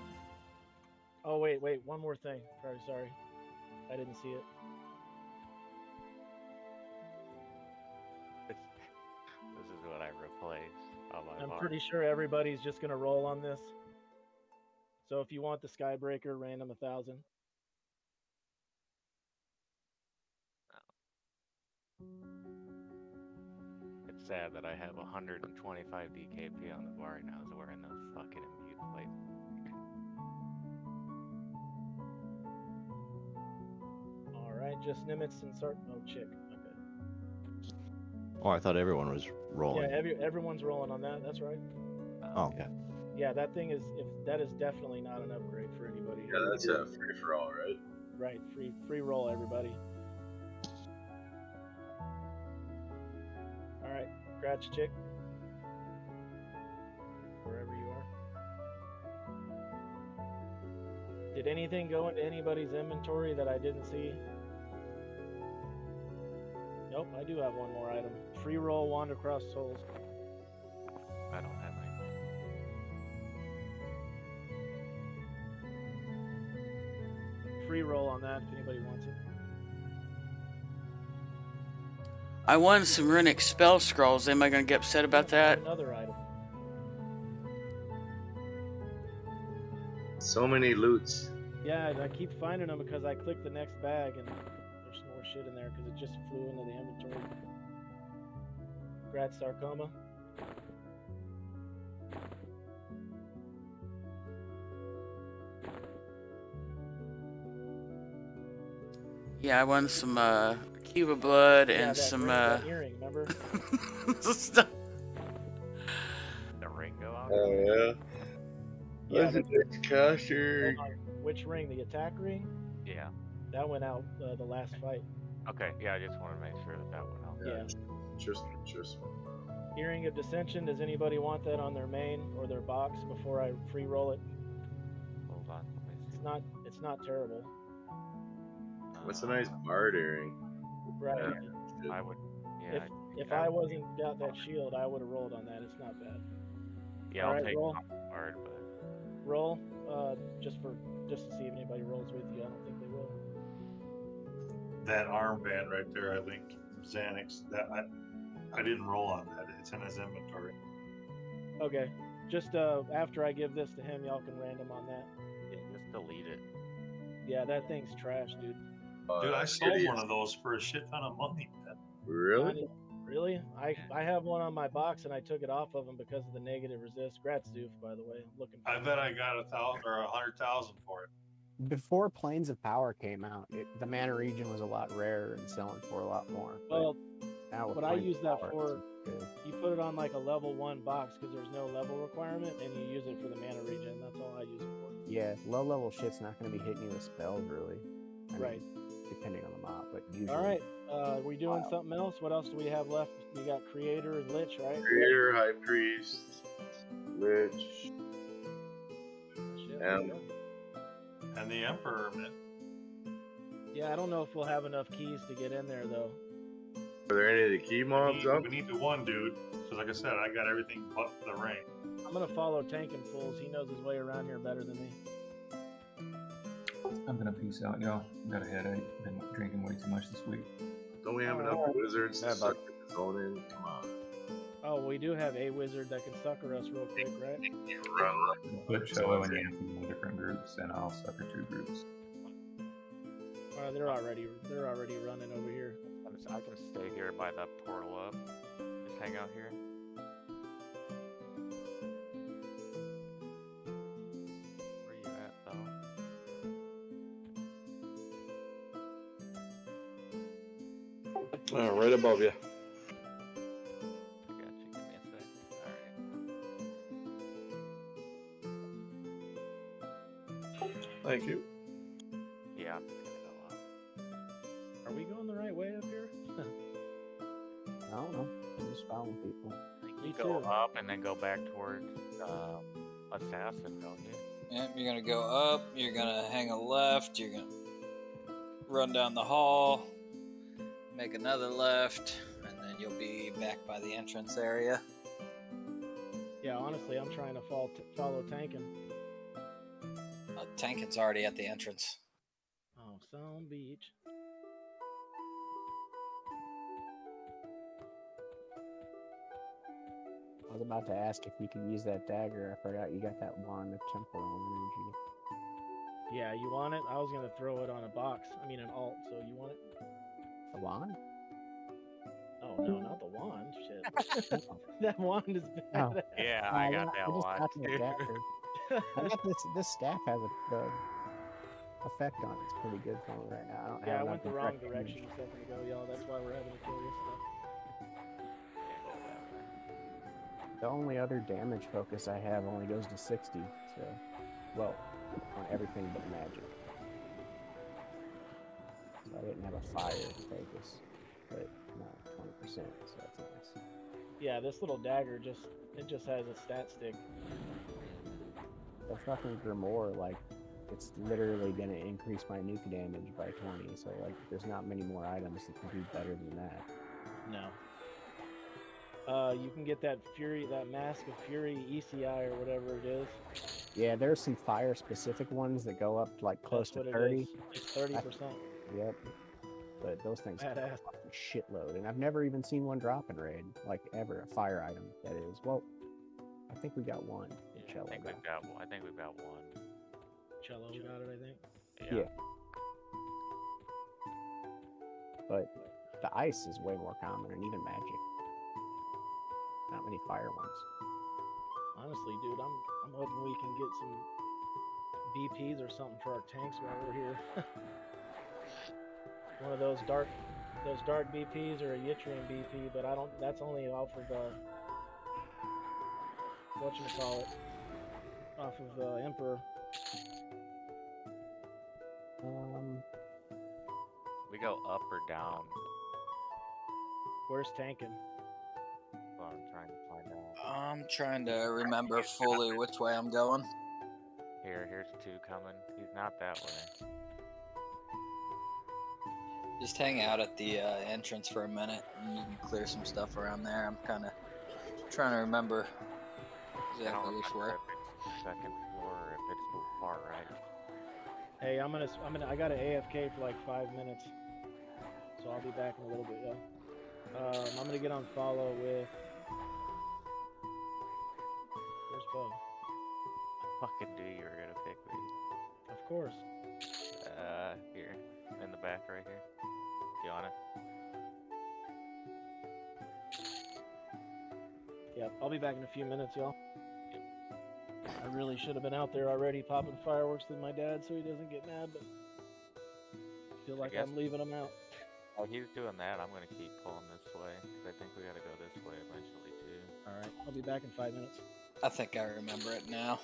Oh wait, one more thing. Sorry, I didn't see it. This is what I replaced on my I'm bar. pretty sure everybody's just gonna roll on this. So if you want the Skybreaker, random 1,000. It's sad that I have 125 DKP on the bar right now. So we're in those fucking immune places. All right, just Nimitz and Sart. Oh, Chick. Okay. Oh, I thought everyone was rolling. Yeah, everyone's rolling on that. That's right. Oh, okay. Yeah, that thing is that is definitely not an upgrade for anybody. Yeah, that's a free for all, right? Right, free roll, everybody. All right, congrats, Chick. Wherever you are. Did anything go into anybody's inventory that I didn't see? Nope, I do have one more item. Free roll, Wander Across Souls. I don't have anything. Free roll on that if anybody wants it. I won some runic spell scrolls. Am I going to get upset about that? Another item. So many loots. Yeah, I keep finding them because I clicked the next bag and there's more shit in there because it just flew into the inventory. Congrats, Sarcoma. Yeah, I won some Cuba blood Yeah, and that some that earring, remember? stuff. The ring go out? Oh yeah. Yeah, caster. hold on. Which ring? The attack ring? Yeah. That went out the last fight. Okay, yeah, I just want to make sure that went out. Yeah. Interesting. Earring of Dissension. Does anybody want that on their main or their box before I free roll it? Hold on. It's not terrible. What's a nice bard earring? Right. Yeah, I would. Yeah. If I wasn't got that shield, I would have rolled on that. It's not bad. Yeah, All I'll right, take roll. hard, but Roll. just to see if anybody rolls with you. I don't think they will. That armband right there, I linked Xanax. That I didn't roll on that. It's in his inventory. Okay. Just after I give this to him, y'all can random on that. Yeah, just delete it. Yeah, that thing's trash, dude. Dude, I sold one of those for a shit ton of money. Really? Really? I have one on my box and I took it off of him because of the negative resist. Grats, Doof, by the way. I'm looking. I bet I got 1,000 or 100,000 for it. Before Plains of Power came out, the mana region was a lot rarer and selling for a lot more. Well, now with what I Plains use of that Power, for, it's you put it on like a level 1 box because there's no level requirement, and you use it for the mana region. That's all I use it for. yeah, low level shit's not going to be hitting you with spells really. I mean, Right. depending on the mob, but usually. All right. We doing something else? What else do we have left? We got Creator and Lich, right? Creator, High Priest, Lich, And the Emperor, man. Yeah, I don't know if we'll have enough keys to get in there though. Are there any of the key mobs up? We need the one dude. Because like I said, I got everything but the ring. I'm gonna follow Tankin' Fools. He knows his way around here better than me. I'm gonna peace out, y'all. Got a headache. Been drinking way too much this week. Don't we have enough wizards to suck the zone in? Come on. Oh, we do have a wizard that can sucker us real quick, right? Put Cello and Anthony in different groups, and I'll sucker 2 groups. They're already running over here. I can stay here by the portal up. Just hang out here. Where you at, though? Right above you. I got you. Give me a sec. Alright. Thank you. Yeah, I'm just gonna go up. Are we going the right way up here? I don't know. I'm just following people. You go up and then go back towards Assassin, don't you? Yep, you're gonna go up, you're gonna hang a left, you're gonna run down the hall, make another left, and then you'll be back by the entrance area. Yeah, honestly, I'm trying to follow Tankin'. Tankin's already at the entrance. Oh, Sound Beach. I was about to ask if you could use that dagger. I forgot you got that wand of temporal energy. Yeah, you want it? I was gonna throw it on a box. I mean, an alt. So you want it? The wand? Oh no, not the wand. Shit. That wand is bad. Oh. Yeah, I got that just one. got the dagger. I got this staff has a effect on it. It's pretty good for me right now. I don't Yeah, I have went the enough wrong direct direction damage. a second ago, y'all. That's why we're having to kill this stuff. The only other damage focus I have only goes to 60, so, well, on everything but magic. So I didn't have a fire focus, but no, 20%, so that's nice. Yeah, this little dagger just has a stat stick. The fucking Grimoire, like, it's literally gonna increase my nuke damage by 20, so, like, there's not many more items that can do better than that. No. You can get that Fury, that Mask of Fury ECI or whatever it is. Yeah, there's some fire-specific ones that go up to, like, close That's to what it 30. is. It's 30%. Yep. But those things cost Badass. a shitload, and I've never even seen one drop in raid, like ever, a fire item, that is. Well, I think we got one. I think we've got one. Cello got it, I think. Yeah. But the ice is way more common, and even magic. Not many fire ones. Honestly, dude, I'm hoping we can get some BPs or something for our tanks while we're here. One of those dark BPs or a Yttrium BP, but I don't. That's only off of whatchamacallit, off of Emperor. We go up or down. Where's Tankin'? Well, I'm trying to find out. I'm trying to remember fully which way I'm going. Here's 2 coming. He's not that way. Just hang out at the entrance for a minute, and you can clear some stuff around there. I'm kind of trying to remember I don't exactly which way. remember if it's second floor or if it's far Hey, I got an AFK for like 5 minutes, so I'll be back in a little bit, yo. I'm gonna get on follow with. Where's Bo? Fucking do you were gonna pick me. Of course. Here. In the back right here. You on it? Yep, I'll be back in a few minutes, y'all. I really should have been out there already popping fireworks with my dad so he doesn't get mad, but I feel like I'm leaving him out. Oh, he's doing that. I'm gonna keep pulling this way, because I think we gotta go this way eventually, too. Alright, I'll be back in 5 minutes. I think I remember it now.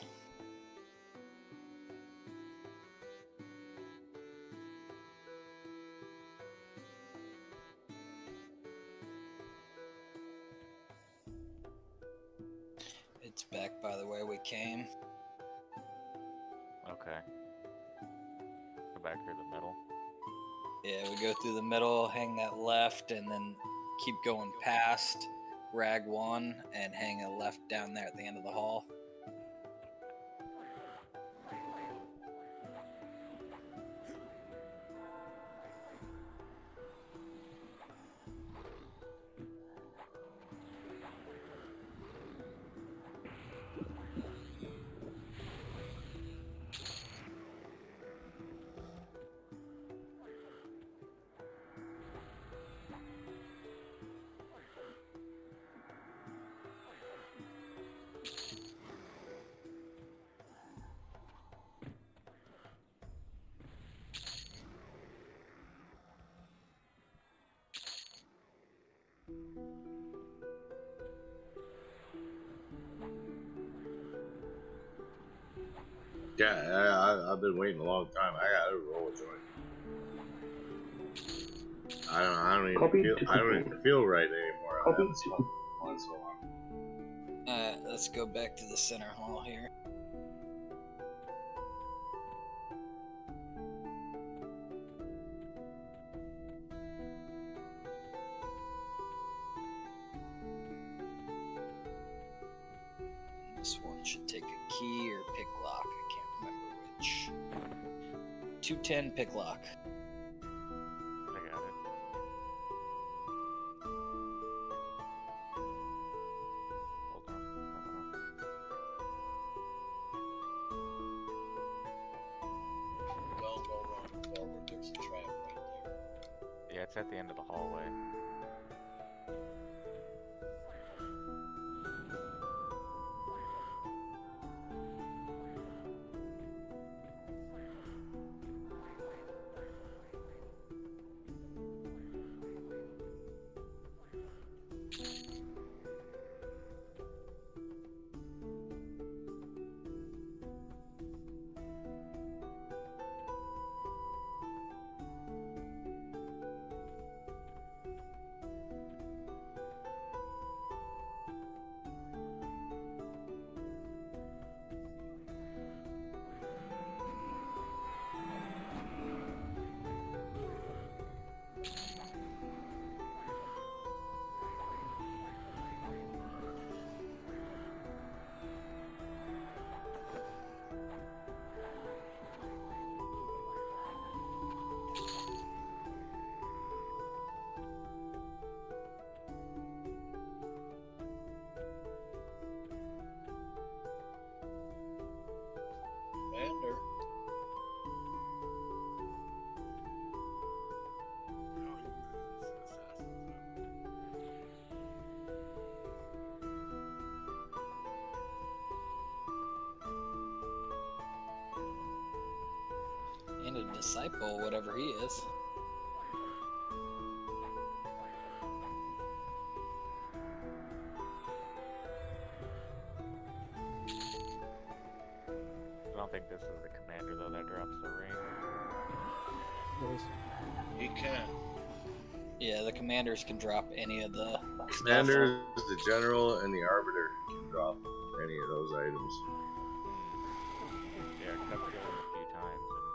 It's back by the way we came. Okay. Go back through the middle. Yeah, we go through the middle, hang that left, and then keep going past Rag 1 and hang a left down there at the end of the hall. Yeah, I've been waiting a long time. I gotta roll a joint. I don't even feel right anymore. I haven't smoked one so long. Let's go back to the center hall here. This one should take a key or pick lock. I can't remember which. 210 pick lock. I got it. Hold on. Coming up. Don't go running forward. There's a trap right there. Yeah, it's at the end of the hallway. Commander. And a disciple, whatever he is. I don't think this is the commander, though, that drops the ring. He can. Yeah, the commanders can drop any of the Commander, the general, and the arbiter can drop any of those items. Yeah, I've killed him a few times, and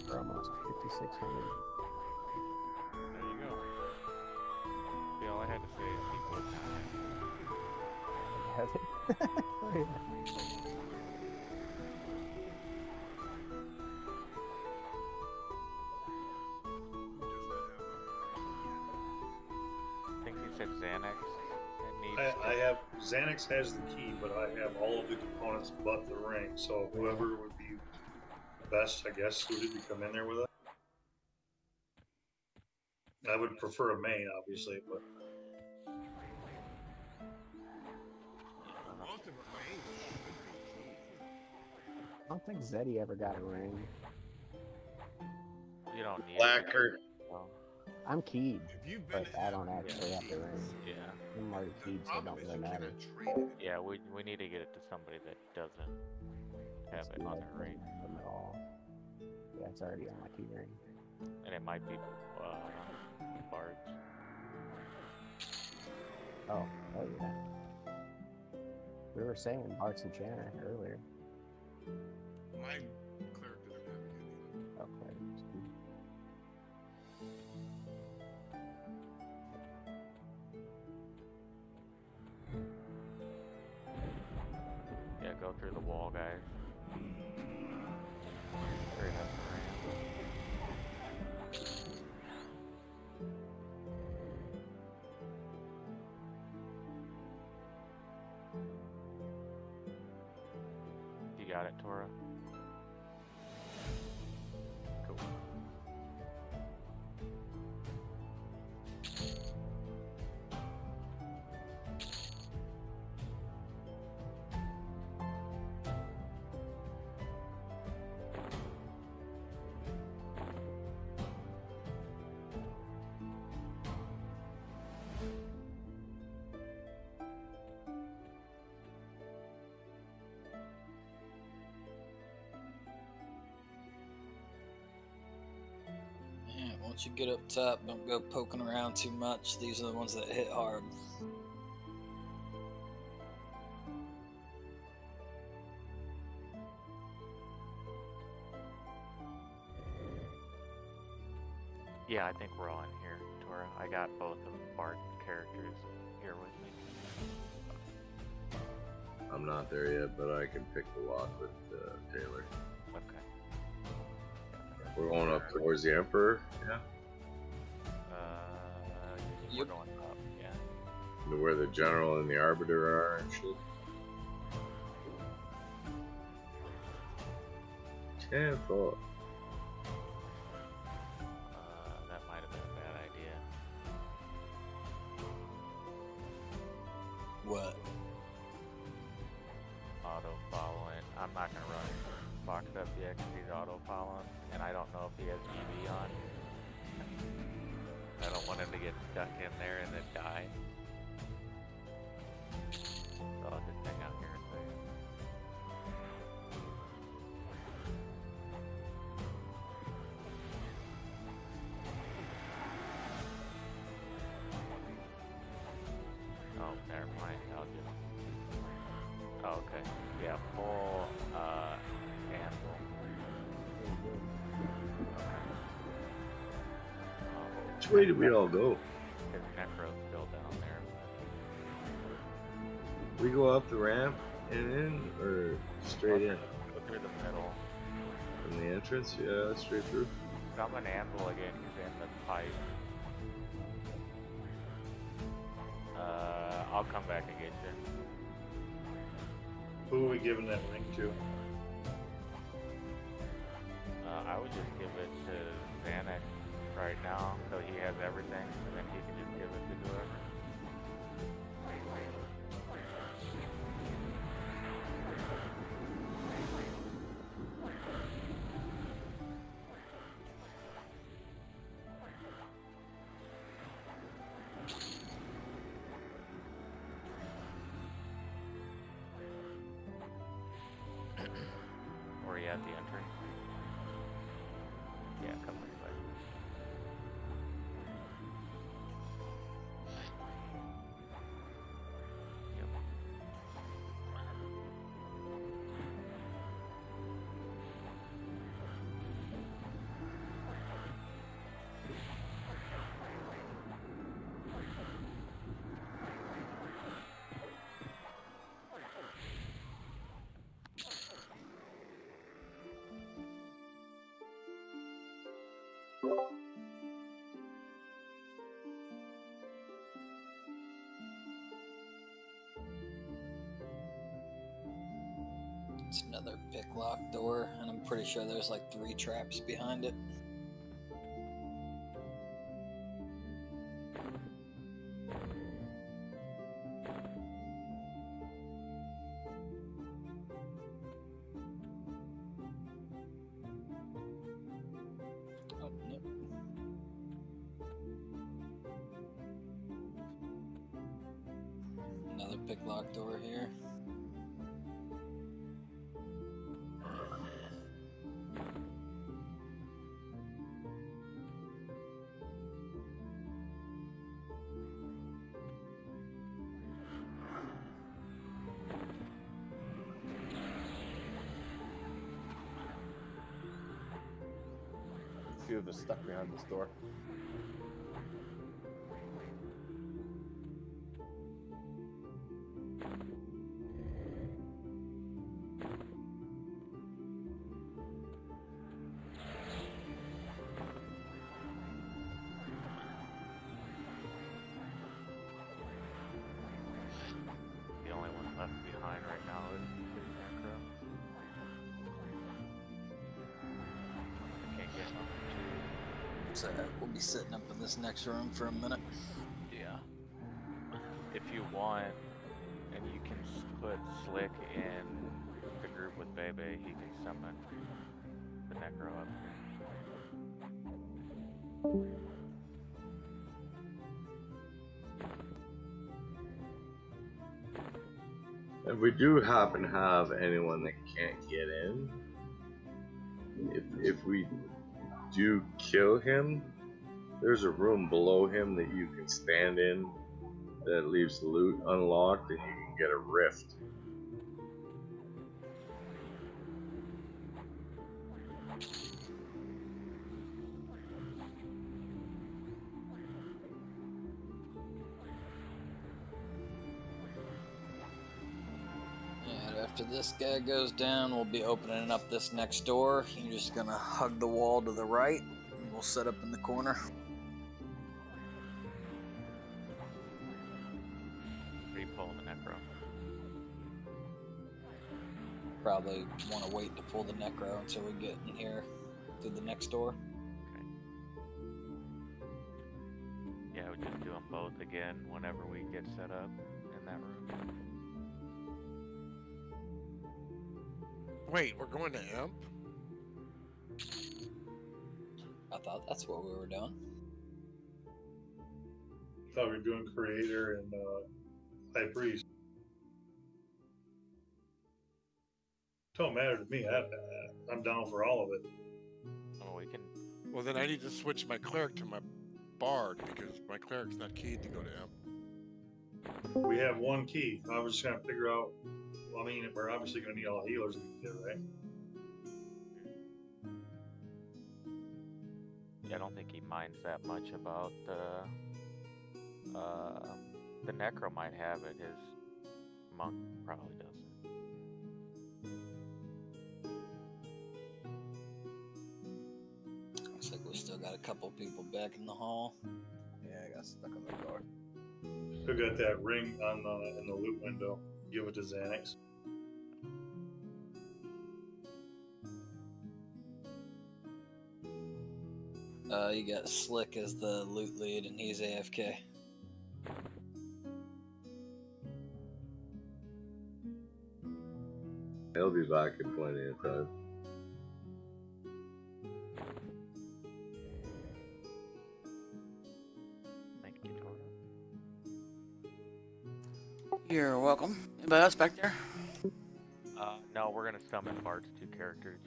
We're almost 5,600. there you go. See, all I had to say is he put time. Have it. I think he said Xanax. It needs I have Xanax has the key, but I have all of the components but the ring. So whoever would be best, I guess, suited to come in there with it. I would prefer a main, obviously, but Most of our mains should be key. I don't think Zeddy ever got a ring. You don't need Blackheart. Well, I'm keyed, If you've been but I don't actually have the ring. yeah. I'm already keyed, so it don't really matter. Yeah, we need to get it to somebody that doesn't have it on their ring. At all. Yeah, it's already on my key ring. And it might be Bard's. Oh yeah. We were saying Bart's Enchanted earlier. My cleric doesn't have it yet. Okay. Yeah, go through the wall, guys. Straight up the ramp. You got it, Tora? Cool. Yeah, once you get up top, don't go poking around too much. These are the ones that hit hard. Yeah, I think we're all in here, Tora. I got both of Bard's characters here with me. I'm not there yet, but I can pick the lock with Taylor. Okay. We're going up towards the Emperor. Yeah. We're going up, yeah. To where the General and the Arbiter are and shit. 10-4. That might have been a bad idea. What? Auto following. I'm not gonna run boxed up yet because he's auto following, and I don't know if he has EV on. I don't want him to get stuck in there and then die. So I'll just hang out here a second. Oh, never mind. I'll just. Oh, okay. Yeah, full anvil. Which way did we all go? His necro's still down there. We go up the ramp and in, or straight in? Go through the middle. From the entrance? Yeah, straight through. Summon anvil again. He's in the pipe. I'll come back and get you. who are we giving that ring to? I would just give it to Xanax right now, so he has everything, and then he can just give it to whoever. Or are you at the entrance? Yeah, come this way. Yep. It's another picklock door, and I'm pretty sure there's like 3 traps behind it. Oh, nope. Another picklock door here. A few of us stuck behind this door. The only one left behind right now is Necro. I can't get up. So we'll be sitting up in this next room for a minute. Yeah. If you want, and you can put Slick in the group with Bebe, he can summon the Necro up here. If we do happen to have anyone that can't get in, if we do kill him, there's a room below him that you can stand in that leaves the loot unlocked, and you can get a rift. And after this guy goes down, we'll be opening up this next door. You're just gonna hug the wall to the right, and we'll set up in the corner. Are you pulling the Necro? Probably want to wait to pull the Necro until we get in here through the next door. Okay. Yeah, we just do them both again whenever we get set up in that room. Wait, we're going to Imp? I thought that's what we were doing. Thought we were doing Creator and High Priest. Don't matter to me. I'm down for all of it. Oh, we can. Well, then I need to switch my cleric to my bard because my cleric's not keyed to go to Imp. We have one key. I was just gonna figure out. Well, I mean, we're obviously gonna need all healers we can get, right? Yeah, I don't think he minds that much about the Necro might have it. His monk probably doesn't. Looks like we still got a couple people back in the hall. Yeah, I got stuck on the door. Still got that ring on in the loot window. Give it to Xanax. You got Slick as the loot lead, and he's AFK. He'll be back in plenty of time. Thank you, Jordan. You're welcome. Anybody else back there? No, we're gonna summon Bard's 2 characters.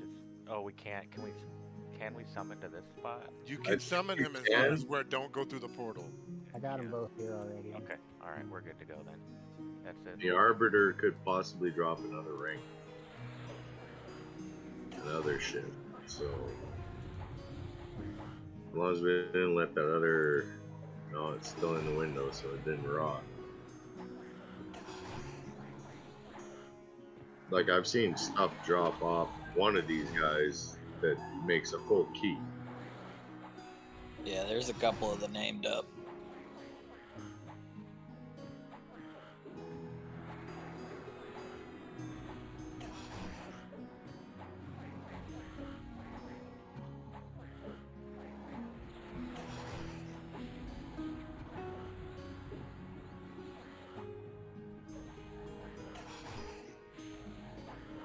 Oh, we can't. Can we summon to this spot? You can summon him as long as we don't go through the portal. I got them both here already. Okay, alright, we're good to go then. That's it. The Arbiter could possibly drop another ring. Another shit. So, as long as we didn't let that other... No, it's still in the window, so it didn't rot. Like, I've seen stuff drop off one of these guys that makes a full key. Yeah, there's a couple of the named up.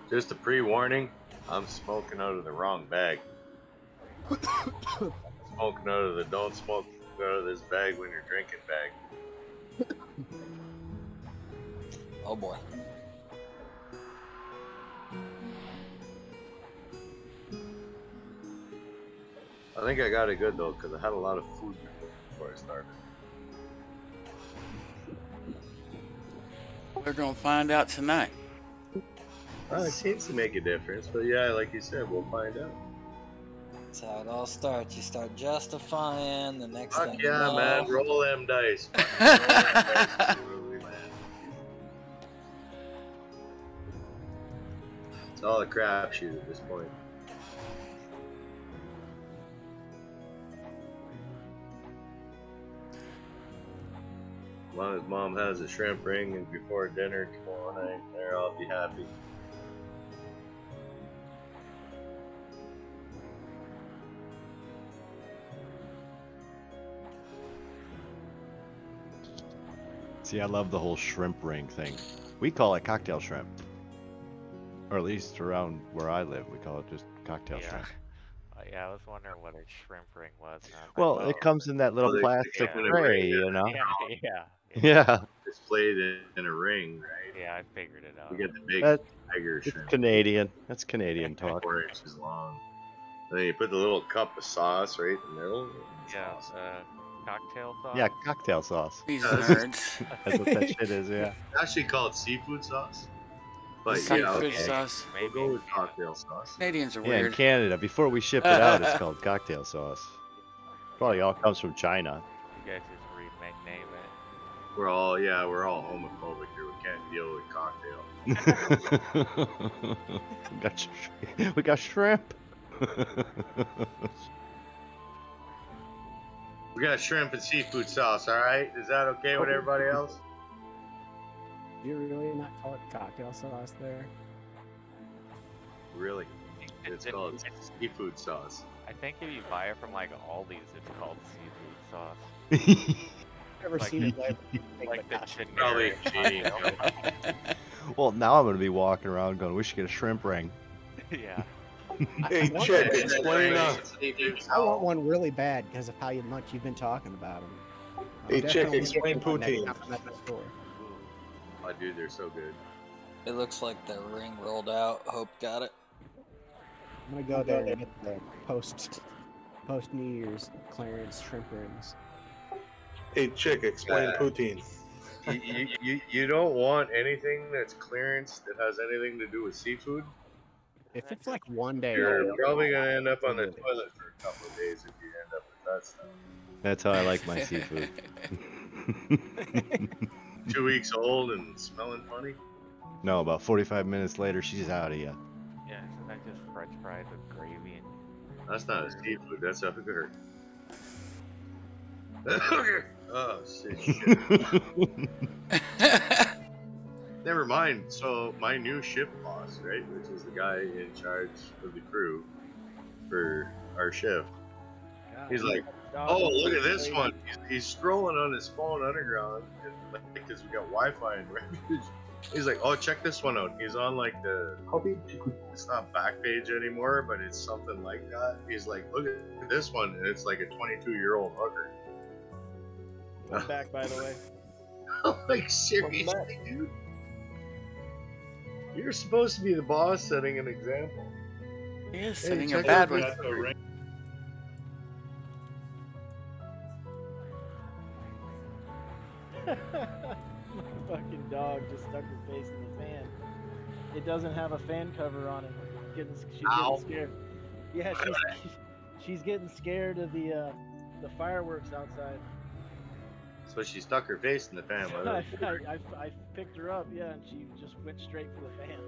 Just a pre-warning, I'm smoking out of the wrong bag. Smoking out of the don't smoke out of this bag when you're drinking bag. Oh boy. I think I got it good though, because I had a lot of food before I started. We're gonna find out tonight. Well, it seems to make a difference, but yeah, like you said, we'll find out. That's how it all starts. You start justifying the next Fuck thing. yeah, you know, man, roll them dice. Roll them dice. It's all a crapshoot at this point. As long as mom has a shrimp ring and before dinner tomorrow night, there I'll be happy. See, I love the whole shrimp ring thing. We call it cocktail shrimp. Or at least around where I live, we call it just cocktail shrimp. Yeah, I was wondering what a shrimp ring was. Well, it comes in that little plastic tray, you know? Yeah. It's played in a ring, right? Yeah, I figured it out. You get the big tiger It's shrimp. Canadian. That's Canadian talk. 4 inches long. And then you put the little cup of sauce right in the middle. Yeah, cocktail sauce. Yeah, cocktail sauce. These nerds. That's what that shit is, yeah. It's actually called seafood sauce. But Seafood yeah, okay. sauce. We'll go with cocktail sauce. Canadians are Yeah, in weird. Canada, before we ship it out, it's called cocktail sauce. Probably all comes from China. You guys just rename it. We're all homophobic here. We can't deal with cocktail. we got shrimp. We got shrimp and seafood sauce, alright? Is that okay with everybody else? You really not call it cocktail sauce there? Really? It's called seafood sauce. I think if you buy it from like Aldi's, it's called seafood sauce. Never seen it like the Probably generic cheating. Well, now I'm going to be walking around going, we should get a shrimp ring. Yeah. Hey, check. Explain. I want one really bad because of how much you've been talking about them. Hey, check. Explain poutine. Oh, dude, they're so good. It looks like the ring rolled out. Hope got it. I'm gonna go there and get the post New Year's clearance shrimp rings. Hey, chick, explain poutine. You don't want anything that's clearance that has anything to do with seafood. If it's like one day, You're probably gonna end up on the toilet for a couple of days if you end up with that stuff. That's how I like my seafood. 2 weeks old and smelling funny. No, about 45 minutes later, she's out of you. Yeah, isn't that just French fries with gravy? And... That's not a seafood. That's a hooker. Hooker. Oh shit. Never mind. So my new ship boss, right, which is the guy in charge of the crew for our shift. He's like, oh, look at this one. He's scrolling on his phone underground, and because we got Wi-Fi in Refuge. He's like, oh, check this one out. He's on like the, it's not Backpage anymore, but it's something like that. He's like, look at this one, and it's like a 22-year-old hooker. I'm back, by the way. Like, seriously, dude? You're supposed to be the boss setting an example. He is setting a bad one. My fucking dog just stuck her face in the fan. It doesn't have a fan cover on it. She's getting scared. Yeah, she's getting scared of the fireworks outside. So she stuck her face in the fan. I picked her up, yeah, and she just went straight for the fan.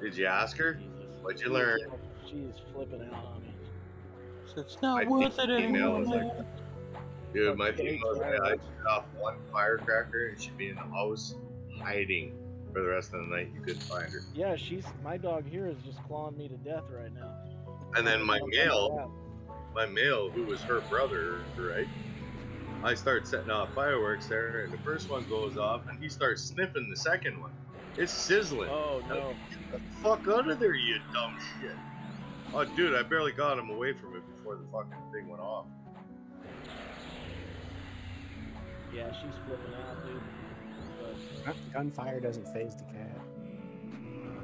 Did you ask her? What'd you learn? She's flipping out on me. It's not worth it anymore. Dude, my female was like, I shut off one firecracker and she'd be in the house hiding for the rest of the night. You couldn't find her. Yeah, my dog here is just clawing me to death right now. And then my male, who was her brother, right? I start setting off fireworks there, and the first one goes off, and he starts sniffing the second one. It's sizzling. Oh no! Get the fuck out of there, you dumb shit! Oh, dude, I barely got him away from it before the fucking thing went off. Yeah, she's flipping out, dude. But Gunfire doesn't phase the cat.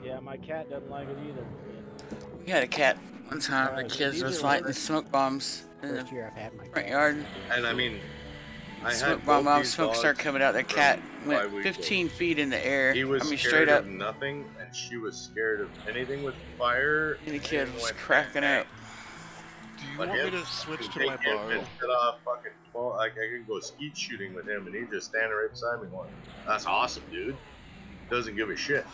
yeah, my cat doesn't like it either. We had a cat one time. The kids was lighting smoke bombs in the front yard. And I mean, I Smoke had bomb, both bomb, these smoke dogs started coming out. The for cat 5 went weeks. 15 feet in the air. He was I mean, scared straight up. of nothing, and she was scared of anything with fire. And the kid and was went cracking up. Do you But want me him, to switch you to take my him bow? and set off fucking 12, I could go skeet shooting with him, and he's just standing right beside me going, "That's awesome, dude." Doesn't give a shit.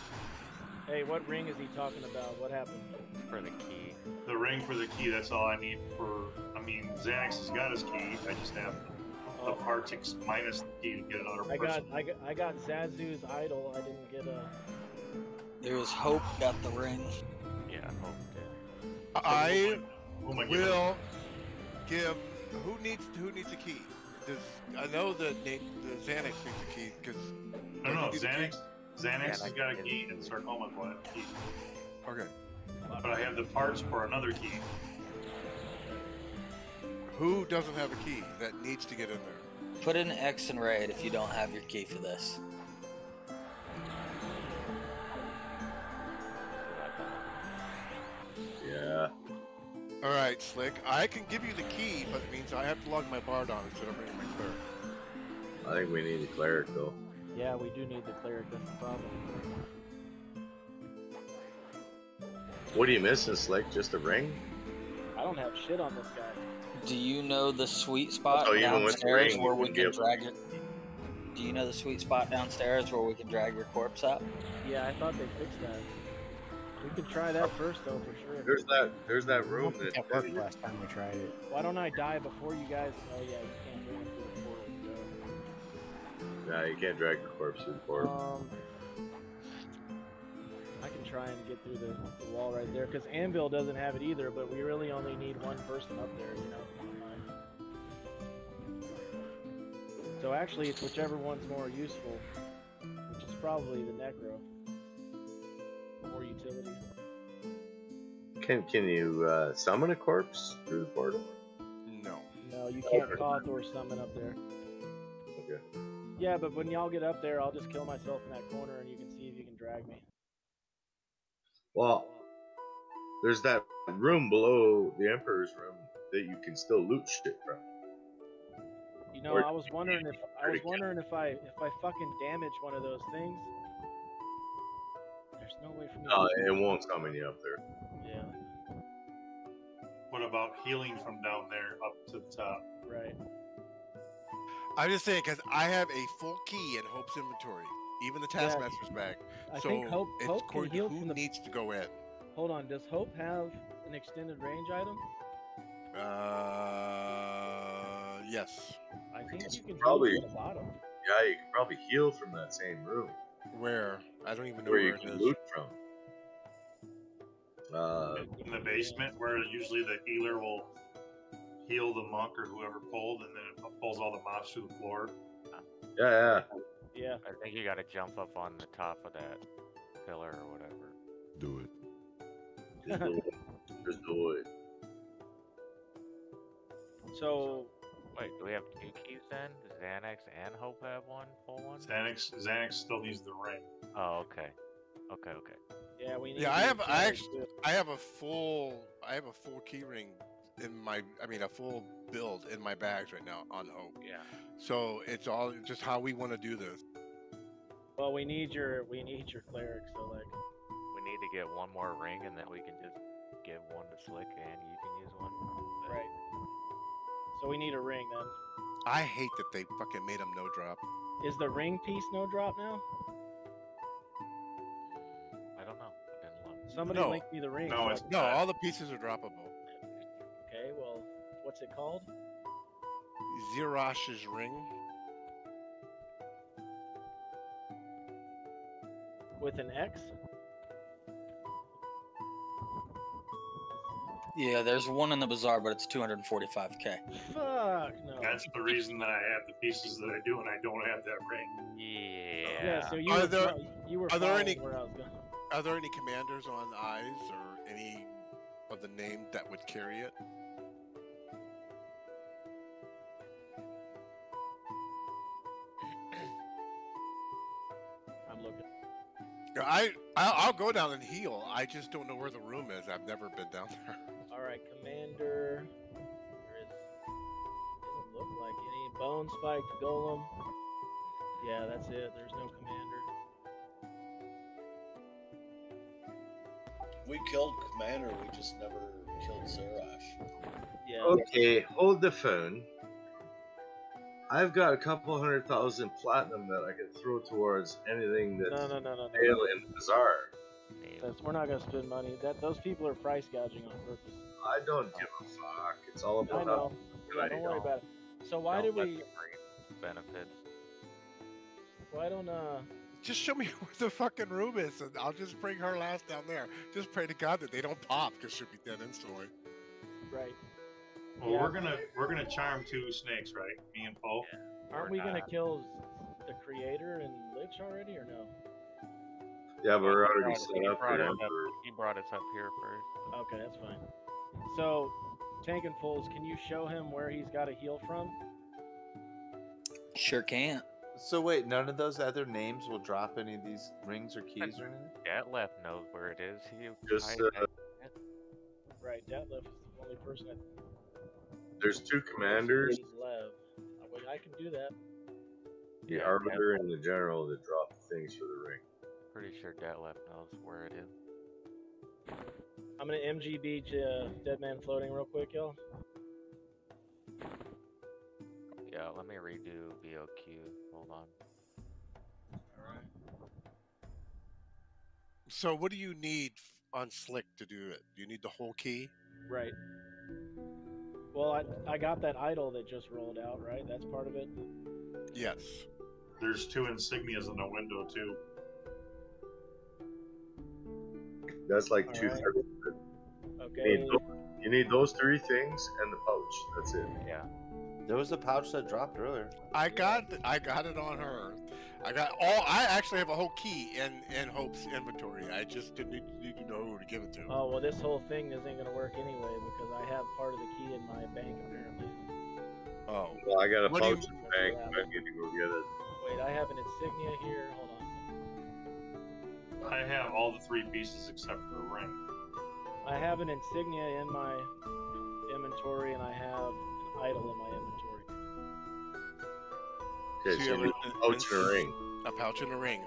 Hey, what ring is he talking about? What happened? For the key. The ring for the key, that's all I need for. I mean, Xanax has got his key. I just have the parts minus the key to get another person. I got Zazu's idol. I didn't get a. There's Hope got the ring. Yeah, Hope did. I Who am I will give. Who needs a key? I know the Xanax needs a key because. No, Xanax has got a key, and Sarcomas will have a key. Okay. But I have the parts for another key. Who doesn't have a key that needs to get in there? Put an X in raid if you don't have your key for this. Yeah. All right, Slick. I can give you the key, but it means I have to log my bard on instead of bringing my cleric. I think we need a cleric, though. Yeah, we do need the cleric. That's the problem. What are you missing, Slick? Just a ring? I don't have shit on this guy. Do you know the sweet spot Oh, even with the downstairs ring, where you we can can give- drag it? Do you know the sweet spot downstairs where we can drag your corpse out? Yeah, I thought they fixed that. We could try that first, though, for sure. There's that room that. That worked last time we tried it. Why don't I die before you guys? Oh yeah, you can't bring it through the portal. Nah, you can't drag your corpse through the portal. I can try and get through the wall right there, because Anvil doesn't have it either, but we really only need one person up there, you know. So actually, it's whichever one's more useful, which is probably the Necro. More utility. Can you summon a corpse through the portal? No. No, you can't Koth or summon up there. Okay. Yeah, but when y'all get up there, I'll just kill myself in that corner, and you can see if you can drag me. Well, there's that room below the Emperor's room that you can still loot shit from. You know, I was wondering if I fucking damage one of those things. There's no way for me. No, it won't summon you up there. Yeah. What about healing from down there up to the top? Right. I'm just saying because I have a full key in Hope's inventory, even the Taskmaster's bag. I So think Hope it's can according to heal who from the. needs to go in. Hold on, does Hope have an extended range item? Yes. I think you can Probably. heal from the bottom. Yeah, you can probably heal from that same room. Where? I don't even know Where where you it can is. loot from. In the basement, where usually the healer will heal the monk or whoever pulled, and then it pulls all the mobs through the floor. Yeah. Yeah. I think you gotta jump up on the top of that pillar or whatever. Do it. Just do it. Just do it. So. Wait, do we have two keys then? Does Xanax and Hope have one full one? Xanax still needs the ring. Oh, okay. Okay. Yeah, we need. Yeah, I have a full key ring in my. I mean, a full build in my bags right now on Hope. Yeah. So it's all just how we want to do this. Well, we need your cleric. So like. We need to get one more ring, and then we can just give one to Slick, and you can use one. Right. So we need a ring then. I hate that they fucking made them no drop. Is the ring piece no drop now? I don't know. I didn't look. Somebody link me the ring. No, so it's all the pieces are droppable. Okay, well, what's it called? Zirash's ring. With an X? Yeah, there's one in the bazaar, but it's 245k. Fuck no. That's the reason that I have the pieces that I do, and I don't have that ring. Yeah. So you Are were there- you were are there following any- where I was going. Are there any commanders on eyes or any of the name that would carry it? I'm looking. Yeah, I'll go down and heal. I just don't know where the room is. I've never been down there. All right, commander. There is doesn't look like any bone spiked golem. Yeah, that's it. There's no commander. We killed Commander, we just never killed Sarash. Yeah. Okay, hold the phone. I've got a couple 100,000 platinum that I can throw towards anything that's No. in the bazaar. We're not gonna spend money. Those people are price gouging on purpose. I don't give a fuck. It's all about I know. how Yeah, don't worry about it. So why did we? Benefits. Why don't Just show me where the fucking room is, and I'll just bring her last down there. Just pray to God that they don't pop, because she'll be dead instantly. Right. Well, Yeah. we're gonna charm 2 snakes, right? Me and Poe. Aren't we gonna kill the creator and Lich already, or no? Yeah, but we're already He set up for brought us them. up- He brought us up here first. Okay, that's fine. So, Tank and Fools, can you show him where he's got to heal from? Sure can't. So wait, none of those other names will drop any of these rings or keys or anything? Detlef knows where it is. He Just, Right, Detlef is the only person that. There's 2 commanders, Lev. I can do that. the arbiter and the general, that drop things for the ring. Pretty sure Detlef knows where it is. I'm gonna MGB Dead Man Floating real quick, y'all. Yeah, let me redo VOQ. Hold on. So what do you need on Slick to do it? Do you need the whole key? Right. Well, I got that idol that just rolled out, right? That's part of it. Yes. There's 2 insignias in the window too. That's like All 2/3. Okay. You need those 3 things and the pouch. That's it. Yeah. There was a pouch that dropped earlier. I got it on her. I actually have a whole key in Hope's inventory. I just didn't need to know who to give it to. Oh well, this whole thing isn't gonna work anyway because I have part of the key in my bank apparently. Oh. Well, I got a What do you- pouch in the bank, but I need to go get it. Wait, I have an insignia here. Hold on. I have all the 3 pieces except for the ring. I have an insignia in my inventory, and I have an idol in my inventory. Okay, So so you you need have a pouch and a ring. A pouch and a ring.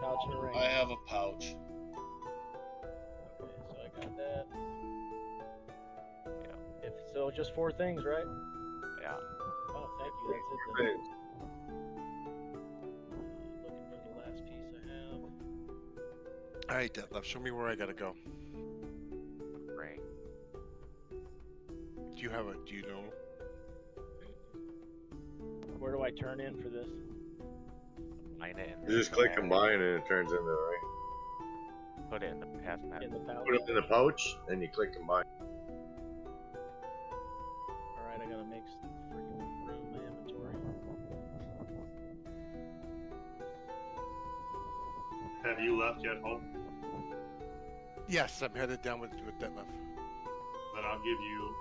Pouch and a ring. I have a pouch. Okay, so I got that. Yeah. So just 4 things, right? Yeah. Oh, thank you. That's it then. Looking for the last piece I have. All right, Detlef, show me where I gotta go. Ring. Do you know? Where do I turn in for this? Combine it You just click combine and it turns into the ring. Put it in the hazmat. In the pouch. Put it in the pouch and you click combine. Alright, I gotta make freaking room in my inventory. Have you left yet, Hope? Yes, I'm headed down with Detlef. Then I'll give you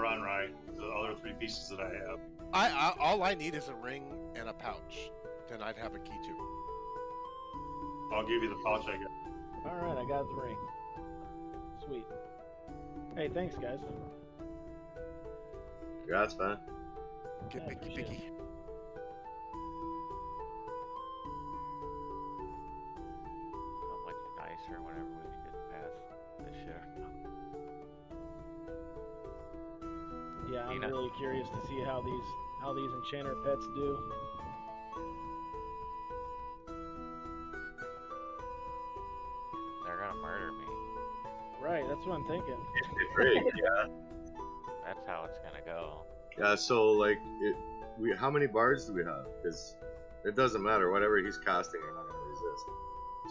on Rai the other 3 pieces that I have. I all I need is a ring and a pouch. Then I'd have a key too. I'll give you the pouch I got. Alright, I got the ring. Sweet. Hey, thanks, guys. Congrats, man. Get Yeah, picky, appreciate picky. So much nicer whenever we just pass this shit. Yeah, I'm Nina. really curious to see how these enchanter pets do. They're gonna murder me. Right, that's what I'm thinking. Great, yeah. That's how it's gonna go. Yeah, so like, how many bards do we have? Because it doesn't matter. Whatever he's casting, we're not gonna resist.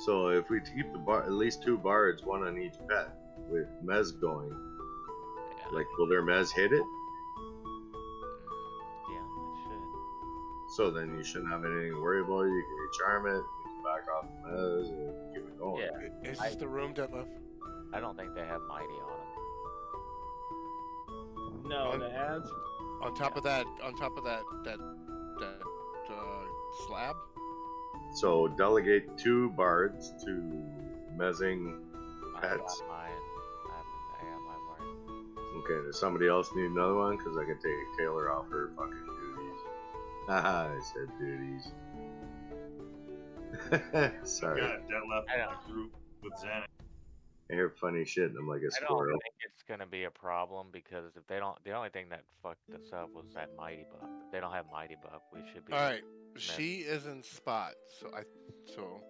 So if we keep the at least 2 bards, 1 on each pet, with Mez going, Yeah. like, will their Mez hit it? Yeah, it should. So then you shouldn't have anything to worry about. You can recharm it, you can back off the Mez, and keep it going. Yeah. Is this the room, Detlef? I don't think they have mighty on them. No, the ads. On top of that, slab. So delegate 2 bards to Mezzing I pets. got mine. I got my part. Okay, does somebody else need another one? Because I can take Taylor off her fucking duties. Haha, I said duties. Sorry. Got Detlef in a group with Xanax. I hear funny shit and I'm like a I don't squirrel. think it's gonna be a problem because if they don't, the only thing that fucked us up was that mighty buff. If they don't have mighty buff, we should be. All right, she is in spot, so.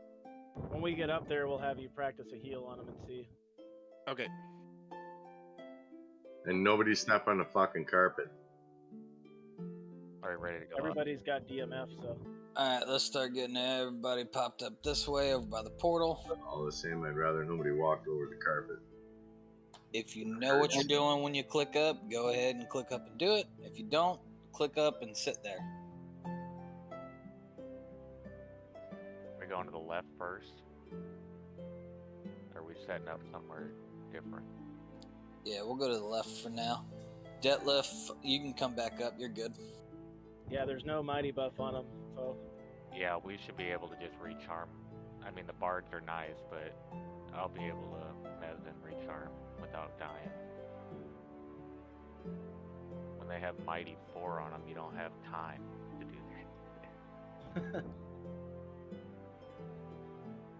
When we get up there, we'll have you practice a heal on them and see. Okay. And nobody step on the fucking carpet. Are you ready to go? Everybody's got DMF, so. Alright, let's start getting everybody popped up this way over by the portal. All the same, I'd rather nobody walked over the carpet. If you know what you're doing when you click up, go ahead and click up and do it. If you don't, click up and sit there. Are we going to the left first? Or are we setting up somewhere different? Yeah, we'll go to the left for now. Detlef, you can come back up. You're good. Yeah, there's no mighty buff on them, so. Yeah, we should be able to just recharm. I mean, the bards are nice, but I'll be able to mez and recharm without dying. When they have mighty 4 on them, you don't have time to do that.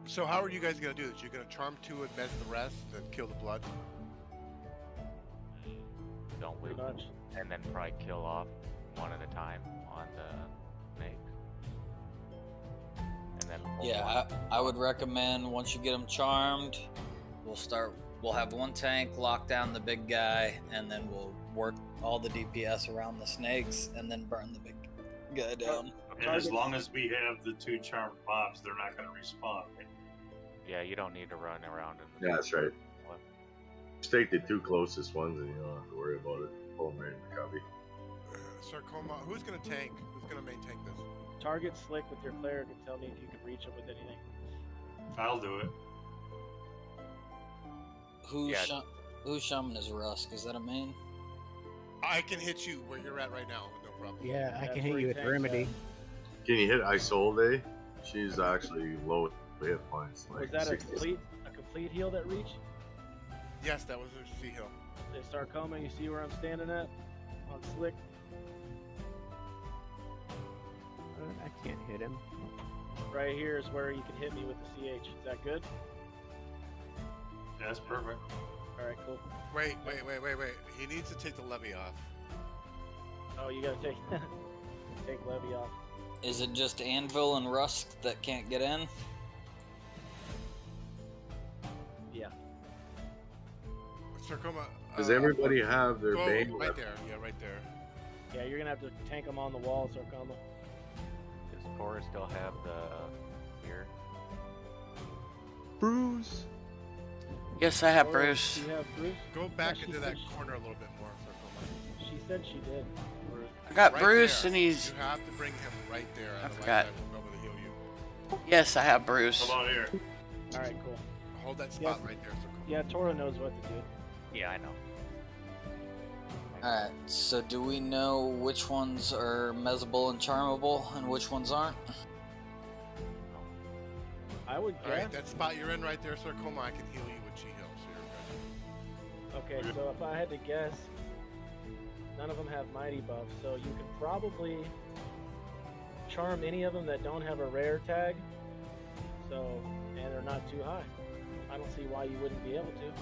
So how are you guys gonna do this? You're gonna charm 2 and mess the rest, and kill the blood. Don't we? And then probably kill off one at a time on the snakes. And then Yeah, I would recommend once you get them charmed, we'll have one tank lock down the big guy, and then we'll work all the DPS around the snakes, and then burn the big guy down. And as long as we have the 2 charmed mobs, they're not going to respawn. Right? Yeah, you don't need to run around in the Yeah, that's right. Just take the 2 closest ones and you don't have to worry about it. Pull them right in the cubby. Sarcoma, who's gonna tank? Who's gonna main tank this? Target Slick with your cleric and tell me if you can reach him with anything. I'll do it. Who's shaman is Rusk? Is that a main? I can hit you where you're at right now, no problem. Yeah, I can hit you with Remedy. Can you hit Isolde? She's actually low hit points. Like Was that 60. a complete heal that reached? Yes, that was a C heal. Hey, Sarcoma, you see where I'm standing at? On Slick? I can't hit him. Right here is where you can hit me with the CH. Is that good? Yeah, that's perfect. Alright, cool. Wait. He needs to take the levy off. Oh, you gotta take take Levy off. Is it just Anvil and Rusk that can't get in? Yeah. Sarcoma. Does everybody have their go bane right weapon? there. Yeah, right there. Yeah, you're gonna have to tank them on the wall, Sarcoma. Does Cora still have the spear? Bruce. Yes, I have Or Bruce. do you have Bruce? Go back Yeah, she into said that corner a little bit more, Sarcoma. She said she did. I got Right Bruce, there. and he's. You have to bring him right there. I Otherwise, forgot. I won't be able to heal you. Yes, I have Bruce. How about here? Alright, cool. Hold that spot right there, Sarcoma. Yeah, Toro knows what to do. Yeah, I know. Alright, so do we know which ones are mezzable and charmable and which ones aren't? I would All right, guess. that spot you're in right there, Sarcoma, I can heal you with Chi Heal, so you're good. Okay, so if I had to guess, none of them have mighty buffs, so you can probably charm any of them that don't have a rare tag. So, and they're not too high. I don't see why you wouldn't be able to.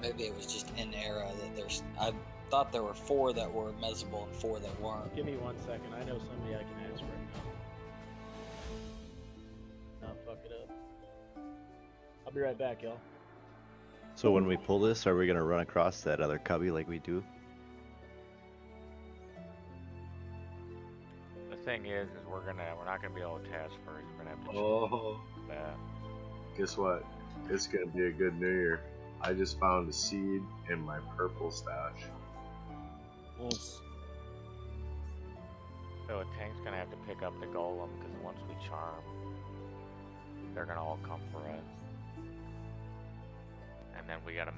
Maybe it was just in era that there's. I thought there were 4 that were mezzable and 4 that weren't. Give me 1 second. I know somebody I can ask right now. Not fuck it up. I'll be right back, y'all. So when we pull this, are we gonna run across that other cubby like we do? The thing is we're not gonna be able to task first. We're gonna have to. Oh. That. Guess what? It's gonna be a good New Year. I just found a seed in my purple stash. Nice. So a tank's gonna have to pick up the golem because once we charm, they're gonna all come for us. And then we're gonna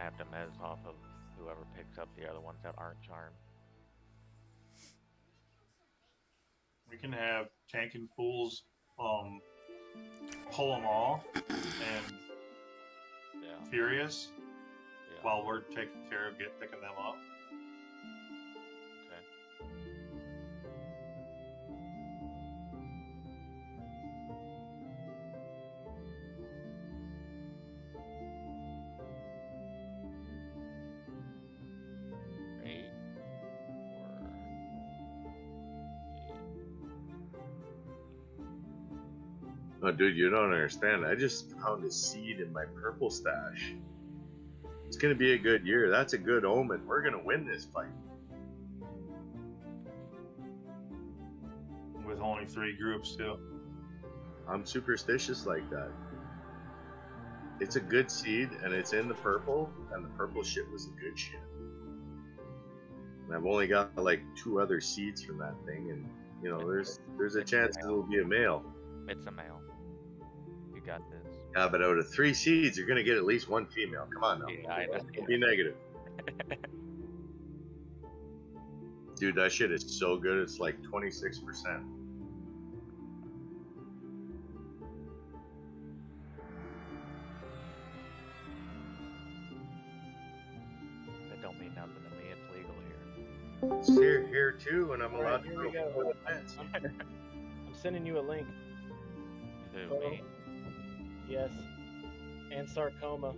have to mez off of whoever picks up the other ones that aren't charmed. We can have tank and fools pull them all and furious while we're taking care of picking them up. Oh, dude, you don't understand. I just found a seed in my purple stash. It's gonna be a good year. That's a good omen. We're gonna win this fight. With only 3 groups, too. I'm superstitious like that. It's a good seed, and it's in the purple, and the purple shit was the good shit. And I've only got like 2 other seeds from that thing, and you know, there's a chance it'll be a male. It's a male. You got this. Yeah, but out of 3 seeds, you're gonna get at least 1 female. Come on now. Yeah, I know. Don't be negative. Dude, that shit is so good. It's like 26%. That don't mean nothing to me. It's legal here. It's here too, and I'm allowed to here we go. go. I'm sending you a link. Who, me? Yes. And sarcoma.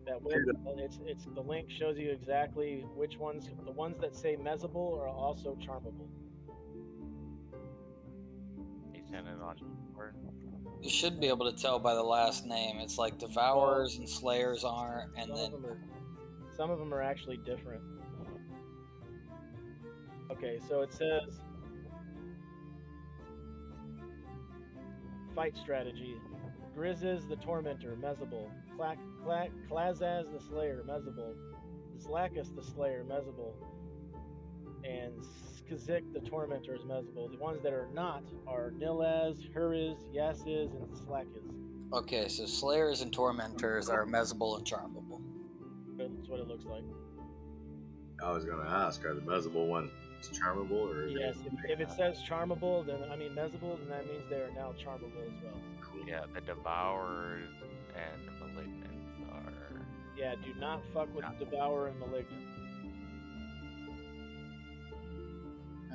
That web, it's the link shows you exactly which ones. The ones that say mezable are also charmable. He sent it on Discord. You should be able to tell by the last name. It's like Devourers and Slayers aren't, and Some of them are actually different. Okay, so it says fight strategy. Grizzes the Tormentor, mezable. Klazaz the Slayer, mezable. Zlakis the Slayer, mezable. And Skazik the Tormentor is mezable. The ones that are not are Nilaz, Huriz, Yassiz, and Slakiz. Okay, so Slayers and Tormentors are mezable and charmable. That's what it looks like. I was gonna ask, are the mezable ones charmable or? Yes, if it says charmable, then mezable, then that means they are now charmable as well. Cool. Yeah, the Devourers and the Malignants are. Yeah, do not fuck with Devourer and Malignant.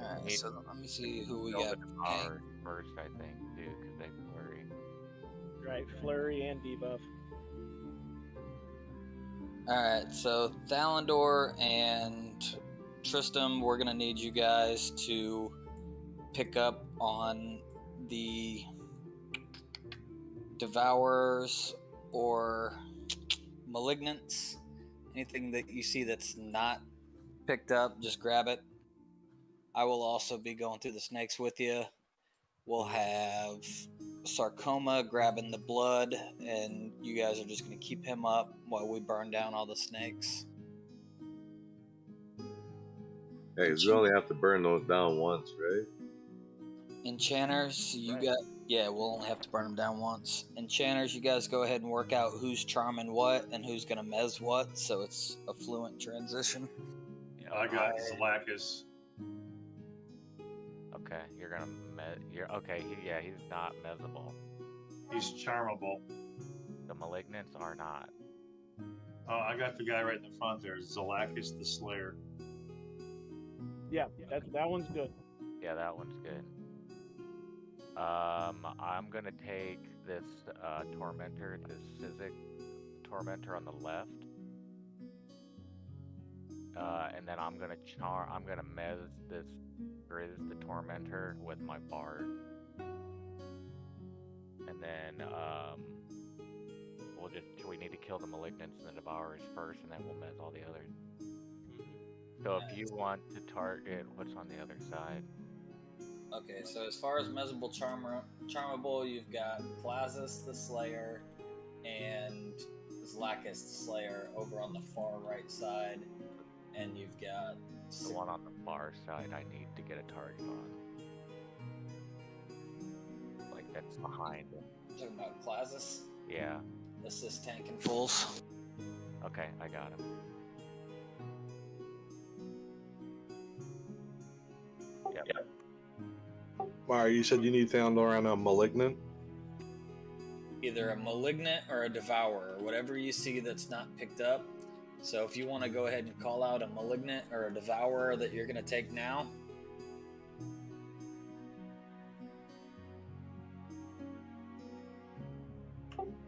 Alright, so let me see who we Kill got. the Devourers first, I think, too, because they flurry. Right, flurry and debuff. Alright, so Thalandor and Tristram, we're gonna need you guys to pick up on the Devourers or Malignants. Anything that you see that's not picked up, just grab it. I will also be going through the snakes with you. We'll have Sarcoma grabbing the blood, and you guys are just going to keep him up while we burn down all the snakes. Hey, we only have to burn those down once, right? Enchanters, we'll only have to burn them down once. Enchanters, you guys go ahead and work out who's charming what and who's going to mez what, so it's a fluent transition. Yeah, I got Zlakis. Okay, you're gonna he's not mezable. He's charmable. The Malignants are not. I got the guy right in the front there, Zlakis the Slayer. Yeah, that one's good. Yeah, that one's good. I'm gonna take this Tormentor, this Cizic Tormentor on the left. And then I'm gonna mez this Grizz the Tormentor with my Bard. And then we need to kill the Malignants and the Devourers first, and then we'll mez all the others. So if you want to target, what's on the other side? Okay, so as far as Mesable Charmable, you've got Plazis the Slayer and Zlakis the Slayer over on the far right side, and you've got The one on the far side I need to get a target on. Like, that's behind him. Talking about Plazis? Yeah. Assist tanking fools. Okay, I got him. Yep. Mario, you said you need found around a malignant? Either a Malignant or a Devourer, whatever you see that's not picked up. So if you want to go ahead and call out a Malignant or a Devourer that you're going to take now.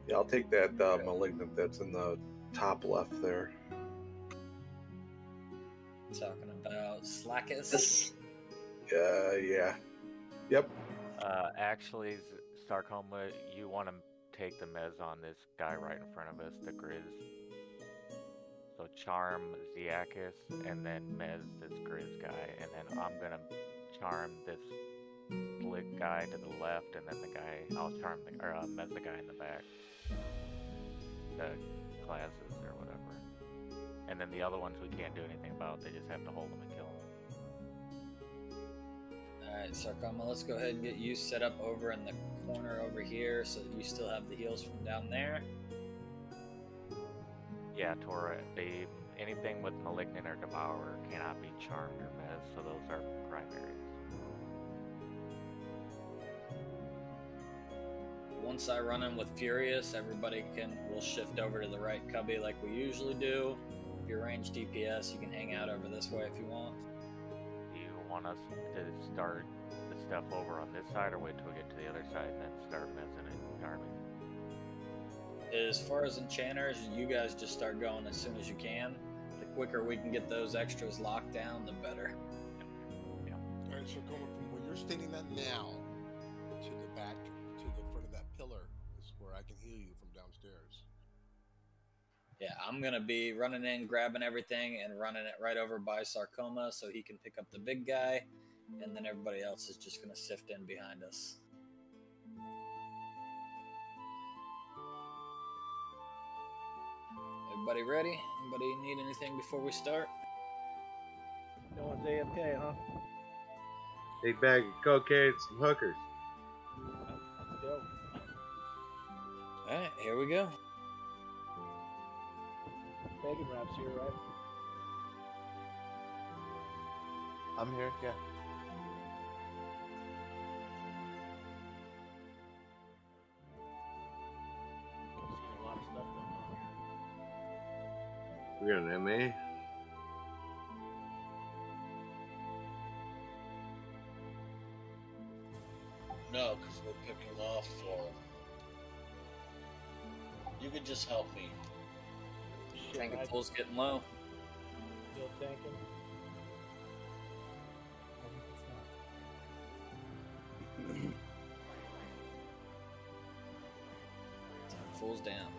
Yeah, I'll take that malignant that's in the top left there. Talking about Slackus. Yeah. Yep. Actually, Sarcoma, you want to take the mez on this guy right in front of us, the Grizz. So charm Ziakis, and then mez this Grizz guy, and then I'm gonna charm this Slick guy to the left, and then I'll charm mez the guy in the back. The classes or whatever. And then the other ones we can't do anything about, they just have to hold them and kill them. Alright, Sarcoma, let's go ahead and get you set up over in the corner over here so that you still have the heals from down there. Yeah, Tora, anything with Malignant or Devourer cannot be charmed or mez, so those are primaries. Once I run in with Furious, everybody will shift over to the right cubby like we usually do. If you're range DPS, you can hang out over this way if you want. Do you want us to start the stuff over on this side, or wait till we get to the other side and then start mezzing and arming? As far as enchanters, you guys just start going as soon as you can. The quicker we can get those extras locked down, the better. Yeah. Alright, so going from where you're standing at now to the back, to the front of that pillar, is where I can heal you from downstairs. Yeah, I'm going to be running in, grabbing everything, and running it right over by Sarcoma so he can pick up the big guy, and then everybody else is just going to sift in behind us. Everybody ready? Anybody need anything before we start? No one's AFK, huh? Big bag of cocaine, some hookers. Let's go. Alright, here we go. Bacon wraps here, right? I'm here, yeah. I've seen a lot of stuff going on here. We got an MA. No, because we're picking off for him. You could just help me. Tank of Full's getting low. Still tanking. Tank of Full's down.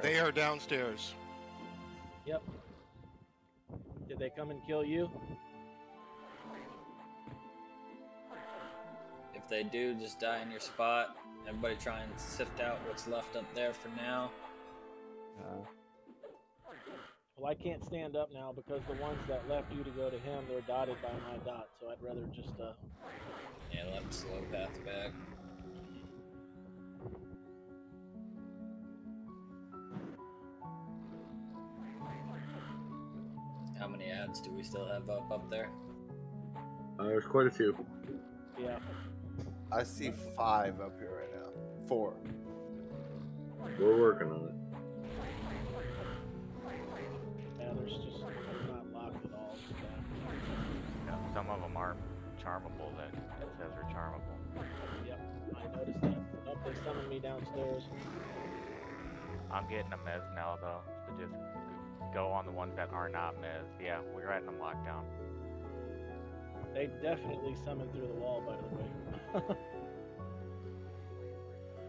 They are downstairs. Yep. Did they come and kill you? If they do, just die in your spot. Everybody try and sift out what's left up there for now. Well, I can't stand up now because the ones that left you to go to him, they're dotted by my dot, so I'd rather just, Yeah, let them slow path back. How many ads do we still have up there? There's quite a few. Yeah. I see 5 up here right now. 4. We're working on it. Yeah, there's just not locked at all. Yeah, some of them aren't charmable that it says are charmable. Yep, I noticed that. Oh, they summoned me downstairs. I'm getting a mez now though, so just go on the ones that are not mez. Yeah, we're getting them locked down. They definitely summoned through the wall, by the way.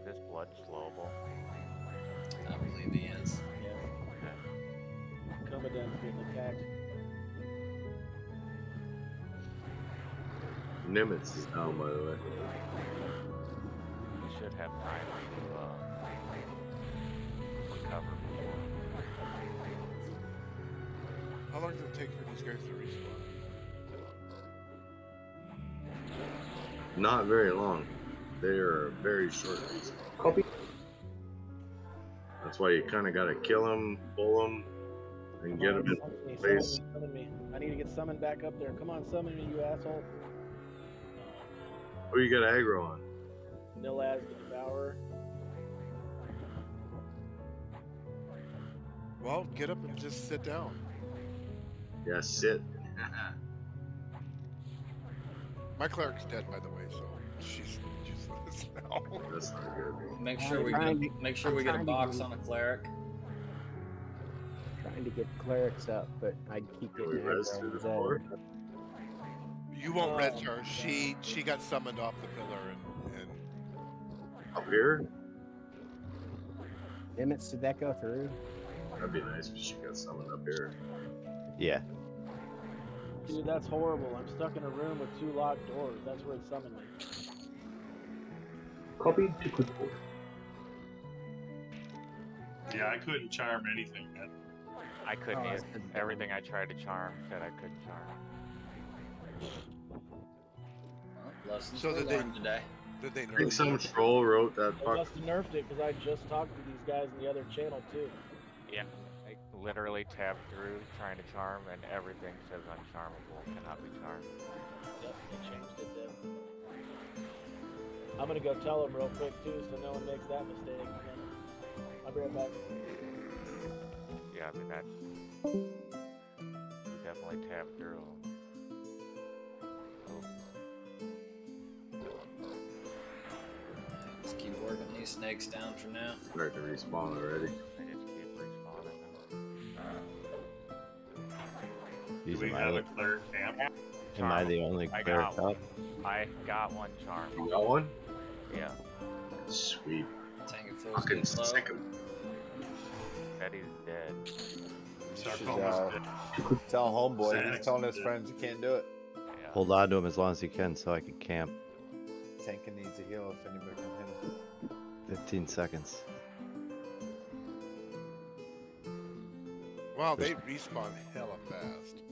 This blood slowable. I believe he is. Come Momadden's getting attacked. Nimitz is down, by the way. We should have time to recover before. How long does it take for these guys to respawn? Not very long. They are a very short respawn. Copy. That's why you kind of got to kill them, pull them, and get them in place. Summon me. I need to get summoned back up there. Come on, summon me, you asshole. Who you got aggro on? Nilaz the Devourer. Well, get up and just sit down. Yeah, sit. My cleric's dead, by the way, so she's useless now. That's not good. Make sure we get a box on a cleric. Trying to get clerics up, but I keep getting aggro. You won't red her. She got summoned off the pillar and up here. Nimitz, did that go through? That'd be nice if she got summoned up here. Yeah. Dude, that's horrible. I'm stuck in a room with 2 locked doors. That's where it summoned me. Copy to quick. Yeah, I couldn't charm anything, man. I couldn't either. Everything I tried to charm said I couldn't charm. Lessons So did learned today. Did they I think nerf some it? troll wrote that They fuck. must have nerfed it because I just talked to these guys in the other channel too. Yeah. I literally tabbed through trying to charm, and everything says uncharmable, cannot be charmed. Yep, they changed it then. I'm gonna go tell them real quick too, so no one makes that mistake. I'll be right back. Yeah, I mean that. You definitely tabbed through. Let's keep working these snakes down for now. Starting to respawn already. I just keep respawning Do we have a cleric camp? Am I the only I cleric got up? I got one charm. You got one? Yeah. Sweet. Tank it feels Fucking good slow. sick of Betty's dead. Tell homeboy, Xanax he's telling his is dead. friends he can't do it. Yeah. Hold on to him as long as you can so I can camp. Tankin needs a heal if anybody can hit him. 15 seconds. Wow, they respawn hella fast.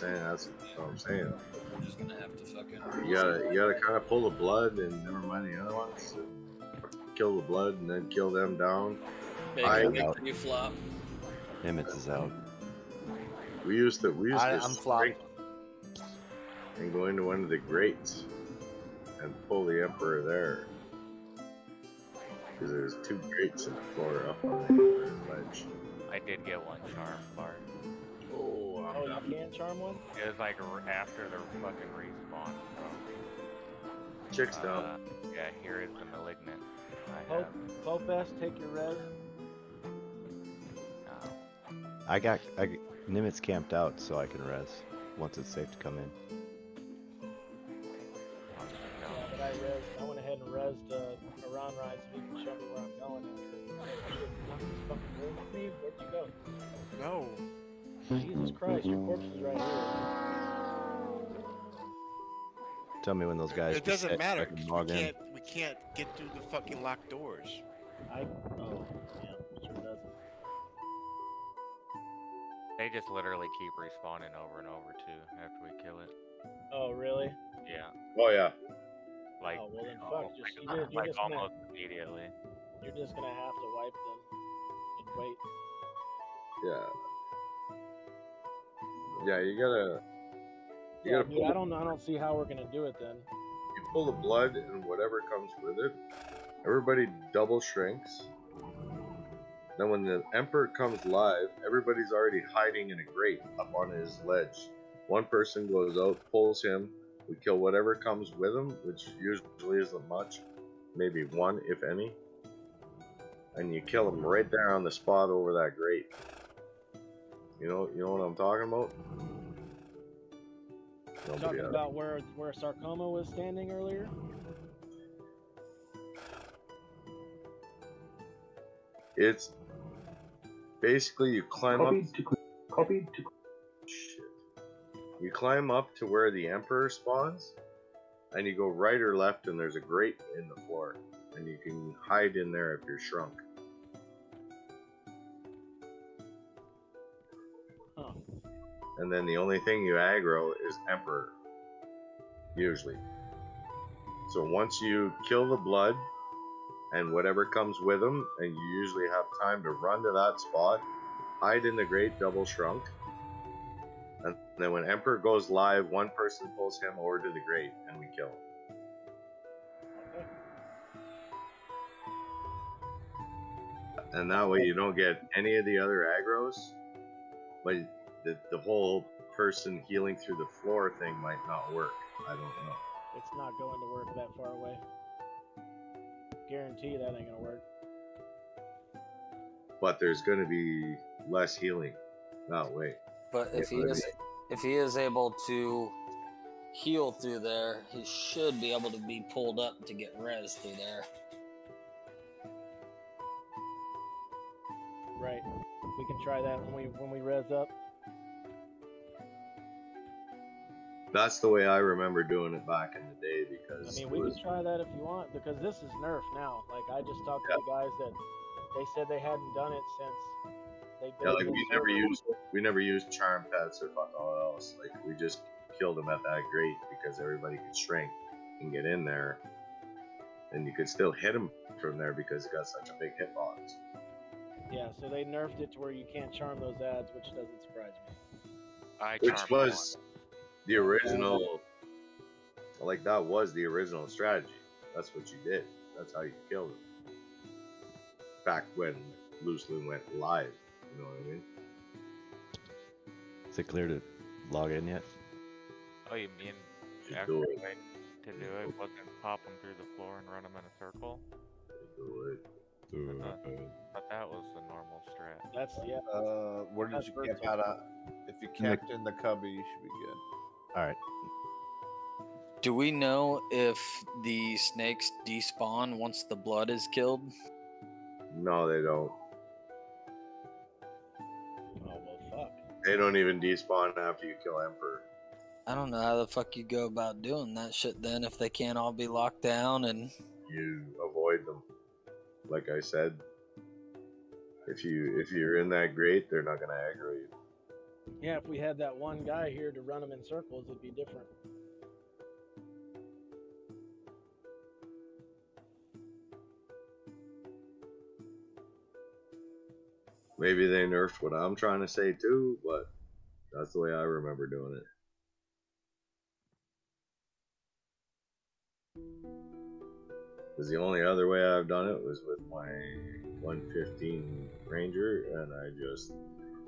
saying. That's what I'm saying. We're just gonna have to fucking. You gotta kind of pull the blood and never mind the other ones. Kill the blood and then kill them down. You flop. Nimitz is out. We used to I'm flopping. And go into one of the grates and pull the Emperor there. Because there's 2 grates in the floor up on the ledge. I did get one charm, Bart. Oh, you can't charm one? It was like after the fucking respawn. Chick's down. Yeah, here is the malignant. Pope S, take your res. Nimitz camped out so I can res once it's safe to come in. Yeah, but I went ahead and resed Iran Rise so you can show me where I'm going after. This fucking room with me? Where'd you go? No. Jesus Christ, your corpse is right here. Tell me when those guys. It doesn't reset so I matter. can 'Cause log in. we can't get through the fucking locked doors. Yeah, it sure doesn't. They just literally keep respawning over and over too after we kill it. Oh, really? Yeah. Oh yeah. Like, oh, well then fuck. You're like just almost immediately. You're just gonna have to wipe them and wait. Yeah. Yeah, you gotta. Yeah, dude, I don't see how we're gonna do it then. You pull the blood and whatever comes with it. Everybody double shrinks. Then when the Emperor comes live, everybody's already hiding in a grate up on his ledge. One person goes out, pulls him. We kill whatever comes with him, which usually isn't much. Maybe 1, if any. And you kill him right there on the spot over that grate. You know what I'm talking about? Talking about where Sarcoma was standing earlier? Basically, you climb up. Shit. You climb up to where the Emperor spawns, and you go right or left, and there's a grate in the floor, and you can hide in there if you're shrunk. Huh. And then the only thing you aggro is Emperor, usually. So once you kill the blood and whatever comes with him, and you usually have time to run to that spot, hide in the grate, double shrunk, and then when Emperor goes live, one person pulls him over to the grate, and we kill him. And that way you don't get any of the other aggros, but the whole person healing through the floor thing might not work. I don't know. It's not going to work that far away. Guarantee that ain't gonna work. But there's going to be less healing that way. But if he is able to heal through there, he should be able to be pulled up to get res through there. Right. We can try that when we res up. That's the way I remember doing it back in the day, because I mean, we can try that if you want, because this is nerf now. Like, I just talked to the guys that they said they hadn't done it since they built like we never used charm pets or fuck all else. Like, we just killed them at that grate because everybody could shrink and get in there, and you could still hit them from there because it got such a big hitbox. Yeah, so they nerfed it to where you can't charm those ads, which doesn't surprise me. Which was the original, like, that was the original strategy. That's what you did. That's how you killed them. Back when Loose Loon went live, you know what I mean? Is it clear to log in yet? Oh, you mean Should actually do it. way to do it wasn't pop them through the floor and run them in a circle? Do it. But that was the normal strat. That's, yeah. Where did you camp out at? If you camped in the cubby, you should be good. Alright. Do we know if the snakes despawn once the blood is killed? No, they don't. Oh, well, fuck. They don't even despawn after you kill Emperor. I don't know how the fuck you go about doing that shit then if they can't all be locked down and... You avoid them. Like I said, if you're in that grate, they're not gonna aggro you. Yeah, if we had that one guy here to run them in circles, it'd be different. Maybe they nerfed what I'm trying to say too, but that's the way I remember doing it. Because the only other way I've done it was with my 115 Ranger, and I just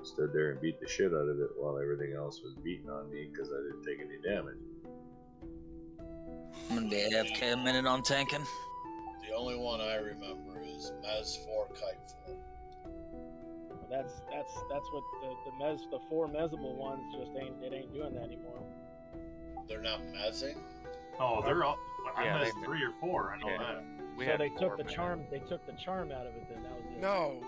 stood there and beat the shit out of it while everything else was beating on me because I didn't take any damage. I'm gonna be AFK a minute on tanking. The only one I remember is Mez 4 Kite 4. That's what the four mezzable ones just ain't doing that anymore. They're not mezzing? Oh, they're all. I Yeah, missed they- 3 or 4. I know yeah. that. We So had they took 4 the men. charm. They took the charm out of it. Then that was it. No,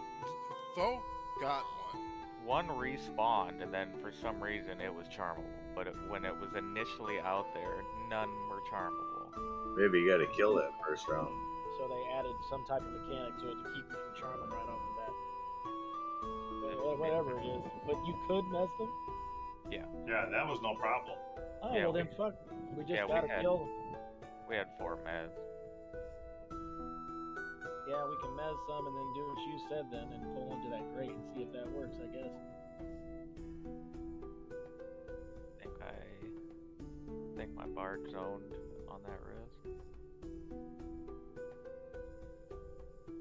Tho got one. One respawned, and then for some reason it was charmable. But when it was initially out there, none were charmable. Maybe you gotta kill that first round. So they added some type of mechanic to it to keep you from charming right off the bat. Whatever it is, but you could mess them. Yeah. Yeah, that was no problem. Oh Yeah, well, we- then fuck. We just yeah, we gotta had- kill them. We had 4 mez. Yeah, we can mez some and then do what you said then and pull into that grate and see if that works. I guess. I think my bard zoned on that res.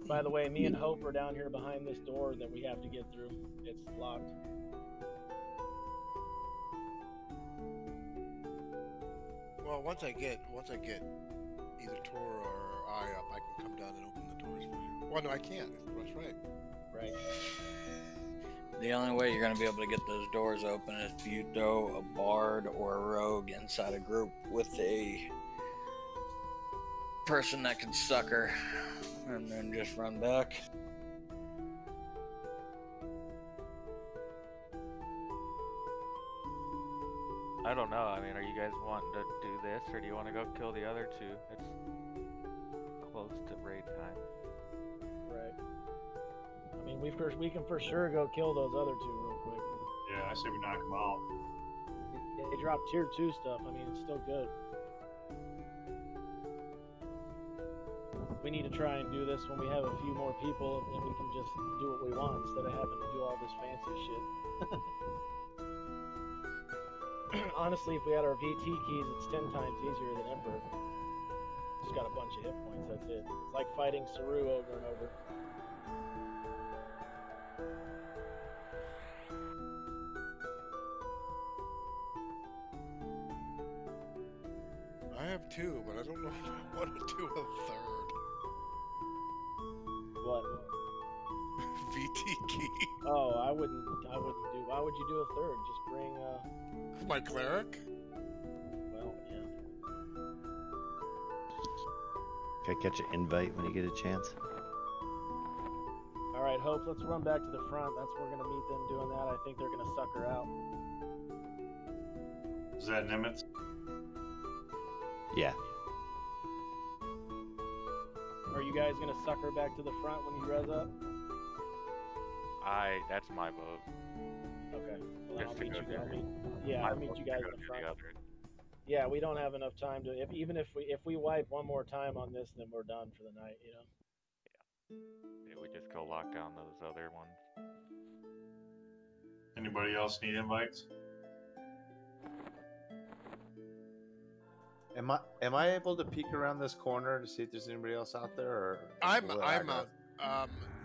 By the way, me and Hope are down here behind this door that we have to get through. It's locked. Well, once I get either Tor or I up, I can come down and open the doors for you. Well, no, I can't. That's right. Right. The only way you're going to be able to get those doors open is if you throw a bard or a rogue inside a group with a person that can sucker and then just run back. I don't know. I mean, are you guys wanting to do this, or do you want to go kill the other two? It's close to raid time. Right. I mean, we can for sure go kill those other two real quick. Yeah, I say we knock them out. They drop tier 2 stuff. I mean, it's still good. We need to try and do this when we have a few more people, and we can just do what we want instead of having to do all this fancy shit. Honestly, if we had our VT keys, it's 10 times easier than Emperor. Just got a bunch of hit points, that's it. It's like fighting Saru over and over. I have 2, but I don't know if I want to do a third. What? VT key. Oh, I wouldn't do. Why would you do a third? Just bring my cleric. Well, yeah. Can I catch an invite when you get a chance? All right, Hope. Let's run back to the front. That's where we're gonna meet them doing that. I think they're gonna suck her out. Is that Nimitz? Yeah. Are you guys gonna suck her back to the front when you res up? That's my vote. Okay. Well, Just I'll to meet go you. there. I'll meet you guys in the front. Yeah, we don't have enough time to. Even if we wipe one more time on this, then we're done for the night. You know. Yeah, we just go lock down those other ones. Anybody else need invites? Am I able to peek around this corner to see if there's anybody else out there? Or I'm out.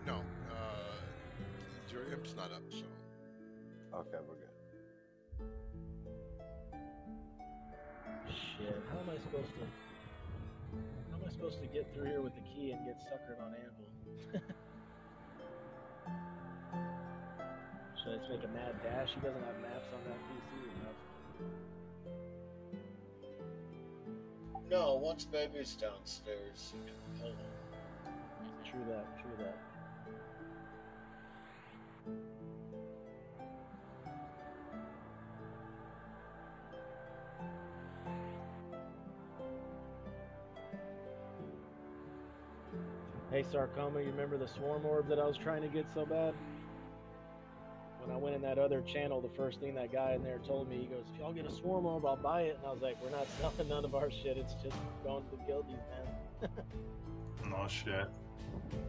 No. Your imp's not up, so. Okay, we're good. Shit, how am I supposed to get through here with the key and get suckered on Anvil? Should I just make a mad dash? He doesn't have maps on that PC or nothing. No, once baby's downstairs, you can pull him. True that. Hey, Sarcoma, you remember the swarm orb that I was trying to get so bad? When I went in that other channel, the first thing that guy in there told me, he goes, if y'all get a swarm orb, I'll buy it. And I was like, we're not selling none of our shit. It's just going to the guildies, man. No shit.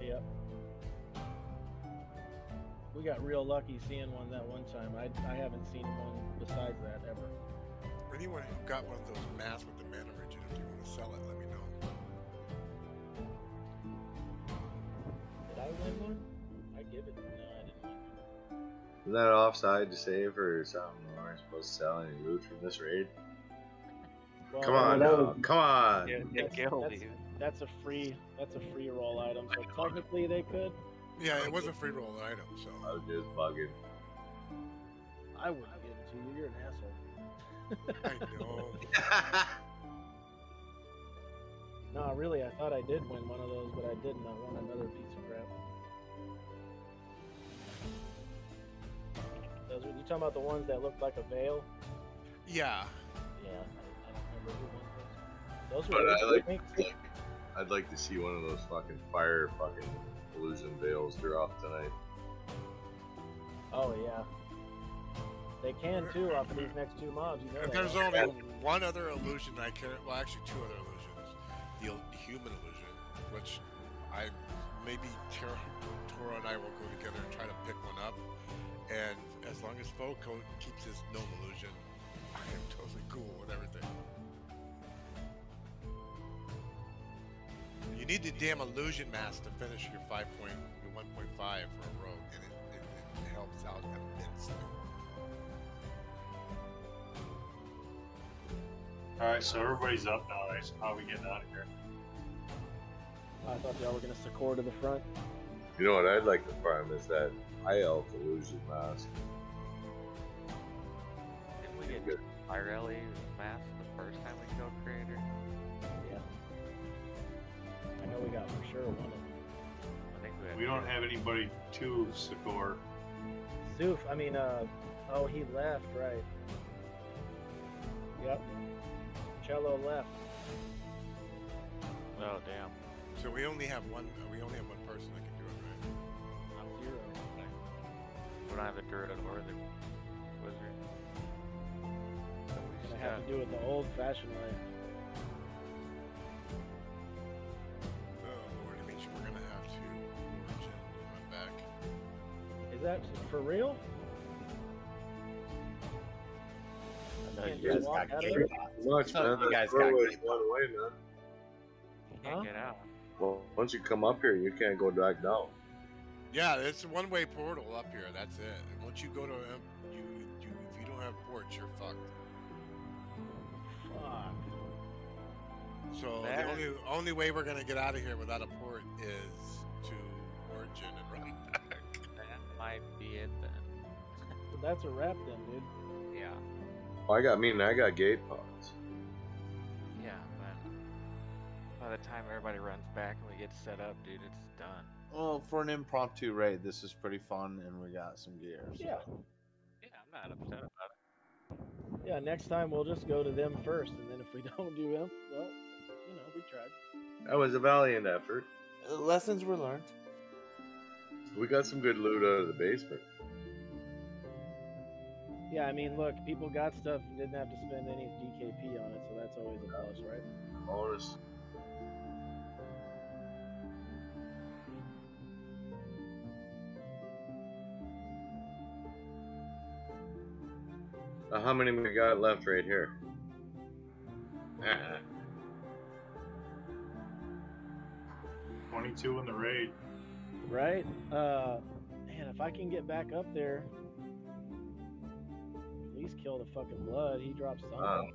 Yep. We got real lucky seeing one that one time. I haven't seen one besides that ever. Anyone who got one of those masks with the mana rigid, if you want to sell it, let me know. Did I win one? I give it. No, I didn't win one. Isn't that offside to save or something? We weren't supposed to sell any loot from this raid. Well, Come on, dog. Come on. That's a free roll item. So technically they could. Yeah, it was a free roll item, so. I was just bugging. I wouldn't give it to you. You're an asshole. I know. No, really, I thought I did win one of those, but I didn't. I won another piece of crap. Those, you talking about the ones that looked like a veil? Yeah. Yeah, I don't remember who won those. Those were I'd like to see one of those fucking fire fucking illusion veils drop tonight. Oh yeah. They can too off of these next two mobs. You know that. There's only one other illusion I care. Well, actually, two other illusions. The human illusion, which maybe Toro and I will go together and try to pick one up. And as long as Foco keeps his gnome illusion, I am totally cool with everything. You need the damn illusion mask to finish your 1.5 for a rogue, and it helps out immensely. Alright, so everybody's up now. So how are we getting out of here? I thought y'all were gonna secor to the front. You know what I'd like to farm is that high elf illusion mask. Didn't we get Ireli mask the first time we killed Creator? Yeah. I know we got for sure one of them. I think We don't have anybody to Sikor. Zoof, I mean, oh, he left, right. Yep. Cello left. Oh damn. So we only have one. We only have one person that can do it, right? I'm 0. We don't have the druid or the wizard. So we Gonna just have got- to do it the old-fashioned way. Oh Lord, it means we're gonna have to origin and run back. Is that for real? No, Can't you just guys walk got out of gate there? pods. Much, man. You guys That got road is gate one way, man. Can't Huh? get out. Well, once you come up here, you can't go back down. Yeah, it's a one-way portal up here. That's it. And once you go to if you don't have ports, you're fucked. Fuck. So That- the only way we're gonna get out of here without a port is to origin and run back. That might be it then. So that's a wrap then, dude. Yeah. I got gate pods. Yeah, but by the time everybody runs back and we get set up, dude, it's done. Well, for an impromptu raid, this is pretty fun, and we got some gear. So. Yeah. Yeah, I'm not upset about it. Yeah, next time we'll just go to them first, and then if we don't do them, well, we tried. That was a valiant effort. Lessons were learned. We got some good loot out of the basement. Yeah, I mean, look, people got stuff and didn't have to spend any DKP on it, so that's always a plus, right? Bonus. How many we got left right here? 22 in the raid. Right? Man, if I can get back up there, at least kill the fucking blood. He dropped something.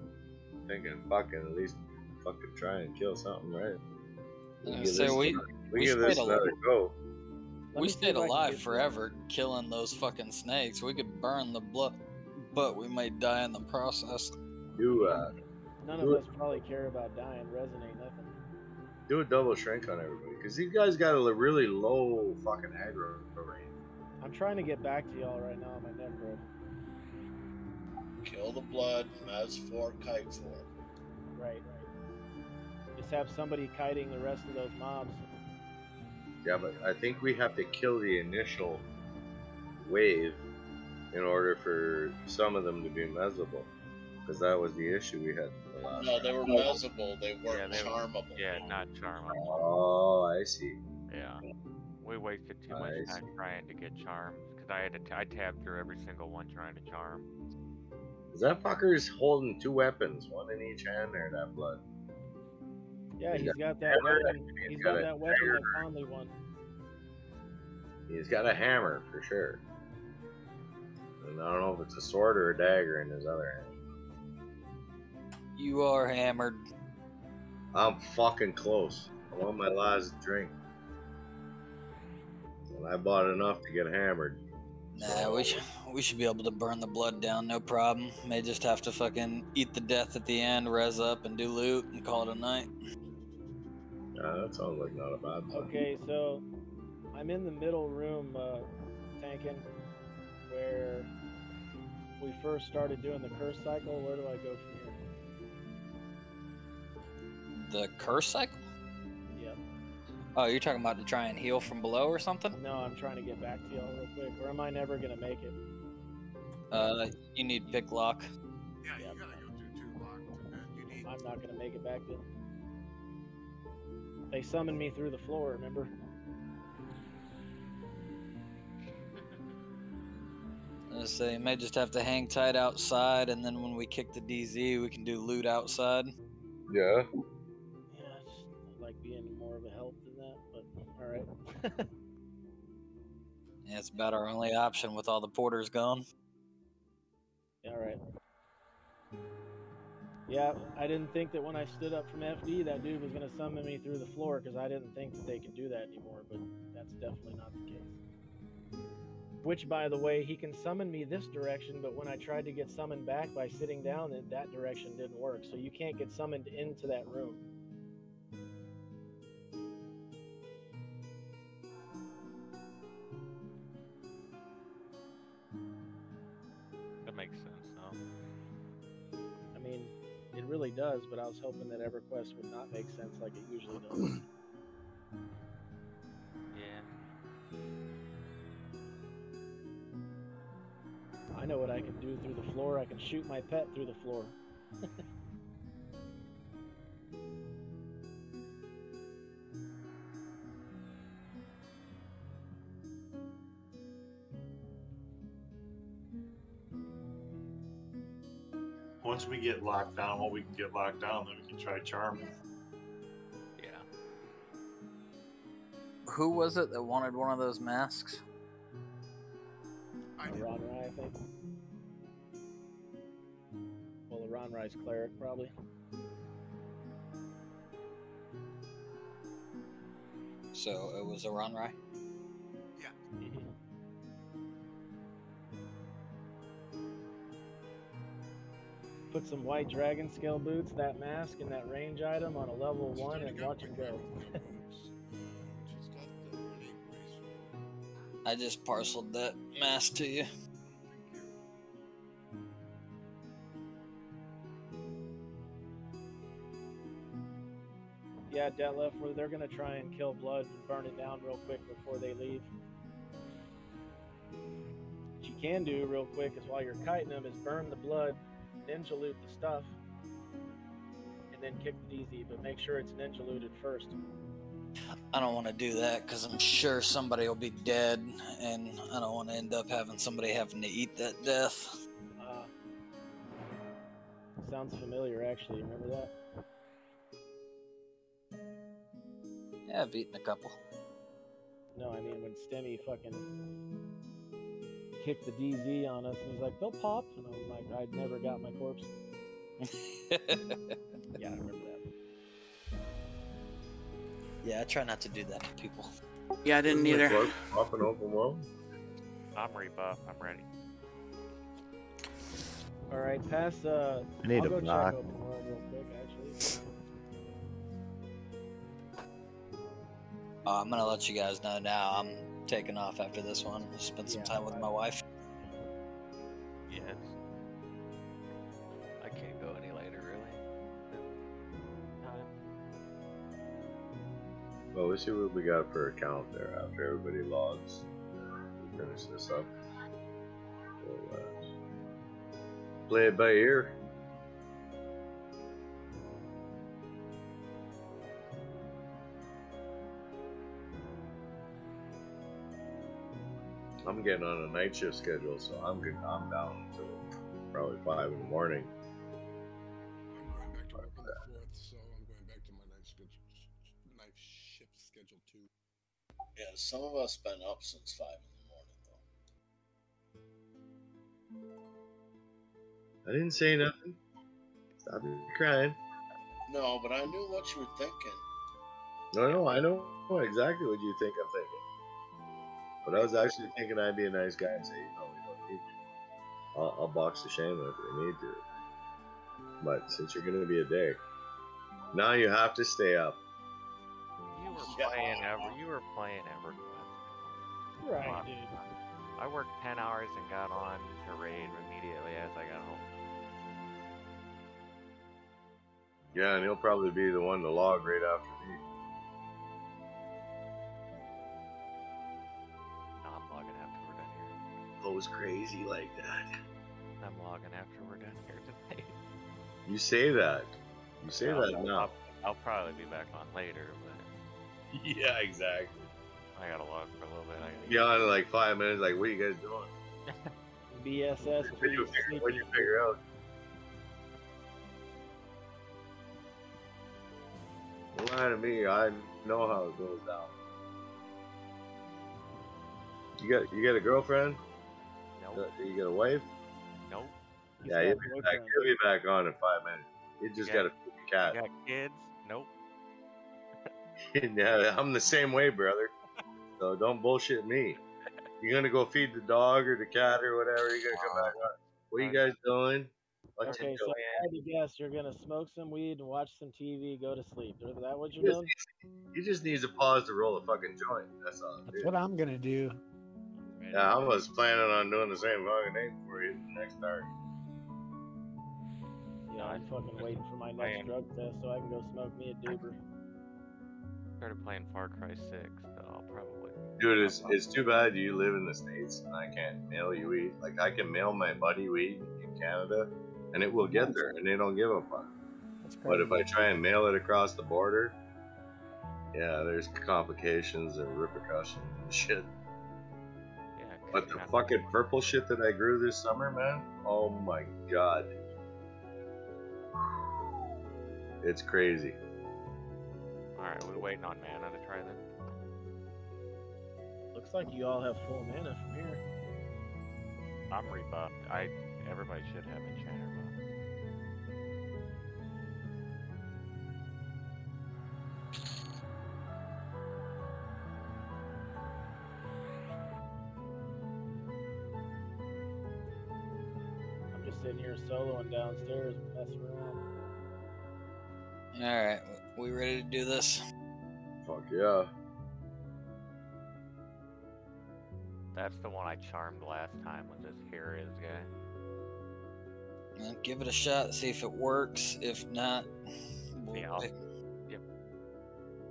Thinking fucking at least fucking try and kill something, right? So we give this stayed another go. We stayed alive forever, killing those fucking snakes. We could burn the blood, but we might die in the process. None of us probably care about dying. Resonate nothing. Do a double shrink on everybody, because these guys got a really low fucking aggro rate. I'm trying to get back to y'all right now on my neck road. Kill the blood, Mez 4, kite 4. Right. Just have somebody kiting the rest of those mobs. Yeah, but I think we have to kill the initial wave in order for some of them to be mezzable. Because that was the issue we had the last No, they were round. mezzable, they weren't charmable. Yeah, not charmable. Oh, I see. Yeah. We wasted too much time trying to get charms because I tabbed through every single one trying to charm. That fucker's holding 2 weapons, one in each hand there, that blood. Yeah, he's got that weapon. He's got that weapon that Conley won. He's got a hammer for sure. And I don't know if it's a sword or a dagger in his other hand. You are hammered. I'm fucking close. I'm on my last drink. And I bought enough to get hammered. Nah, we should be able to burn the blood down, no problem. May just have to fucking eat the death at the end, res up, and do loot, and call it a night. That sounds like not a bad plan. Okay, so I'm in the middle room, tanking, where we first started doing the curse cycle. Where do I go from here? The curse cycle? Yep. Oh, you're talking about to try and heal from below or something? No, I'm trying to get back to y'all real quick, or am I never gonna make it? You need pick lock. Yeah, you gotta go through 2 locks, and you need. I'm not gonna make it back then. They summoned me through the floor, remember? So you may just have to hang tight outside, and then when we kick the DZ, we can do loot outside. Yeah. Yeah, I just like being more of a help than that, but alright. Yeah, it's about our only option with all the porters gone. Alright. Yeah, I didn't think that when I stood up from FD, that dude was going to summon me through the floor, because I didn't think that they could do that anymore, but that's definitely not the case. Which, by the way, he can summon me this direction, but when I tried to get summoned back by sitting down, that direction didn't work, so you can't get summoned into that room. That makes sense, though. I mean, it really does, but I was hoping that EverQuest would not make sense like it usually does. Yeah. I know what I can do through the floor. I can shoot my pet through the floor. Once we get locked down, what we can get locked down, then we can try charming. Yeah. Who was it that wanted one of those masks? Ron Rye, I think. Well, the Ron Rye's cleric, probably. So it was a Ron Rye? Yeah. Mm-hmm. Put some white dragon scale boots, that mask, and that range item on a level 1 and watch it go. I just parceled that mask to you. Yeah, Detlef, where they're going to try and kill Blood and burn it down real quick before they leave. What you can do real quick is while you're kiting them is burn the Blood, ninja loot the stuff, and then kick the DZ, but make sure it's ninja looted first. I don't want to do that because I'm sure somebody will be dead, and I don't want to end up having somebody having to eat that death. Sounds familiar, actually. Remember that? Yeah, I've eaten a couple. No, I mean when Stemmy fucking kicked the DZ on us, and he's like, "They'll pop," and I'm like, "I never got my corpse." Yeah, I remember that. Yeah, I try not to do that to people. Yeah, I didn't either. Popping open well. I'm rebuff. I'm ready. All right, pass. I need I'll a go block. check open world real quick, actually. I'm gonna let you guys know now. I'm taking off after this one. I'll spend some time with my wife. Yes. I can't go any later, really. Well, let's see what we got for a count there after everybody logs. We'll finish this up. We'll, play it by ear. I'm getting on a night shift schedule, so I'm good. I'm down until probably 5 in the morning. I'm going back to work on the 4th, so I'm going back to my night shift schedule too. Yeah, some of us been up since 5 in the morning, though. I didn't say nothing. Stop crying. No, but I knew what you were thinking. No, I know exactly what you think I'm thinking. But I was actually thinking I'd be a nice guy and say, we don't need you. I'll box the shame if we need to. But since you're going to be a dick, now you have to stay up. You were playing EverQuest. Right, dude. I worked 10 hours and got on to raid immediately as I got home. Yeah, and he'll probably be the one to log right after me. No, I'm logging after we're done here. Goes crazy like that. I'm logging after we're done here tonight. You say that. You say that now. I'll probably be back on later, but... Yeah, exactly. I gotta log for a little bit. Be on in like 5 minutes, like, what are you guys doing? BSS. When you figure out. Don't lie to me. I know how it goes down. You got a girlfriend? Nope. You got a wife? Nope. Yeah, you'll be back on in 5 minutes. You just got a cat. You got kids? Nope. Yeah, I'm the same way, brother. So don't bullshit me. You're gonna go feed the dog or the cat or whatever. You're gonna come back on. What are you guys doing? Okay, so I had to guess you're gonna smoke some weed and watch some TV, go to sleep. Is that what you're doing? He just needs to pause to roll a fucking joint. That's all. That's what I'm gonna do. Yeah, I was planning on doing the same fucking thing before you hit the next target. Yeah, I'm fucking waiting for my next drug test so I can go smoke me a doober. Started playing Far Cry 6, so I'll probably. Dude, it's too bad you live in the States and I can't mail you weed. Like, I can mail my buddy weed in Canada and it will get there and they don't give a fuck. But if I try and mail it across the border, yeah, there's complications and repercussions and shit. Yeah, But the fucking purple shit that I grew this summer, man, oh my god. It's crazy. Alright, we're waiting on mana to try this. Looks like you all have full mana from here. I'm rebuffed. Everybody should have Enchanted buff. I'm just sitting here soloing downstairs, messing around. Alright, we ready to do this? Fuck yeah. That's the one I charmed last time, was this Here Is guy. Well, give it a shot, see if it works. If not, we'll pick. Yep.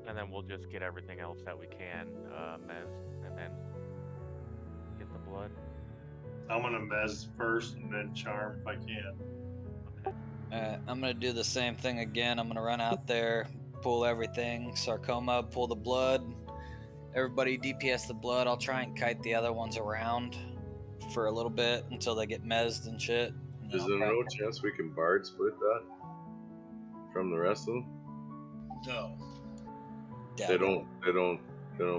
And then we'll just get everything else that we can, Mez, and then get the blood. I'm gonna Mez first and then Charm if I can. I'm gonna do the same thing again. I'm gonna run out there, pull everything, Sarcoma, pull the blood. Everybody DPS the blood. I'll try and kite the other ones around for a little bit until they get mezzed and shit. Is there no chance we can Bard split that from the rest of them? No. They don't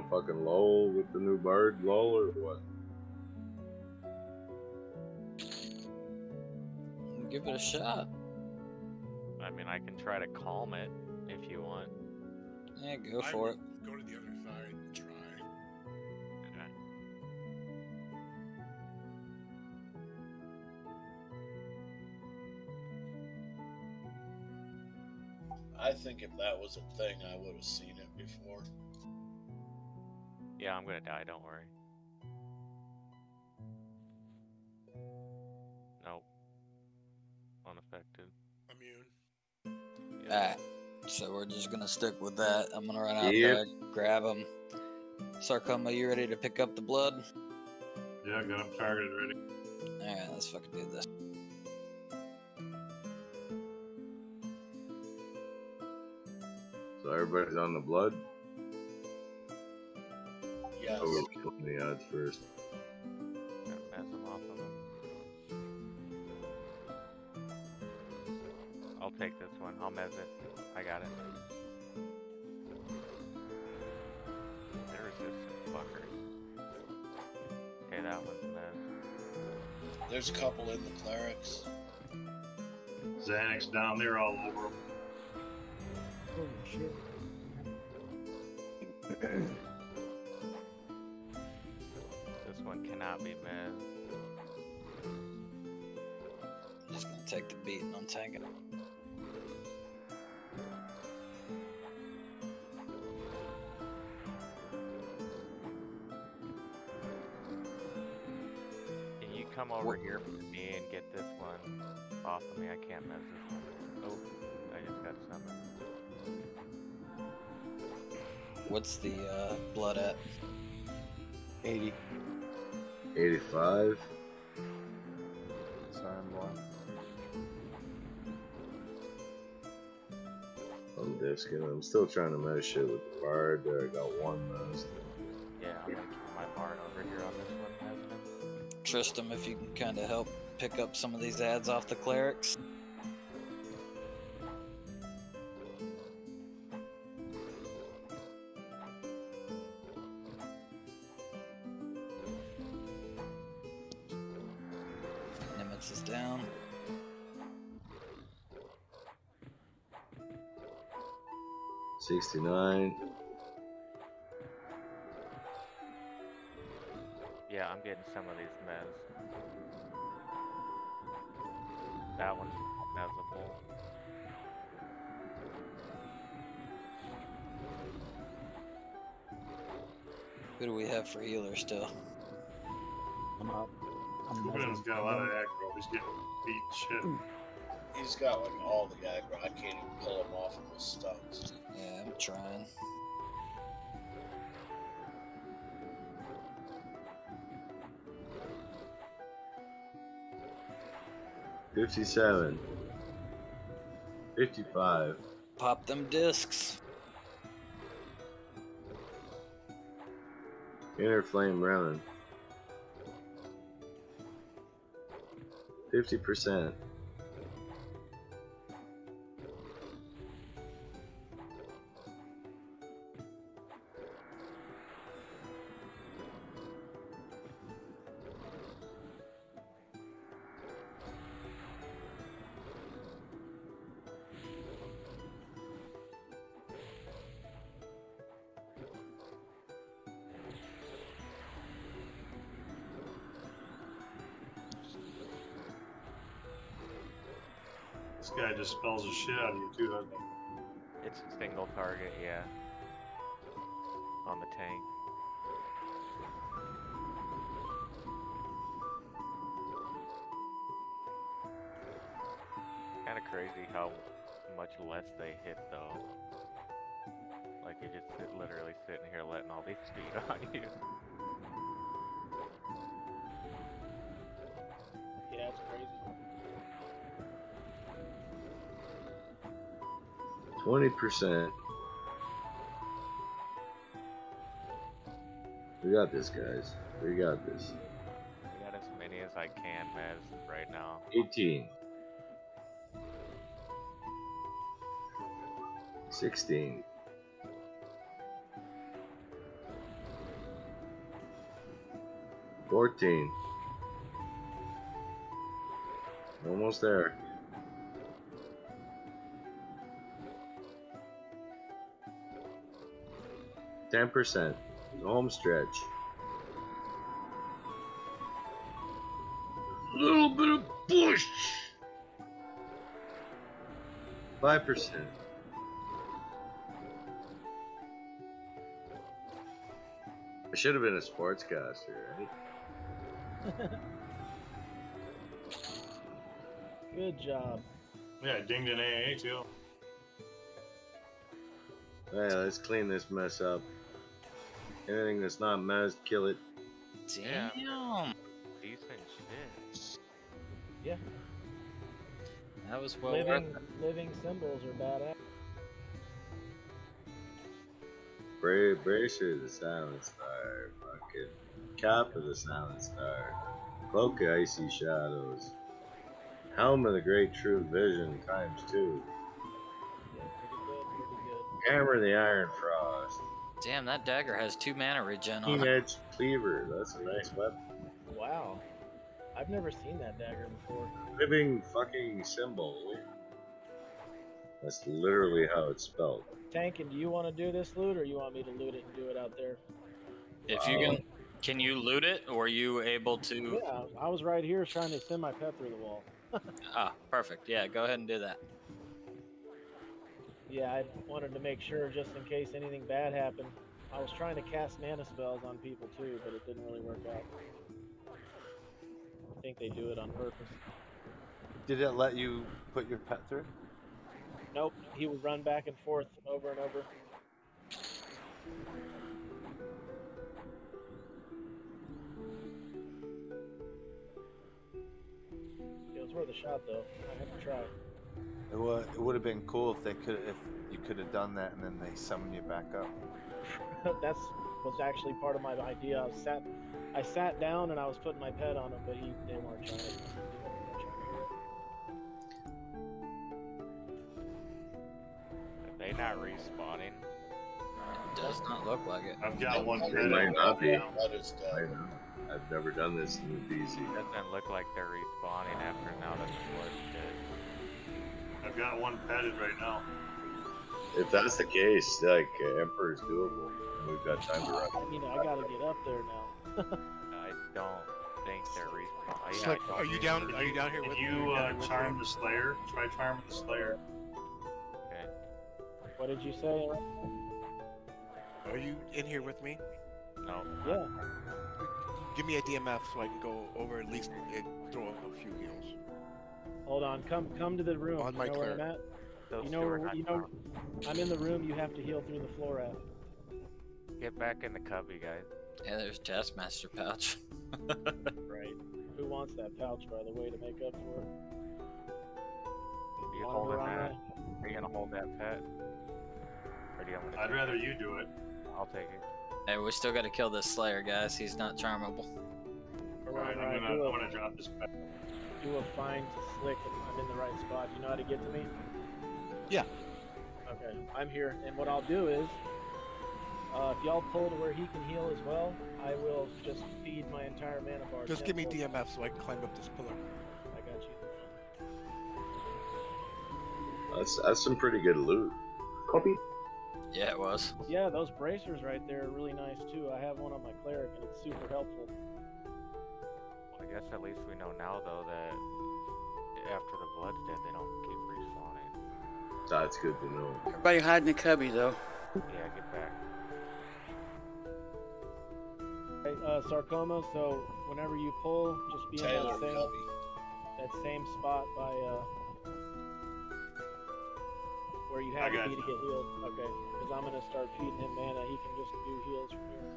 fucking lull with the new Bard lull or what? Give it a shot. I mean, I can try to calm it if you want. Yeah, go for it. Go to the other side and try. Okay. I think if that was a thing, I would have seen it before. Yeah, I'm gonna die, don't worry. Nope. Unaffected. Immune. Alright, so we're just gonna stick with that. I'm gonna run out there, grab them. Sarcoma, you ready to pick up the blood? Yeah, I got him targeted ready. Alright, let's fucking do this. So everybody's on the blood? Yes. Oh, we're killing the odds first. Gotta pass them off of them. I'll take this one. I'll mez it. I got it. They're resistant fuckers. Okay, that one's mez. There's a couple in the clerics. Xanax down there all over them. Holy shit. This one cannot be mez. Just gonna take the beat and I'm tanking it. Can you come over here for me and get this one off of me? I can't mez this one. Oh, I just got summoned. What's the blood at? 80. 85. Sorry, I'm blind. I'm disking. I'm still trying to mess shit with the Bard. There, I got one mess. Yeah, I'm gonna keep my Bard over here on this one, hasn't it? Tristram, if you can kind of help pick up some of these ads off the clerics. Nimitz is down. $69. Yeah, I'm getting some of these mez. That one's mezable. Who do we have for healer still? I'm up. Ruben's got a lot of aggro. He's getting beat shit. He's got like all the aggro. I can't even pull him off of his stunts. Yeah, I'm trying. $57. $55. Pop them discs. Inner flame running. 50%. This guy just spells the shit out of you too, doesn't he? It's a single target, yeah. On the tank. Kind of crazy how much less they hit though. Like you're just literally sitting here letting all these speed on you. Yeah, it's crazy. 20%. We got this, guys. We got this. I got as many as I can, Mez, right now. 18. 16. 14. Almost there. 10%. Home stretch. Little bit of push. 5%. I should have been a sportscaster, right? Good job. Yeah, dinged an AA too. Alright, let's clean this mess up. Anything that's not mezzed, kill it. Damn. Decent shit. Yeah. That was well worth it. Living symbols are badass. Brave Bracer of the Silent Star. Fucking Cap of the Silent Star. Cloak of Icy Shadows. Helm of the Great True Vision times 2. Yeah, pretty good. Hammer of the Iron Frost. Damn, that dagger has 2 mana regen on Keen it. Edge Cleaver. That's a nice weapon. Wow. I've never seen that dagger before. Living fucking symbol. That's literally how it's spelled. Tankin, do you want to do this loot, or you want me to loot it and do it out there? If you can you loot it, or are you able to? Yeah, I was right here trying to send my pet through the wall. Ah, perfect. Yeah, go ahead and do that. Yeah, I wanted to make sure just in case anything bad happened. I was trying to cast mana spells on people too, but it didn't really work out. I think they do it on purpose. Did it let you put your pet through? Nope, he would run back and forth over and over. It was worth a shot though. I had to try. It would have been cool if you could have done that and then they summon you back up. That's was actually part of my idea. I sat down and I was putting my pet on him, but they weren't trying to. Are they not respawning? It does not look like it. I've got one. It might not be. That is dead. I've never done this in the DC. It doesn't look like they're respawning after now that the blood did. I've got one petted right now. If that's the case, like Emperor's doable. We've got time to run. You know, I gotta get up there now. I don't think they're respawning. So, are you down? Are you down here with you? Charm the Slayer. Try charm the Slayer. Okay. What did you say? Are you in here with me? No. Yeah. Give me a DMF so I can go over at least and throw a few heals. Hold on. Come to the room. On my you know where I'm clear. at? Those You two know are where not you know. I'm in the room. You have to heal through the floor at. Get back in the cubby, guys. Yeah, there's Taskmaster pouch. Right. Who wants that pouch, by the way, to make up for it? Are you Want holding her on that? Are you gonna hold that pet? Or do you want me to I'd take rather it? you do it. I'll take it. Hey, we still gotta kill this Slayer, guys. He's not charmable. Alright, I'm gonna drop this back. Do a fine to slick if I'm in the right spot. You know how to get to me? Yeah. Okay, I'm here. And what I'll do is, if y'all pull to where he can heal as well, I will just feed my entire mana bar. Just give me tenfold. DMF so I can climb up this pillar. I got you. That's some pretty good loot. Copy. Yeah, it was. Yeah, those bracers right there are really nice too. I have one on my cleric and it's super helpful. Well, I guess at least we know now, though, that after the blood's dead, they don't keep respawning. That's good to know. Everybody hide in the cubby, though. Yeah, get back. Hey, Sarcoma, so whenever you pull, just be in Taylor that same spot by where you have to be to get healed. Okay, because I'm gonna start feeding him mana. He can just do heals from here.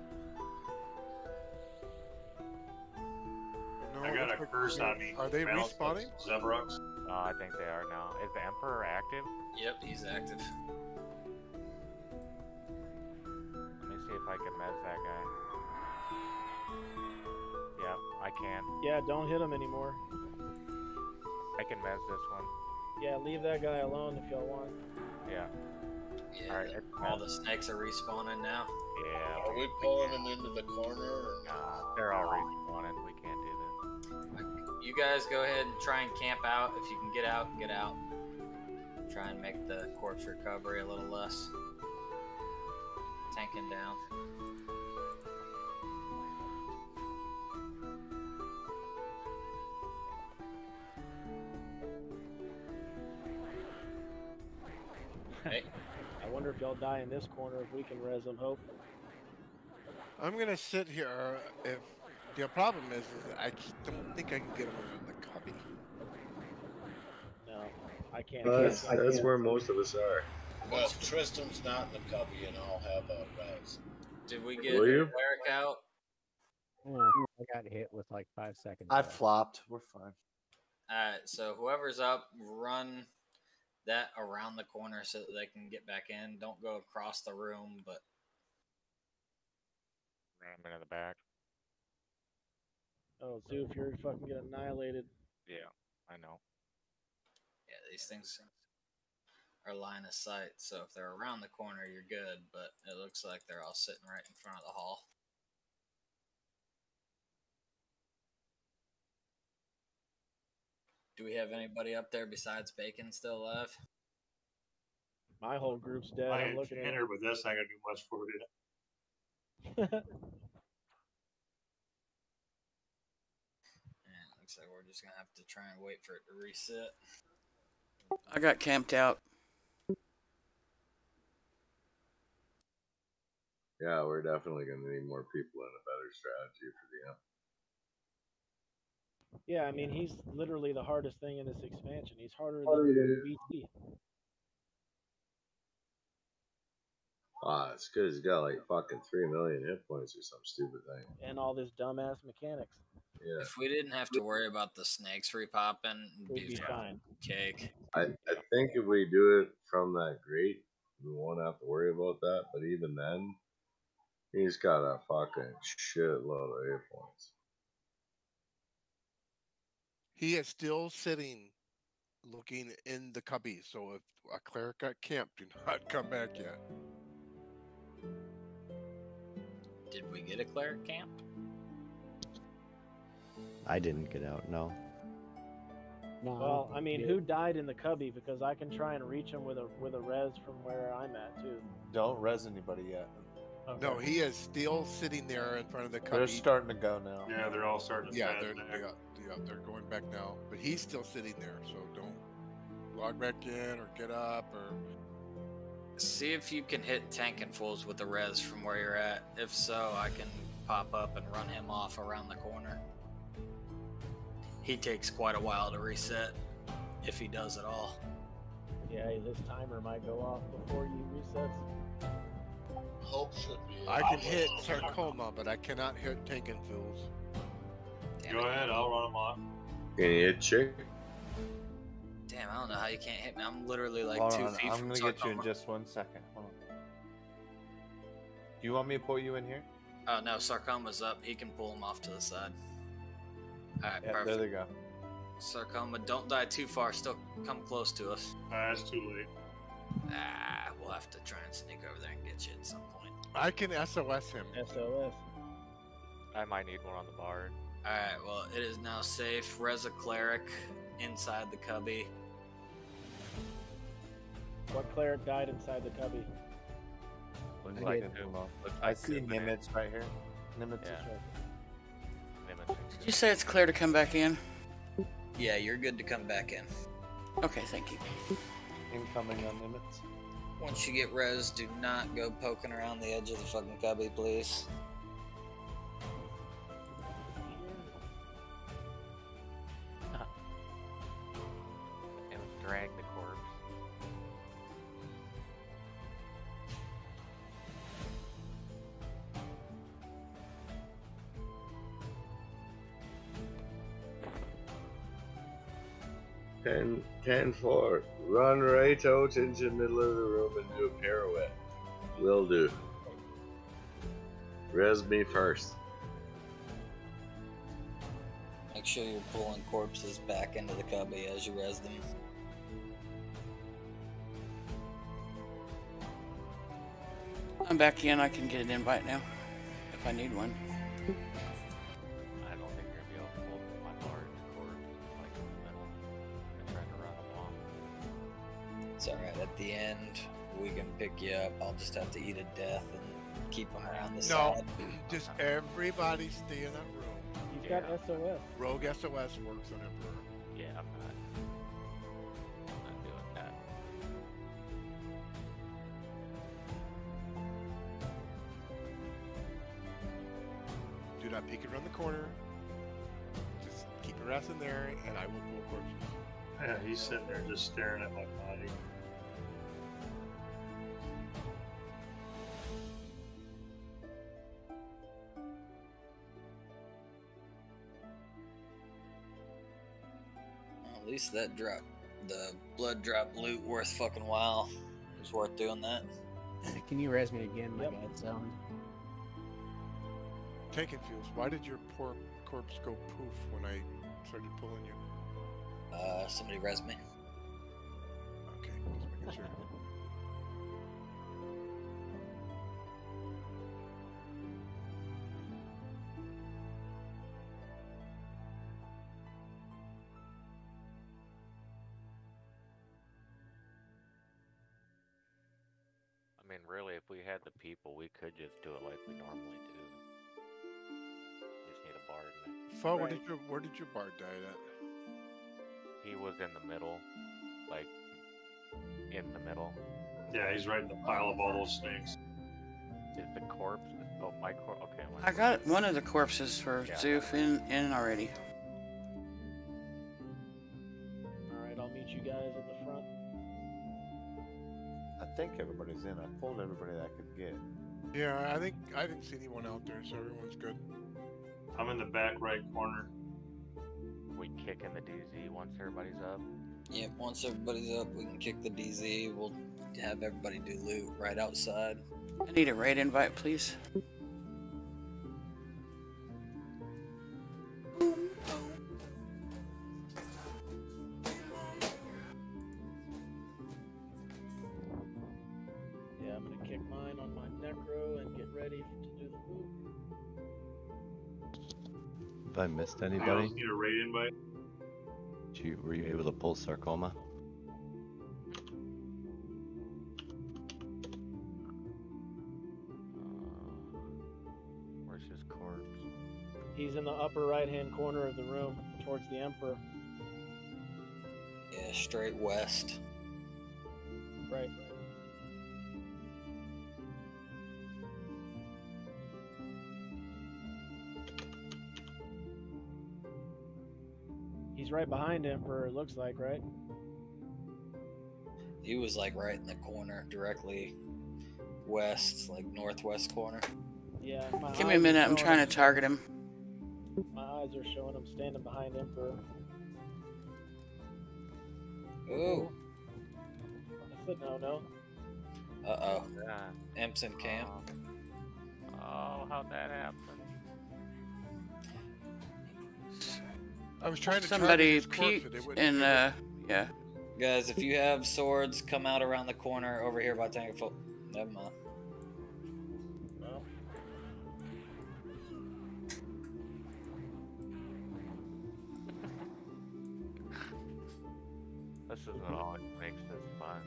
No, I got a looks like curse they're- on me. Are they Balance respawning? Zebrox. I think they are now. Is the Emperor active? Yep, he's active. Let me see if I can mez that guy. Yeah, I can. Yeah, don't hit him anymore. I can mez this one. Yeah, leave that guy alone if y'all want. Yeah. Yeah, Alright, all the snakes are respawning now. Yeah. Are we pulling them into the corner? Or Nah, they're all respawning. We can't do this. You guys go ahead and try and camp out. If you can get out, get out. Try and make the corpse recovery a little less. Tanking down. Hey. I wonder if y'all die in this corner if we can res them. Hope. I'm gonna sit here. If the problem is I don't think I can get them in the cubby. No, I can't. That's where most of us are. well, Tristan's not in the cubby, and I'll have a res. Did we get Will you? Cleric out? Yeah, I got hit with like 5 seconds. I left. flopped. We're fine. Alright, so whoever's up, run that around the corner so that they can get back in. Don't go across the room, but Ram into the back. Oh, Zoo Fury fucking get annihilated. Yeah, I know. yeah, these things are line of sight. So if they're around the corner, you're good, but it looks like they're all sitting right in front of the hall. Do we have anybody up there besides Bacon still alive? My whole group's dead. I I'm looking at enter with this. I gotta do much for it. Yeah, looks like we're just gonna have to try and wait for it to reset. I got camped out. Yeah, we're definitely going to need more people and a better strategy for the imp. Yeah, I mean, he's literally the hardest thing in this expansion. He's harder than BT. Ah, it's because he's got like fucking 3 million hit points or some stupid thing. And all this dumbass mechanics. Yeah. If we didn't have to worry about the snakes repopping, We'd be fine. Cake. I think if we do it from that grate, we won't have to worry about that. But even then, he's got a fucking shitload of hit points. He is still sitting, looking in the cubby. So if a cleric got camped, do not come back yet. Did we get a cleric camp? I didn't get out, no. No, Well, I mean, who died in the cubby? Because I can try and reach him with a res from where I'm at too. Don't res anybody yet. Okay. No, he is still sitting there in front of the cubby. They're starting to go now. Yeah, they're all starting to Yeah, spaz back. they're going back now. But he's still sitting there, so don't log back in or get up or. See if you can hit tank and fools with the res from where you're at. If so, I can pop up and run him off around the corner. He takes quite a while to reset. if he does at all. Yeah, this timer might go off before you resets. Hope should be. I can hit Sarcoma, but I cannot hit Tankenfools. Go ahead, I'll run them off. Can you hit chick? Damn, I don't know how you can't hit me. I'm literally like Hold 2 on, feet I'm from gonna get you in Sarcoma. just 1 second. Hold on. Do you want me to pull you in here? Oh no, Sarcoma's up. He can pull him off to the side. Alright, Yeah, perfect. there they go. Sarcoma, don't die too far. Still come close to us. That's too late. We'll have to try and sneak over there and get you at some point. I can SOS him. SOS. I might need one on the bard. Alright, well, it is now safe. Res a cleric inside the cubby. What cleric died inside the cubby? Looks I like did. it. Looks I like see Cooper. Nimitz right here. Nimitz Yeah. is right Did you say it's clear to come back in? Yeah, you're good to come back in. Okay, thank you. there. Incoming on Nimitz. Once you get res, do not go poking around the edge of the fucking cubby, please. And drag the corpse. Ten 4. Run right out into the middle of the room and do a pirouette. Will do. Res me first. Make sure you're pulling corpses back into the cubby as you res them. I'm back in. I can get an invite now if I need one. I don't think you're gonna be able to pull my bard corpse like in the middle and try to run them off. It's alright, at the end, we can pick you up. I'll just have to eat a death and keep them around the No, side. just everybody stay in that room. You've got SOS. Rogue SOS works on Emperor. Yeah, I'm not doing that. Do not peek around the corner. Just keep your ass in there, and I will pull corpses. Yeah, he's sitting there just staring at my body. Well, at least that drop, the blood drop loot worth fucking while. It was worth doing that. Can you res me again? My Yep. bad sound. Tankenfools, why did your poor corpse go poof when I started pulling you? Somebody res me. Okay, just making sure. I mean, really, if we had the people, we could just do it like we normally do. Just need a bard in it. Fo, where did your bard die at? He was in the middle, like in the middle. Yeah, he's right in the pile of all those snakes. Is the corpse? Oh, my corpse. Okay, my I got one of the corpses for Yeah, Zoof in already. Alright, I'll meet you guys at the front. I think everybody's in. I pulled everybody that I could get. Yeah, I think I didn't see anyone out there, so everyone's good. I'm in the back right corner. We kick in the DZ once everybody's up. Yep, once everybody's up, we can kick the DZ. We'll have everybody do loot right outside. I need a raid invite, please. Yeah, I'm gonna kick mine on my necro and get ready to do the loot. If I missed You anybody, guys need a raid invite? were you able to pull sarcoma? Where's his corpse? He's in the upper right-hand corner of the room, towards the Emperor. Yeah, straight west. Right. He's He's right behind Emperor, it looks like, right? He was like right in the corner, directly west, like northwest corner. Yeah. Give me a minute. I'm trying to target him. My eyes are showing him standing behind Emperor. Ooh. I said no. Uh-oh. Yeah. Imps in camp. Oh, how'd that happen? I was trying to Somebody target his corpse, but peeked it wouldn't in, do it. yeah. Guys, if you have swords, come out around the corner over here by Tank of Folk. Never mind. No. This is what always makes this fun.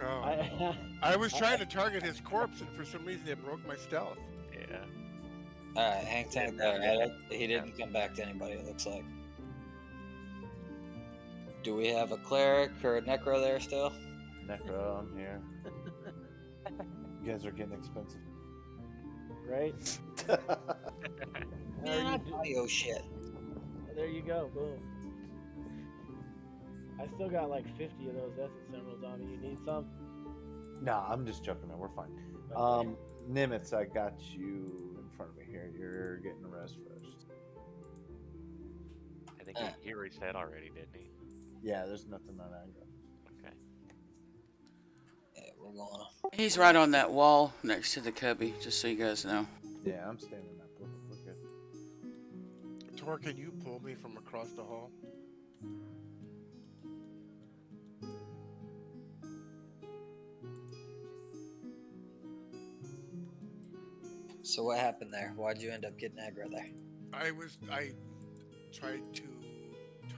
Oh. I was trying to target his corpse, and for some reason it broke my stealth. Yeah. Alright, hang tight there. He didn't come back to anybody, it looks like. Do we have a cleric or a necro there still? Necro, I'm here. You guys are getting expensive. Right? Man, I shit. There you go, boom. I still got like 50 of those essence emeralds on me. You need some? Nah, I'm just joking, man. We're fine. Okay. Nimitz, I got you in front of me here. You're getting a rest first. I think he reset already, didn't he? Yeah, there's nothing on aggro. Okay. Yeah, we're going. He's right on that wall next to the cubby, just so you guys know. Yeah, I'm standing up. We're good. Tor, can you pull me from across the hall? So what happened there? Why'd you end up getting aggro there? I tried to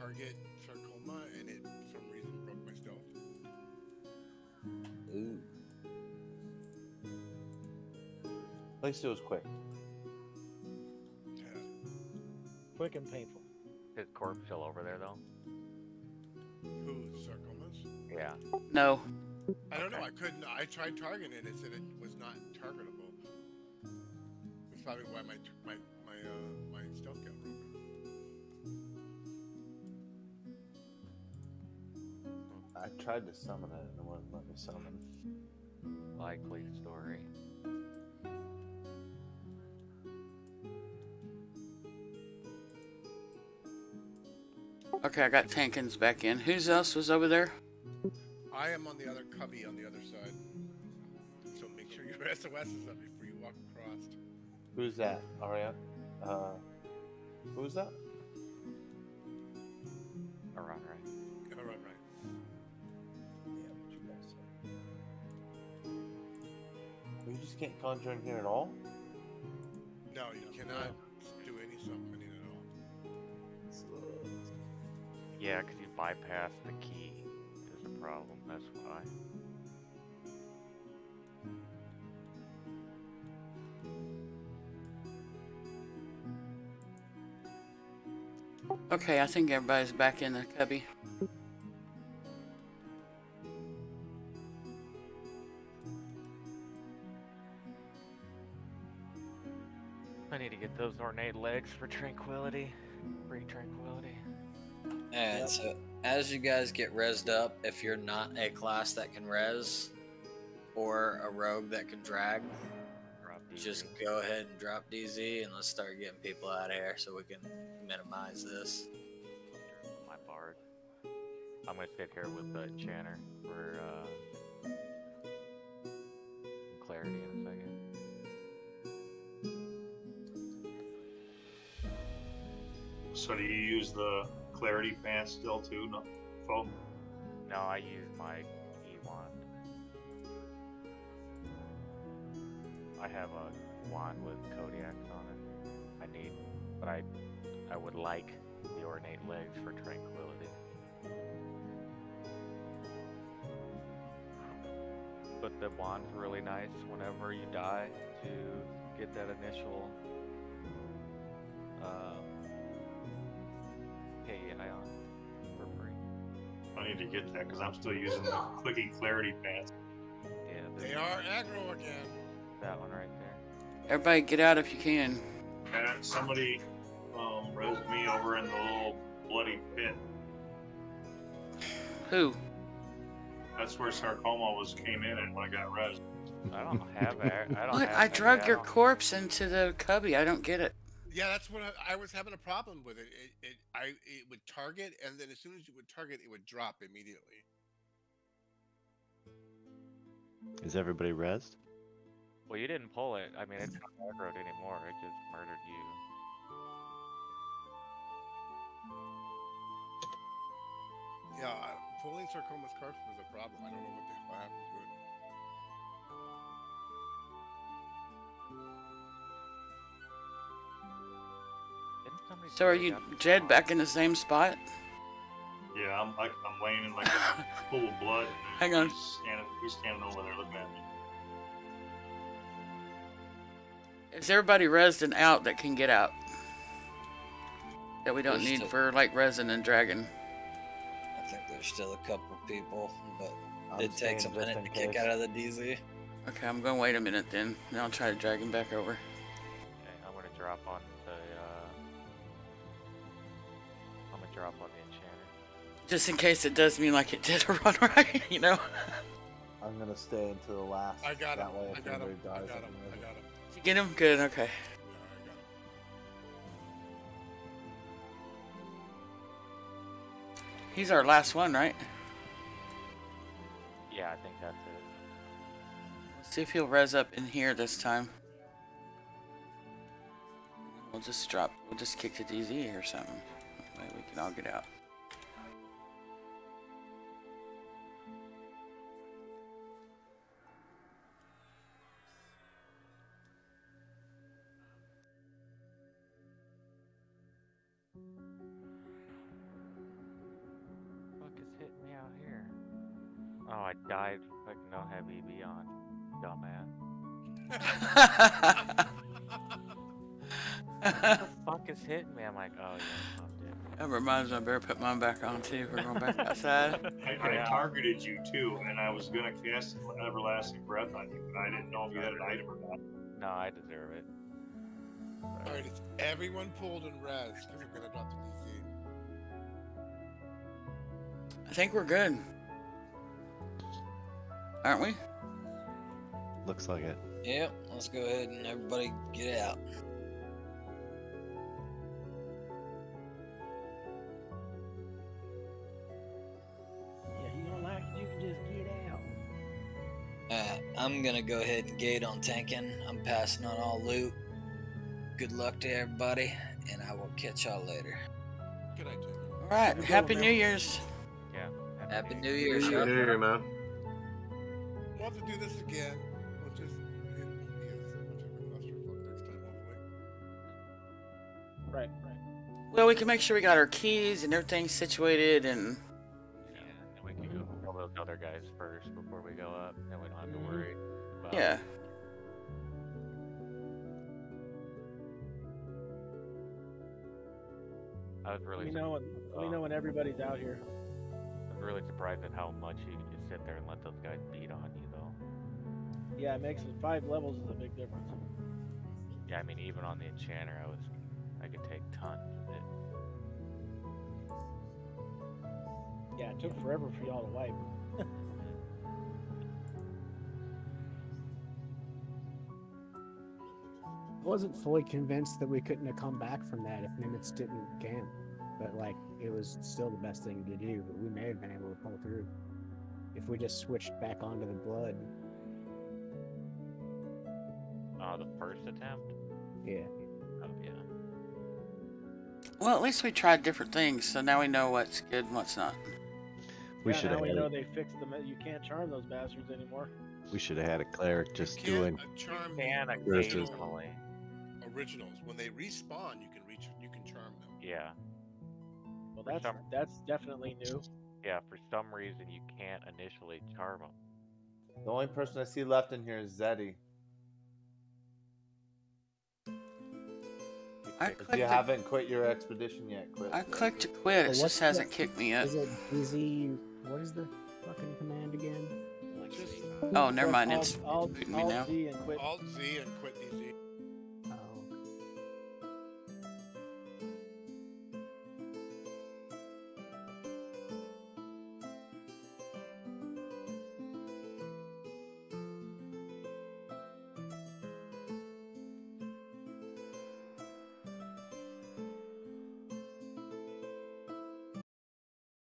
target sarcoma, and it, for some reason, broke my stealth. Ooh. At least it was quick. Yeah. Quick and painful. His corpse still over there, though? Who's sarcomas? Yeah. No. I don't know. I couldn't. I tried targeting it. It said it was not targetable. That's probably why my stealth got broken. I tried to summon it and it wouldn't let me summon. Likely story. Okay, I got Tankins back in. Who's else was over there? I am on the other cubby on the other side. So make sure your SOS is up before you walk across. Who's that? Ariane? Who's that? Around right. All right. Yeah, what you guys say? You just can't conjure in here at all? No, you cannot do any summoning at all. Yeah, because you bypass the key is the problem. That's why. Okay, I think everybody's back in the cubby. I need to get those ornate legs for tranquility. Bring tranquility. And so, as you guys get rezzed up, if you're not a class that can res, or a rogue that can drag, just go ahead and drop DZ and let's start getting people out of here so we can minimize this. My bard. I'm gonna sit here with the enchanter for clarity in a second. So do you use the clarity pants still too, no, Fo? No, I use my E-wand. I have a wand with Kodiaks on it. But I would like the ornate legs for tranquility. But the wand's really nice whenever you die to get that initial KI on for free. I need to get that because I'm still using the clicky clarity pants. Yeah, They are aggro again. that one right there. Everybody get out if you can. Somebody rose me over in the little bloody pit Who? That's where sarcoma came in and when I got res. I don't have it. I don't What? have I it. drug your corpse into the cubby. I don't get it. Yeah, that's what I was having a problem with it. It would target, and then as soon as you would target, it would drop immediately. Is everybody rezzed? Well, you didn't pull it. I mean, it's not aggroed anymore. It just murdered you. Yeah, pulling sarcoma's corpse was a problem. I don't know what the hell happened to it. So are you, Jed, back in the same spot? Yeah, I'm laying in like a pool of blood. And Hang on. He's standing over there looking at me. Is everybody rezzed and out that can get out? That we don't There's need still- for like resin and dragon. I think there's still a couple people, but I'm it takes a staying just minute in to kick case. out of the DZ. Okay, I'm gonna wait a minute then. Then I'll try to drag him back over. Okay, I'm gonna drop on the. I'm gonna drop on the enchanter. Just in case it does mean like it did a run right, you know? I'm gonna stay until the last. I got him. That way, I if got him. anybody I dies, got I him. can I res it. got him. Did you get him? Good, okay. He's our last one, right? Yeah, I think that's it. Let's see if he'll res up in here this time. We'll just kick the DZ or something. That way we can all get out. Fuck is hitting me out here? Oh, I died. Like no have EB on, dumbass. What the fuck is hitting me? I'm like, oh yeah, I'm dead. That reminds me, I better put mine back on too. We're going back outside. I targeted you too, and I was gonna cast everlasting breath on you, but I didn't know if you had an item or not. No, I deserve it. Alright, it's everyone pulled and res, because I'm gonna drop the DC. I think we're good. Aren't we? Looks like it. Yep, let's go ahead and everybody get out. Yeah, you don't like it, you can just get out. I'm gonna go ahead and gate on tanking. I'm passing on all loot. Good luck to everybody, and I will catch y'all later. Good idea. Alright, Happy New Year's. Yeah. Happy New Year, Happy y'all. New Year, man. We'll have to do this again. We'll just it won't be as much of a clusterfuck next time, hopefully. Right. Well, we can make sure we got our keys and everything situated and... Yeah, and then we can go kill those other guys first before we go up, and then we don't have to worry about Yeah. I was really Let me know when everybody's out here. I was really surprised at how much you can just sit there and let those guys beat on you, though. Yeah, it makes it 5 levels is a big difference. Yeah, I mean, even on the enchanter, I could take tons of it. Yeah, it took forever for y'all to wipe. I wasn't fully convinced that we couldn't have come back from that if Nimitz didn't camp. But, like, it was still the best thing to do. But we may have been able to pull through if we just switched back onto the blood. The first attempt? Yeah. Oh, yeah. Well, at least we tried different things, so now we know what's good and what's not. Now we know they fixed them. You can't charm those bastards anymore. We should have had a cleric just doing. Charm versus. originals. When they respawn, you can charm them. Yeah. Well, that's definitely new. Yeah, for some reason you can't initially charm them. The only person I see left in here is Zeddy. If you haven't quit your expedition yet, quit. I clicked to quit, it just hasn't kicked me yet. Is it DZ? What is the fucking command again? Oh, never mind, it's Alt booting me now. Z and quit. Alt Z and quit DZ.